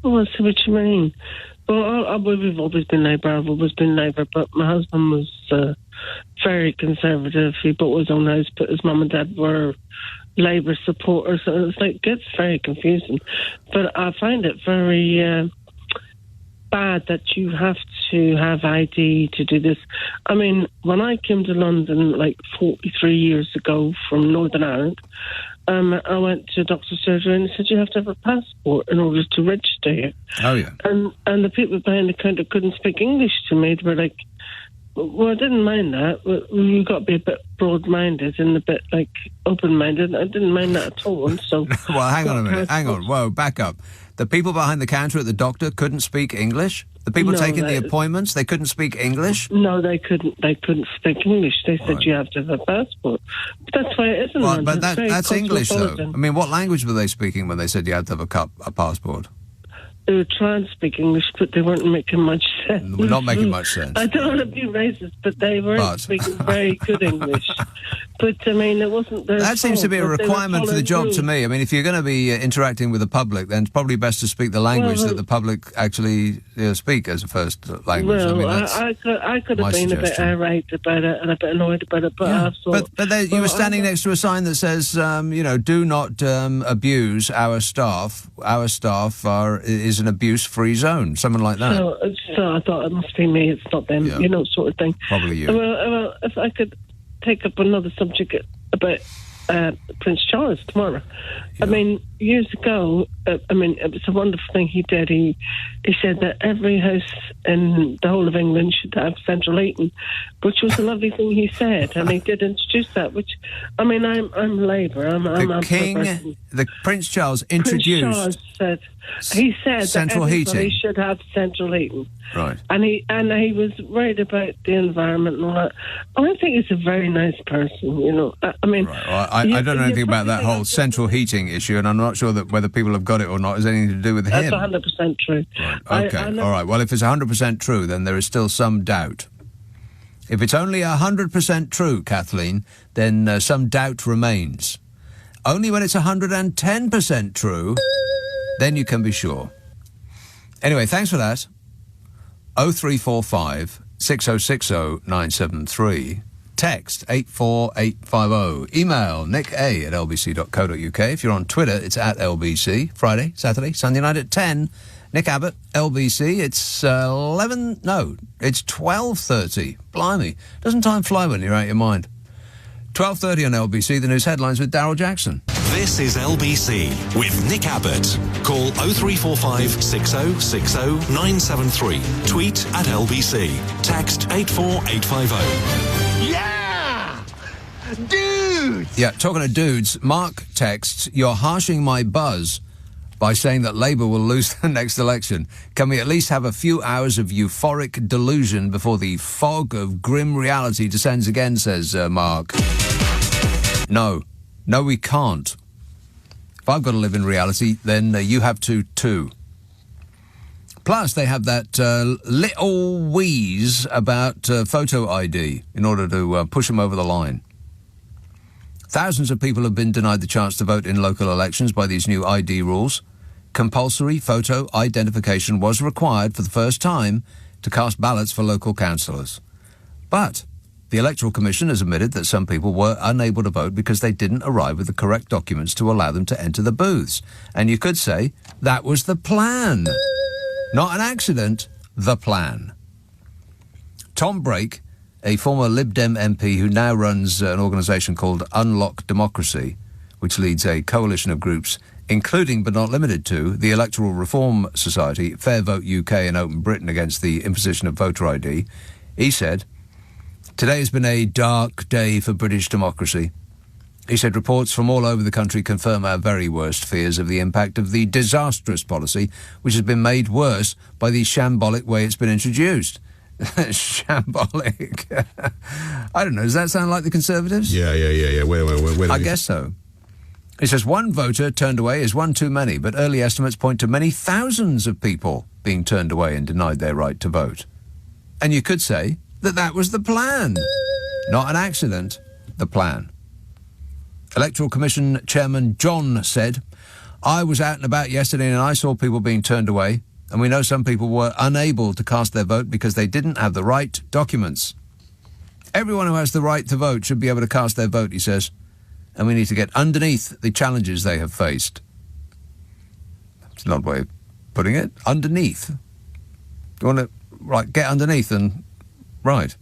Oh, I see what you mean. Well, we've always been Labour. I've always been Labour, but my husband was very conservative. He bought his own house, but his mum and dad were Labour supporters, and it's like, gets very confusing. But I find it very bad that you have to have ID to do this. I mean, when I came to London like 43 years ago from Northern Ireland, I went to a doctor's surgery and they said you have to have a passport in order to register you. Oh, yeah. And the people behind the counter couldn't speak English to me. They were like, well, I didn't mind that, but you've got to be a bit broad-minded and a bit, like, open-minded. I didn't mind that at all. And so, well, hang on a minute. Hang on. Whoa, back up. The people behind the counter at the doctor couldn't speak English? The people taking the appointments, they couldn't speak English? No, they couldn't. They couldn't speak English. They said you have to have a passport. But that's why it isn't. Well, but It's very that's English, though. cosmopolitan. I mean, what language were they speaking when they said you had to have a passport? They were trying to speak English, but they weren't making much sense. We're not making much sense. I don't want to be racist, but they weren't speaking very good English. But, I mean, it wasn't their That seems to be a fault, but they were requirement for the job following to me. I mean, if you're going to be interacting with the public, then it's probably best to speak the language that the public actually speak as a first language. Well, I mean, that's I could my have been a bit suggestion. irate about it and a bit annoyed about it, but I thought... But you were standing next to a sign that says, do not abuse our staff. Our staff is an abuse-free zone, something like that. So I thought it must be me, it's not them, sort of thing. Probably you. Well, if I could take up another subject about Prince Charles tomorrow. I mean, years ago, it was a wonderful thing he did. He said that every house in the whole of England should have central heating, which was a lovely thing he said, and he did introduce that, which, I mean, I'm Labour. The Prince Charles introduced... Prince Charles he said central that everybody heating. should have central heating. Right. And he was worried about the environment and all that. I think he's a very nice person, I mean... Right. Well, I don't know anything about that whole central heating issue, and I'm not sure that whether people have got it or not has anything to do with him. That's 100% true. Right. Okay, all right. Well, if it's 100% true, then there is still some doubt. If it's only 100% true, Kathleen, then some doubt remains. Only when it's 110% true, then you can be sure. Anyway, thanks for that. 0345 6060 973. Text 84850. Email nick@lbc.co.uk. If you're on Twitter, it's @LBC. Friday, Saturday, Sunday night at 10. Nick Abbott, LBC. It's 12:30. Blimey. Doesn't time fly when you're out of your mind? 12:30 on LBC, the news headlines with Daryl Jackson. This is LBC with Nick Abbott. Call 0345 6060 973. Tweet @LBC. Text 84850. Yeah! Dudes! Yeah, talking to dudes, Mark texts, "You're harshing my buzz by saying that Labour will lose the next election. Can we at least have a few hours of euphoric delusion before the fog of grim reality descends again," says Mark. No. No, we can't. If I've got to live in reality, then you have to too. Plus, they have that little wheeze about photo ID in order to push them over the line. Thousands of people have been denied the chance to vote in local elections by these new ID rules. Compulsory photo identification was required for the first time to cast ballots for local councillors. But the Electoral Commission has admitted that some people were unable to vote because they didn't arrive with the correct documents to allow them to enter the booths. And you could say that was the plan. Not an accident, the plan. Tom Brake, a former Lib Dem MP who now runs an organisation called Unlock Democracy, which leads a coalition of groups, including but not limited to the Electoral Reform Society, Fair Vote UK and Open Britain against the imposition of voter ID, he said, "Today has been a dark day for British democracy." He said reports from all over the country confirm our very worst fears of the impact of the disastrous policy, which has been made worse by the shambolic way it's been introduced. Shambolic. I don't know, does that sound like the Conservatives? Yeah. Where I guess so. He says one voter turned away is one too many, but early estimates point to many thousands of people being turned away and denied their right to vote. And you could say that was the plan. Not an accident, the plan. Electoral Commission Chairman John said, "I was out and about yesterday and I saw people being turned away, and we know some people were unable to cast their vote because they didn't have the right documents. Everyone who has the right to vote should be able to cast their vote," he says, "and we need to get underneath the challenges they have faced." It's an odd way of putting it. Underneath. You want to, get underneath and... Right.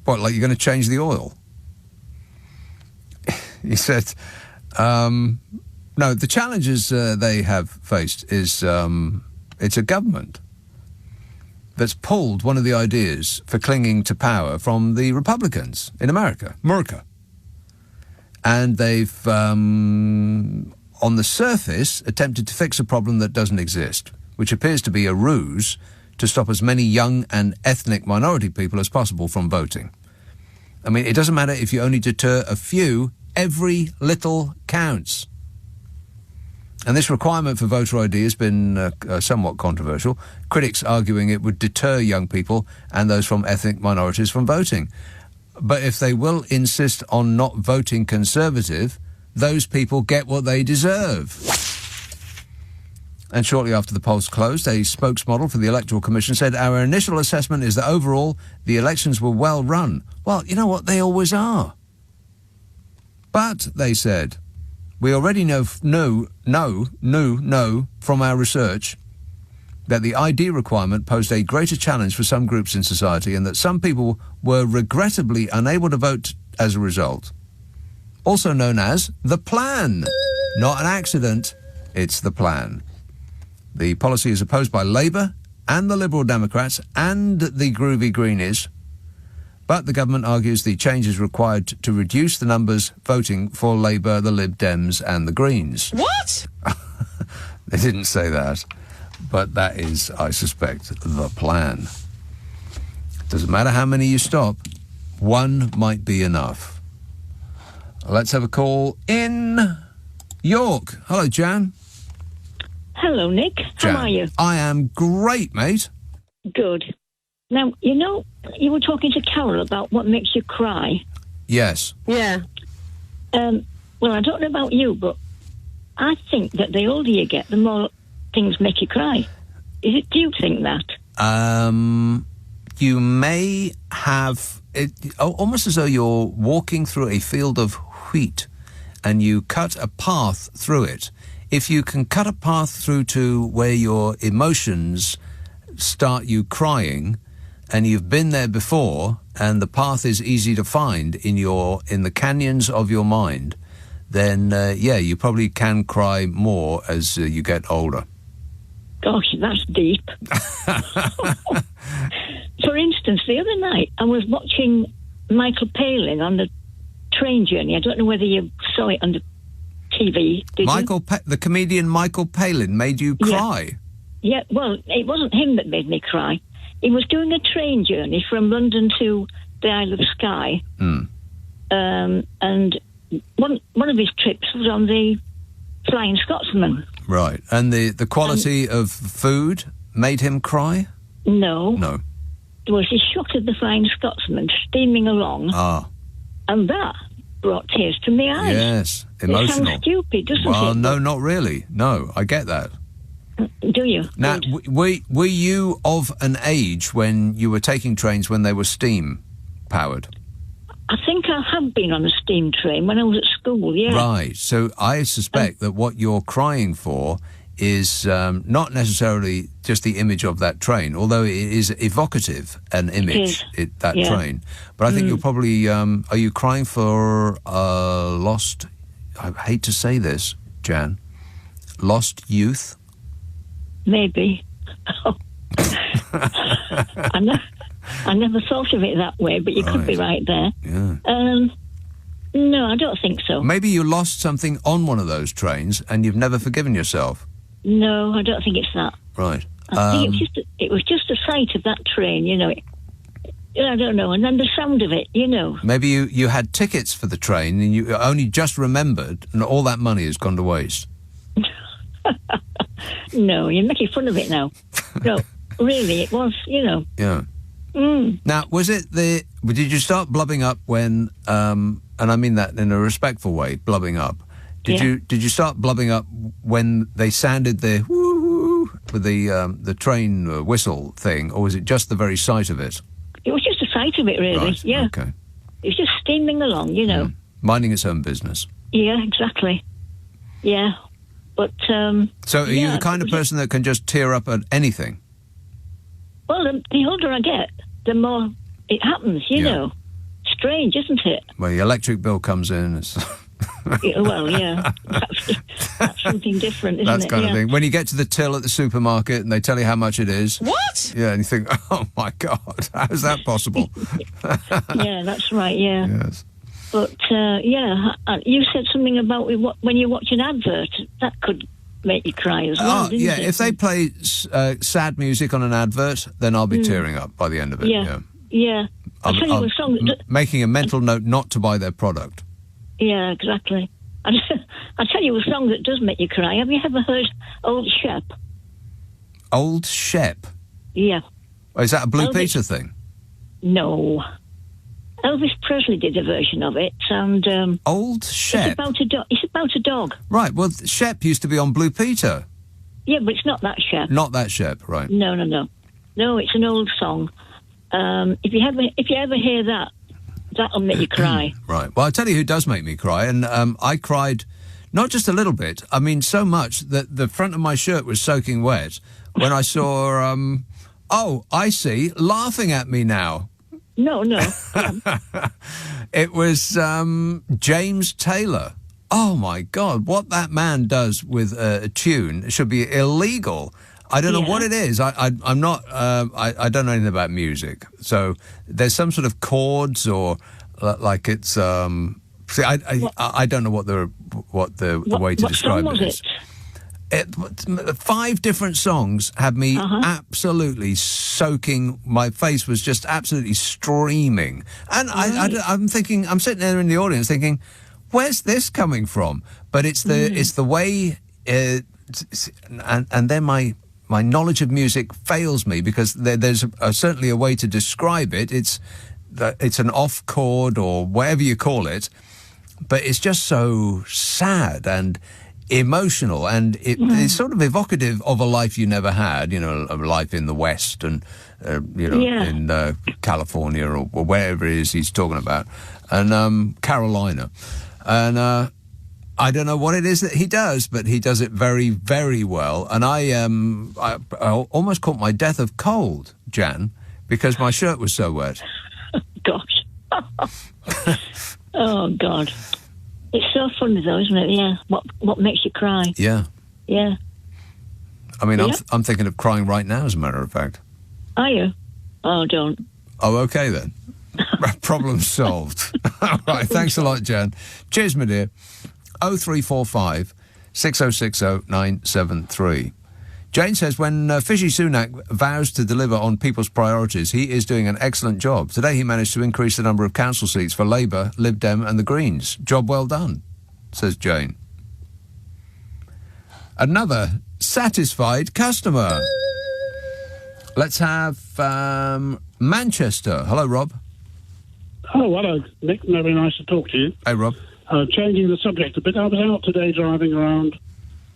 What, like you're going to change the oil? He said, no, the challenges they have faced is it's a government that's pulled one of the ideas for clinging to power from the Republicans in America. And they've, on the surface, attempted to fix a problem that doesn't exist, which appears to be a ruse to stop as many young and ethnic minority people as possible from voting. I mean, it doesn't matter if you only deter a few, every little counts. And this requirement for voter ID has been somewhat controversial, critics arguing it would deter young people and those from ethnic minorities from voting. But if they will insist on not voting Conservative, those people get what they deserve. And shortly after the polls closed, a spokesmodel for the Electoral Commission said, "Our initial assessment is that overall the elections were well run." Well, you know what? They always are. But, they said, "we already know from our research that the ID requirement posed a greater challenge for some groups in society and that some people were regrettably unable to vote as a result. Also known as the plan. Not an accident, it's the plan. The policy is opposed by Labour and the Liberal Democrats and the Groovy Greenies, but the government argues the change is required to reduce the numbers voting for Labour, the Lib Dems and the Greens." What? They didn't say that, but that is, I suspect, the plan. Doesn't matter how many you stop, one might be enough. Let's have a call in York. Hello, Jan. Hello, Nick. Jan. How are you? I am great, mate. Good. Now, you were talking to Carol about what makes you cry. Yes. Yeah. Well, I don't know about you, but I think that the older you get, the more things make you cry. Do you think that? You may have it almost as though you're walking through a field of wheat and you cut a path through it. If you can cut a path through to where your emotions start you crying, and you've been there before, and the path is easy to find in the canyons of your mind, then you probably can cry more as you get older. Gosh, that's deep. For instance, the other night I was watching Michael Palin on the train journey. I don't know whether you saw it on the TV. Did you? The comedian Michael Palin made you cry? Yeah, well, it wasn't him that made me cry. He was doing a train journey from London to the Isle of Skye. And one of his trips was on the Flying Scotsman. Right. And the quality of food made him cry? No. No. There was a shot of the Flying Scotsman steaming along. Ah. And that brought tears to my eyes. Yes. Emotional. It sounds stupid, doesn't it? Well, no, not really. No, I get that. Do you? Now, were you of an age when you were taking trains when they were steam powered? I think I have been on a steam train when I was at school, yeah. Right. So I suspect that what you're crying for is not necessarily just the image of that train, although it is evocative, an image, that train. But I think you're probably, are you crying for lost, I hate to say this, Jan, lost youth? Maybe. I never thought of it that way, but you could be right there. Yeah. No, I don't think so. Maybe you lost something on one of those trains and you've never forgiven yourself. No, I don't think it's that. Right. I think it was just the sight of that train, you know. I don't know, and then the sound of it, you know. Maybe you had tickets for the train and you only just remembered and all that money has gone to waste. No, you're making fun of it now. No, really, it was, you know. Yeah. Now, did you start blubbing up when, and I mean that in a respectful way, blubbing up. Did you start blubbing up when they sounded the woo with the train whistle thing, or was it just the very sight of it? It was just the sight of it, really. Right, yeah. Okay. It was just steaming along, you know. Minding its own business. Yeah, exactly. Yeah, but. So, are you the kind of person that can just tear up at anything? Well, the older I get, the more it happens, you know. Strange, isn't it? Well, the electric bill comes in. Well, yeah. That's something different, isn't it? That's kind of thing. When you get to the till at the supermarket and they tell you how much it is. What? Yeah, and you think, oh, my God, how is that possible? Yeah, that's right, yeah. Yes. But, you said something about when you watch an advert, that could make you cry as well, didn't it? If they play sad music on an advert, then I'll be tearing up by the end of it. Yeah. I'll tell you a song making a mental note not to buy their product. Yeah, exactly. I'll tell you a song that does make you cry. Have you ever heard Old Shep? Old Shep? Yeah. Is that a Blue Peter thing? No. Elvis Presley did a version of it, and Old Shep. It's about a dog. Right. Well, Shep used to be on Blue Peter. Yeah, but it's not that Shep. Not that Shep, right? No. No, it's an old song. If you ever hear that, that'll make you cry. Right. Well, I'll tell you who does make me cry, and I cried not just a little bit. I mean, so much that the front of my shirt was soaking wet when I saw. I see, laughing at me now. No. It was James Taylor. Oh, my God. What that man does with a tune should be illegal. I don't know what it is. I'm not. I don't know anything about music. So there's some sort of chords or like it's. See, I don't know what the way to describe it is. 5 different songs had me absolutely soaking. My face was just absolutely streaming, and I'm thinking, I'm sitting there in the audience thinking, where's this coming from? But it's the way, and then my knowledge of music fails me because there's certainly a way to describe it. It's an off chord or whatever you call it, but it's just so sad and emotional, and it's sort of evocative of a life you never had, you know, a life in the West and, in California or wherever it is he's talking about, and Carolina. And I don't know what it is that he does, but he does it very, very well. And I almost caught my death of cold, Jan, because my shirt was so wet. Gosh. Oh, God. It's so funny, though, isn't it? Yeah. What makes you cry? Yeah. Yeah. I mean, I'm thinking of crying right now, as a matter of fact. Are you? Oh, don't. Oh, okay, then. Problem solved. All right, thanks a lot, Jan. Cheers, my dear. 0345 6060 973. Jane says, when Fishy Sunak vows to deliver on people's priorities, he is doing an excellent job. Today he managed to increase the number of council seats for Labour, Lib Dem and the Greens. Job well done, says Jane. Another satisfied customer. Let's have Manchester. Hello, Rob. Oh, hello, Nick. Very nice to talk to you. Hey, Rob. Changing the subject a bit, I was out today driving around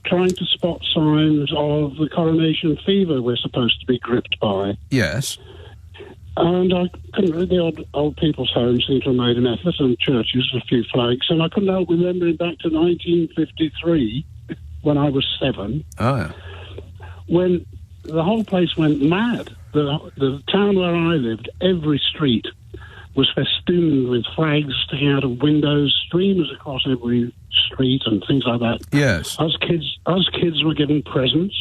trying to spot signs of the coronation fever we're supposed to be gripped by. Yes. And I couldn't read the old people's homes seem to have made an effort, and churches, a few flags, and I couldn't help remembering back to 1953, when I was 7. Oh, yeah. When the whole place went mad. The town where I lived, every street was festooned with flags sticking out of windows, streamers across every street and things like that. Yes. Us kids were given presents.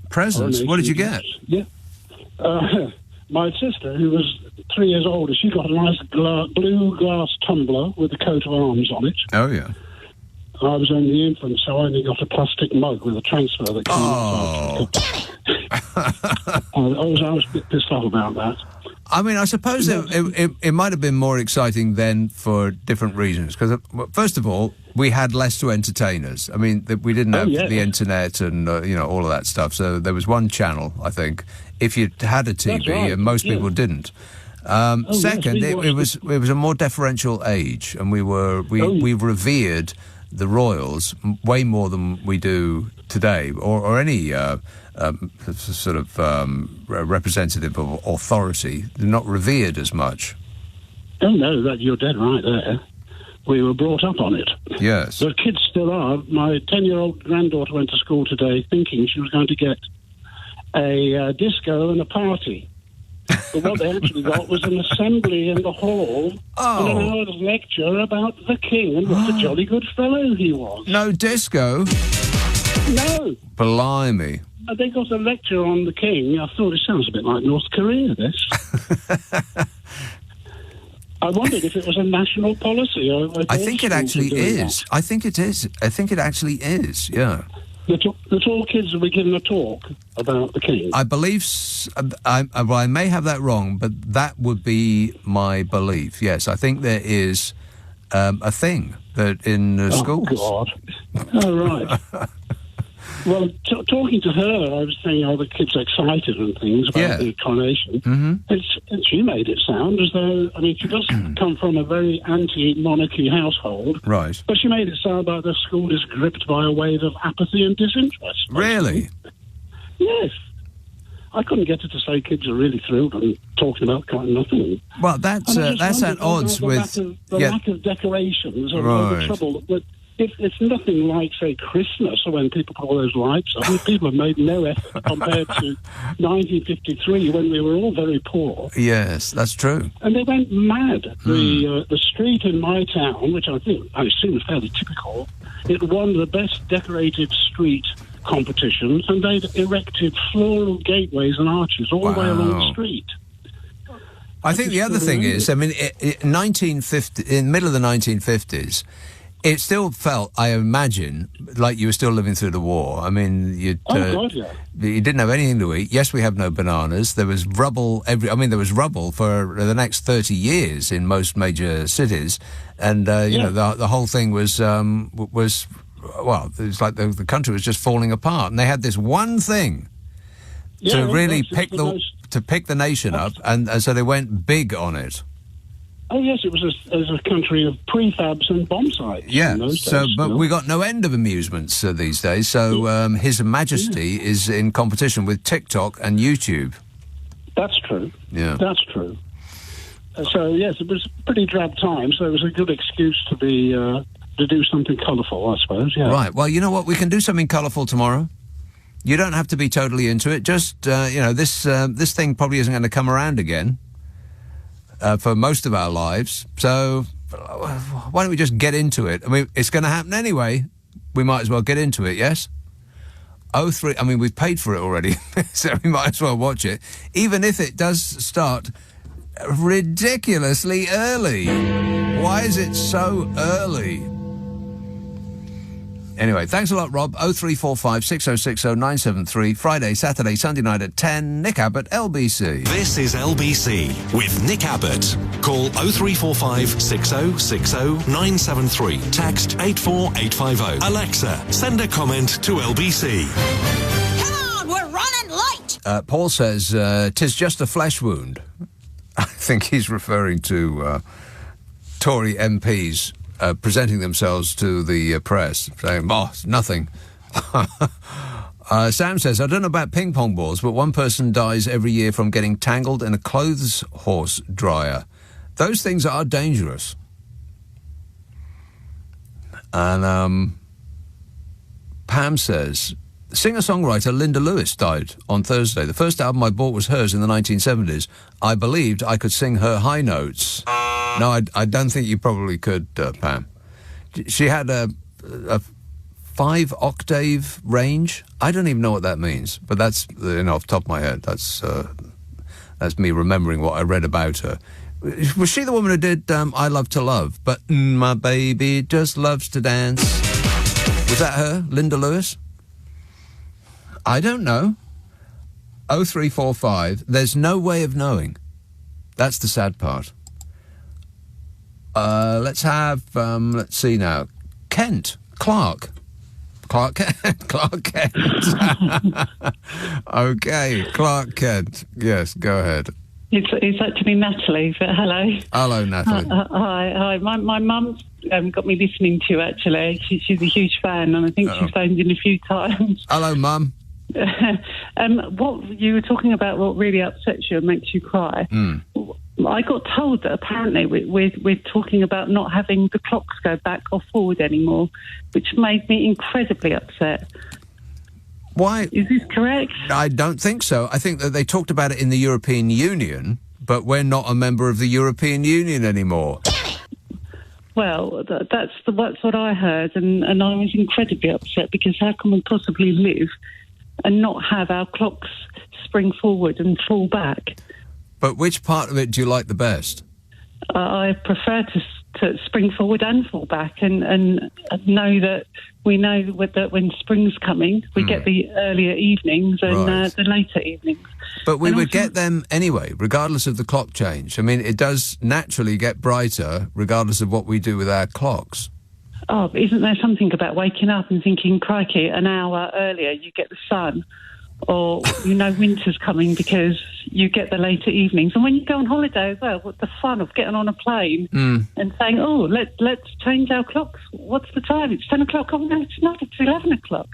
Presents? What did you get? Yeah. My sister, who was 3 years older, she got a nice blue glass tumbler with a coat of arms on it. Oh, yeah. I was only the infant, so I only got a plastic mug with a transfer that came out. I was a bit pissed off about that. I mean, I suppose it might have been more exciting then for different reasons. Because, first of all, we had less to entertain us. I mean, we didn't have the internet and, all of that stuff. So there was one channel, I think, if you had a TV, right. and most people didn't. Second, yes, it was a more deferential age, and we revered the royals way more than we do today, or any sort of representative of authority. They're not revered as much. Oh no, you're dead right there. We were brought up on it. Yes. The kids still are. My 10-year-old granddaughter went to school today thinking she was going to get a disco and a party. But what they actually got was an assembly in the hall and an hour's lecture about the king and what a jolly good fellow he was. No disco? No. Blimey. They got a lecture on the king. I thought it sounds a bit like North Korea, this. I wondered if it was a national policy. I think it actually is. I think it is. I think it actually is, yeah. That all kids will be given a talk about the king. I believe... I may have that wrong, but that would be my belief, yes. I think there is a thing that in schools... Oh, God. Oh, right. Well, talking to her, I was saying, the kids excited and things about the coronation. Mm-hmm. And she made it sound as though, she does come from a very anti-monarchy household. Right. But she made it sound like the school is gripped by a wave of apathy and disinterest. Really? Yes. I couldn't get her to say kids are really thrilled and talking about kind of nothing. Well, that's at odds with... The lack of decorations and right. the trouble that... It's nothing like, say, Christmas, when people put all those lights up. People have made no effort compared to 1953, when we were all very poor. Yes, that's true. And they went mad. The street in my town, which I assume is fairly typical, it won the best decorated street competitions, and they'd erected floral gateways and arches all the way along the street. I think the other thing is, in the middle of the 1950s, it still felt, I imagine, like you were still living through the war. I mean, you didn't have anything to eat. Yes, we have no bananas. There was rubble there was rubble for the next 30 years in most major cities, and the whole thing was it's like the country was just falling apart, and they had this one thing to really pick the nation up, and so they went big on it. Oh, yes, it was a country of prefabs and bomb sites. Yeah, but we got no end of amusements these days, so His Majesty is in competition with TikTok and YouTube. That's true. Yeah. That's true. So, yes, it was a pretty drab time, so it was a good excuse to do something colourful, I suppose, yeah. Right, well, you know what, we can do something colourful tomorrow. You don't have to be totally into it, just, this thing probably isn't going to come around again. For most of our lives, so why don't we just get into it? I mean, it's going to happen anyway. We might as well get into it, yes? 03, we've paid for it already, so we might as well watch it, even if it does start ridiculously early. Why is it so early? Anyway, thanks a lot, Rob. 0345 6060 973. Friday, Saturday, Sunday night at 10. Nick Abbott, LBC. This is LBC with Nick Abbott. Call 0345 6060 973. Text 84850. Alexa, send a comment to LBC. Come on, we're running late. Paul says, "'Tis just a flesh wound." I think he's referring to Tory MPs presenting themselves to the press, saying, "Oh, it's nothing." Sam says, "I don't know about ping pong balls, but one person dies every year from getting tangled in a clothes horse dryer. Those things are dangerous." And Pam says, "Singer-songwriter Linda Lewis died on Thursday. The first album I bought was hers in the 1970s. I believed I could sing her high notes." No, I don't think you probably could, Pam. She had a 5-octave range. I don't even know what that means, but that's, off the top of my head. That's me remembering what I read about her. Was she the woman who did I Love to Love? But my baby just loves to dance. Was that her, Linda Lewis? I don't know. 0345. There's no way of knowing. That's the sad part. Let's have, let's see now. Clark Kent. Okay, Clark Kent. Yes, go ahead. It's actually Natalie, but hello. Hello, Natalie. Hi. My mum's got me listening to you, actually. She's a huge fan, and I think she's phoned in a few times. Hello, Mum. What you were talking about, what really upsets you and makes you cry. I got told that apparently we're talking about not having the clocks go back or forward anymore, which made me incredibly upset. Why? Is this correct? I don't think so. I think that they talked about it in the European Union, but we're not a member of the European Union anymore. Well, that's what I heard, and I was incredibly upset, because how can we possibly live and not have our clocks spring forward and fall back? But which part of it do you like the best? I prefer to spring forward and fall back, and know that we know that when spring's coming, we get the earlier evenings and the later evenings. But we would get them anyway, regardless of the clock change. I mean, it does naturally get brighter, regardless of what we do with our clocks. Oh, but isn't there something about waking up and thinking, crikey, an hour earlier you get the sun? Or, winter's coming because you get the later evenings. And when you go on holiday as well, what the fun of getting on a plane and saying, oh, let's change our clocks. What's the time? It's 10 o'clock. Oh, no, it's not. It's 11 o'clock.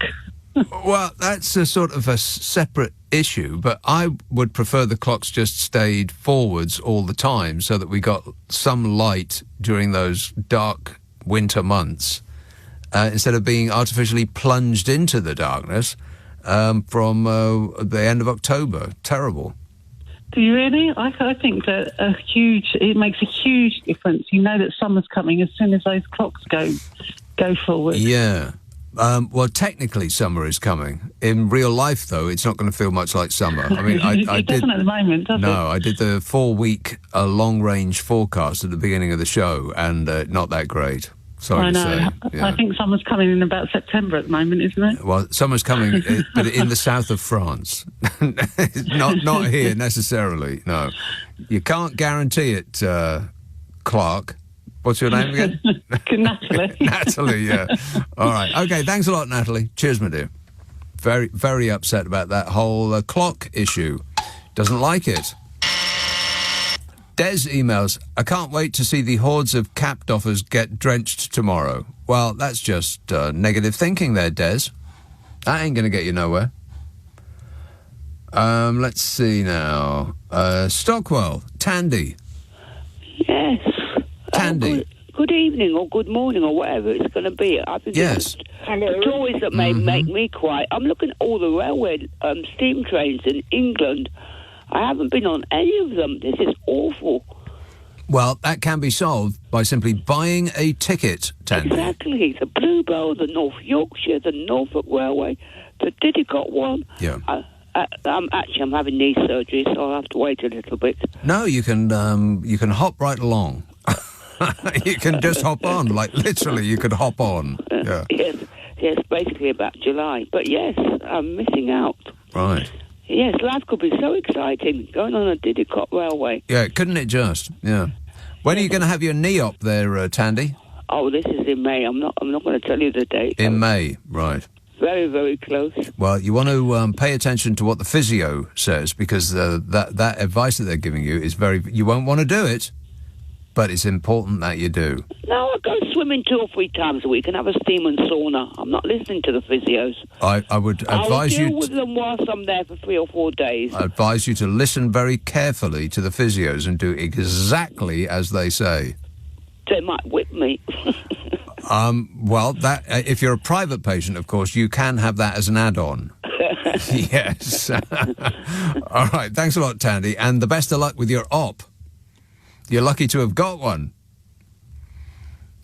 Well, that's a sort of a separate issue, but I would prefer the clocks just stayed forwards all the time so that we got some light during those dark winter months instead of being artificially plunged into the darkness from the end of October. Terrible. Do you really? I think that it makes a huge difference. You know that summer's coming as soon as those clocks go forward. Yeah. Well, technically summer is coming. In real life, though, it's not going to feel much like summer. I mean, it doesn't at the moment, does it? No, I did the 4-week long-range forecast at the beginning of the show, and not that great. Sorry to say. Yeah. I think summer's coming in about September at the moment, isn't it? Well, summer's coming, but in the south of France. not here, necessarily, no. You can't guarantee it, Clark. What's your name again? Natalie. Natalie, yeah. All right. Okay, thanks a lot, Natalie. Cheers, my dear. Very, very upset about that whole clock issue. Doesn't like it. Des emails, I can't wait to see the hordes of cap doffers get drenched tomorrow. Well, that's just negative thinking there, Des. That ain't going to get you nowhere. Let's see now. Stockwell, Tandy. Yes. Tandy. Good evening or good morning or whatever it's going to be. I think yes. The stories that may make me cry. I'm looking at all the railway steam trains in England. I haven't been on any of them. This is awful. Well, that can be solved by simply buying a ticket, Tandy. Exactly. The Bluebell, the North Yorkshire, the Norfolk Railway, the Didcot one. Yeah. I'm having knee surgery, so I'll have to wait a little bit. No, you can hop right along. You can just hop on, like literally you could hop on. Yeah. Yes. Yes, basically about July. But yes, I'm missing out. Right. Yes, life could be so exciting, going on a Didcot railway. Yeah, couldn't it just? Yeah. When are you going to have your knee op there, Tandy? Oh, this is in May. I'm not going to tell you the date. In May, right. Very, very close. Well, you want to pay attention to what the physio says, because that advice that they're giving you is you won't want to do it, but it's important that you do. No, I go swimming 2 or 3 times a week and have a steam and sauna. I'm not listening to the physios. I would advise you... I'll deal with them whilst I'm there for 3 or 4 days. I advise you to listen very carefully to the physios and do exactly as they say. They might whip me. Well, that if you're a private patient, of course, you can have that as an add-on. Yes. All right, thanks a lot, Tandy, and the best of luck with your op. You're lucky to have got one.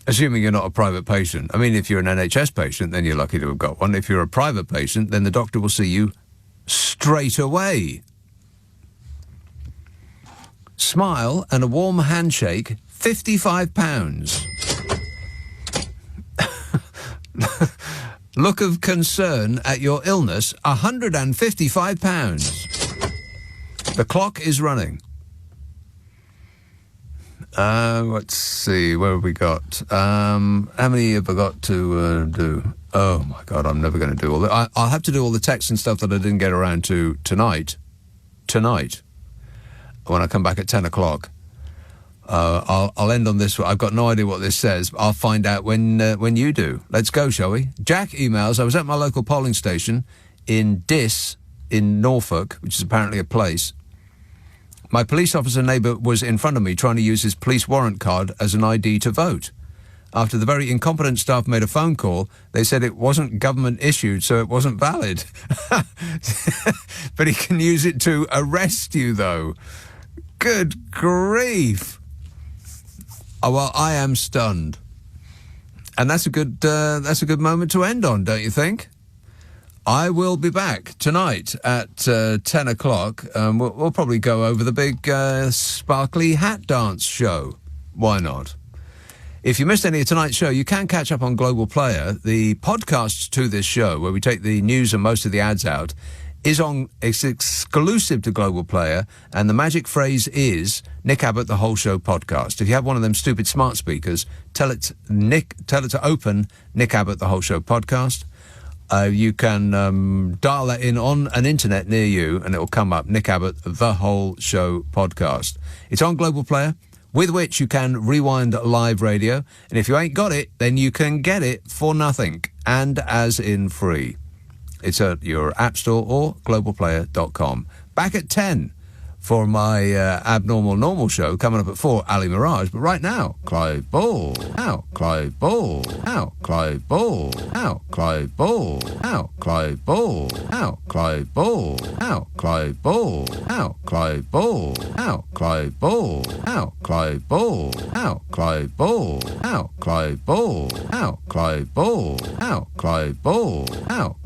Assuming you're not a private patient. I mean, if you're an NHS patient, then you're lucky to have got one. If you're a private patient, then the doctor will see you straight away. Smile and a warm handshake, £55. Look of concern at your illness, £155. The clock is running. Let's see, where have we got? How many have I got to do? Oh, my God, I'm never going to do all that. I'll have to do all the text and stuff that I didn't get around to tonight, when I come back at 10 o'clock. I'll end on this one. I've got no idea what this says. I'll find out when you do. Let's go, shall we? Jack emails, I was at my local polling station in Diss in Norfolk, which is apparently a place. My police officer neighbour was in front of me trying to use his police warrant card as an ID to vote. After the very incompetent staff made a phone call, they said it wasn't government issued, so it wasn't valid. But he can use it to arrest you, though. Good grief. Oh, well, I am stunned. And that's a good moment to end on, don't you think? I will be back tonight at 10 o'clock. We'll probably go over the big sparkly hat dance show. Why not? If you missed any of tonight's show, you can catch up on Global Player. The podcast to this show, where we take the news and most of the ads out, it's exclusive to Global Player, and the magic phrase is Nick Abbott, the Whole Show podcast. If you have one of them stupid smart speakers, tell it to open Nick Abbott, the Whole Show podcast. You can dial that in on an internet near you, and it will come up, Nick Abbott, the Whole Show podcast. It's on Global Player, with which you can rewind live radio, and if you ain't got it, then you can get it for nothing, and as in free. It's at your App Store or globalplayer.com. Back at 10 for my Abnormal Normal show, coming up at 4, Ali Mirage. But right now, Clive Ball. How? Clive Ball. How? Clive Ball. How? Clive Ball. How? Clive Ball. How? Clive Ball. How? Clive Ball. How? Clive Ball. How? Clive Ball. How? Clive Ball. How? Clive Ball. How? Clive Ball. How? Clive Ball. How? Clive Ball. How? Clive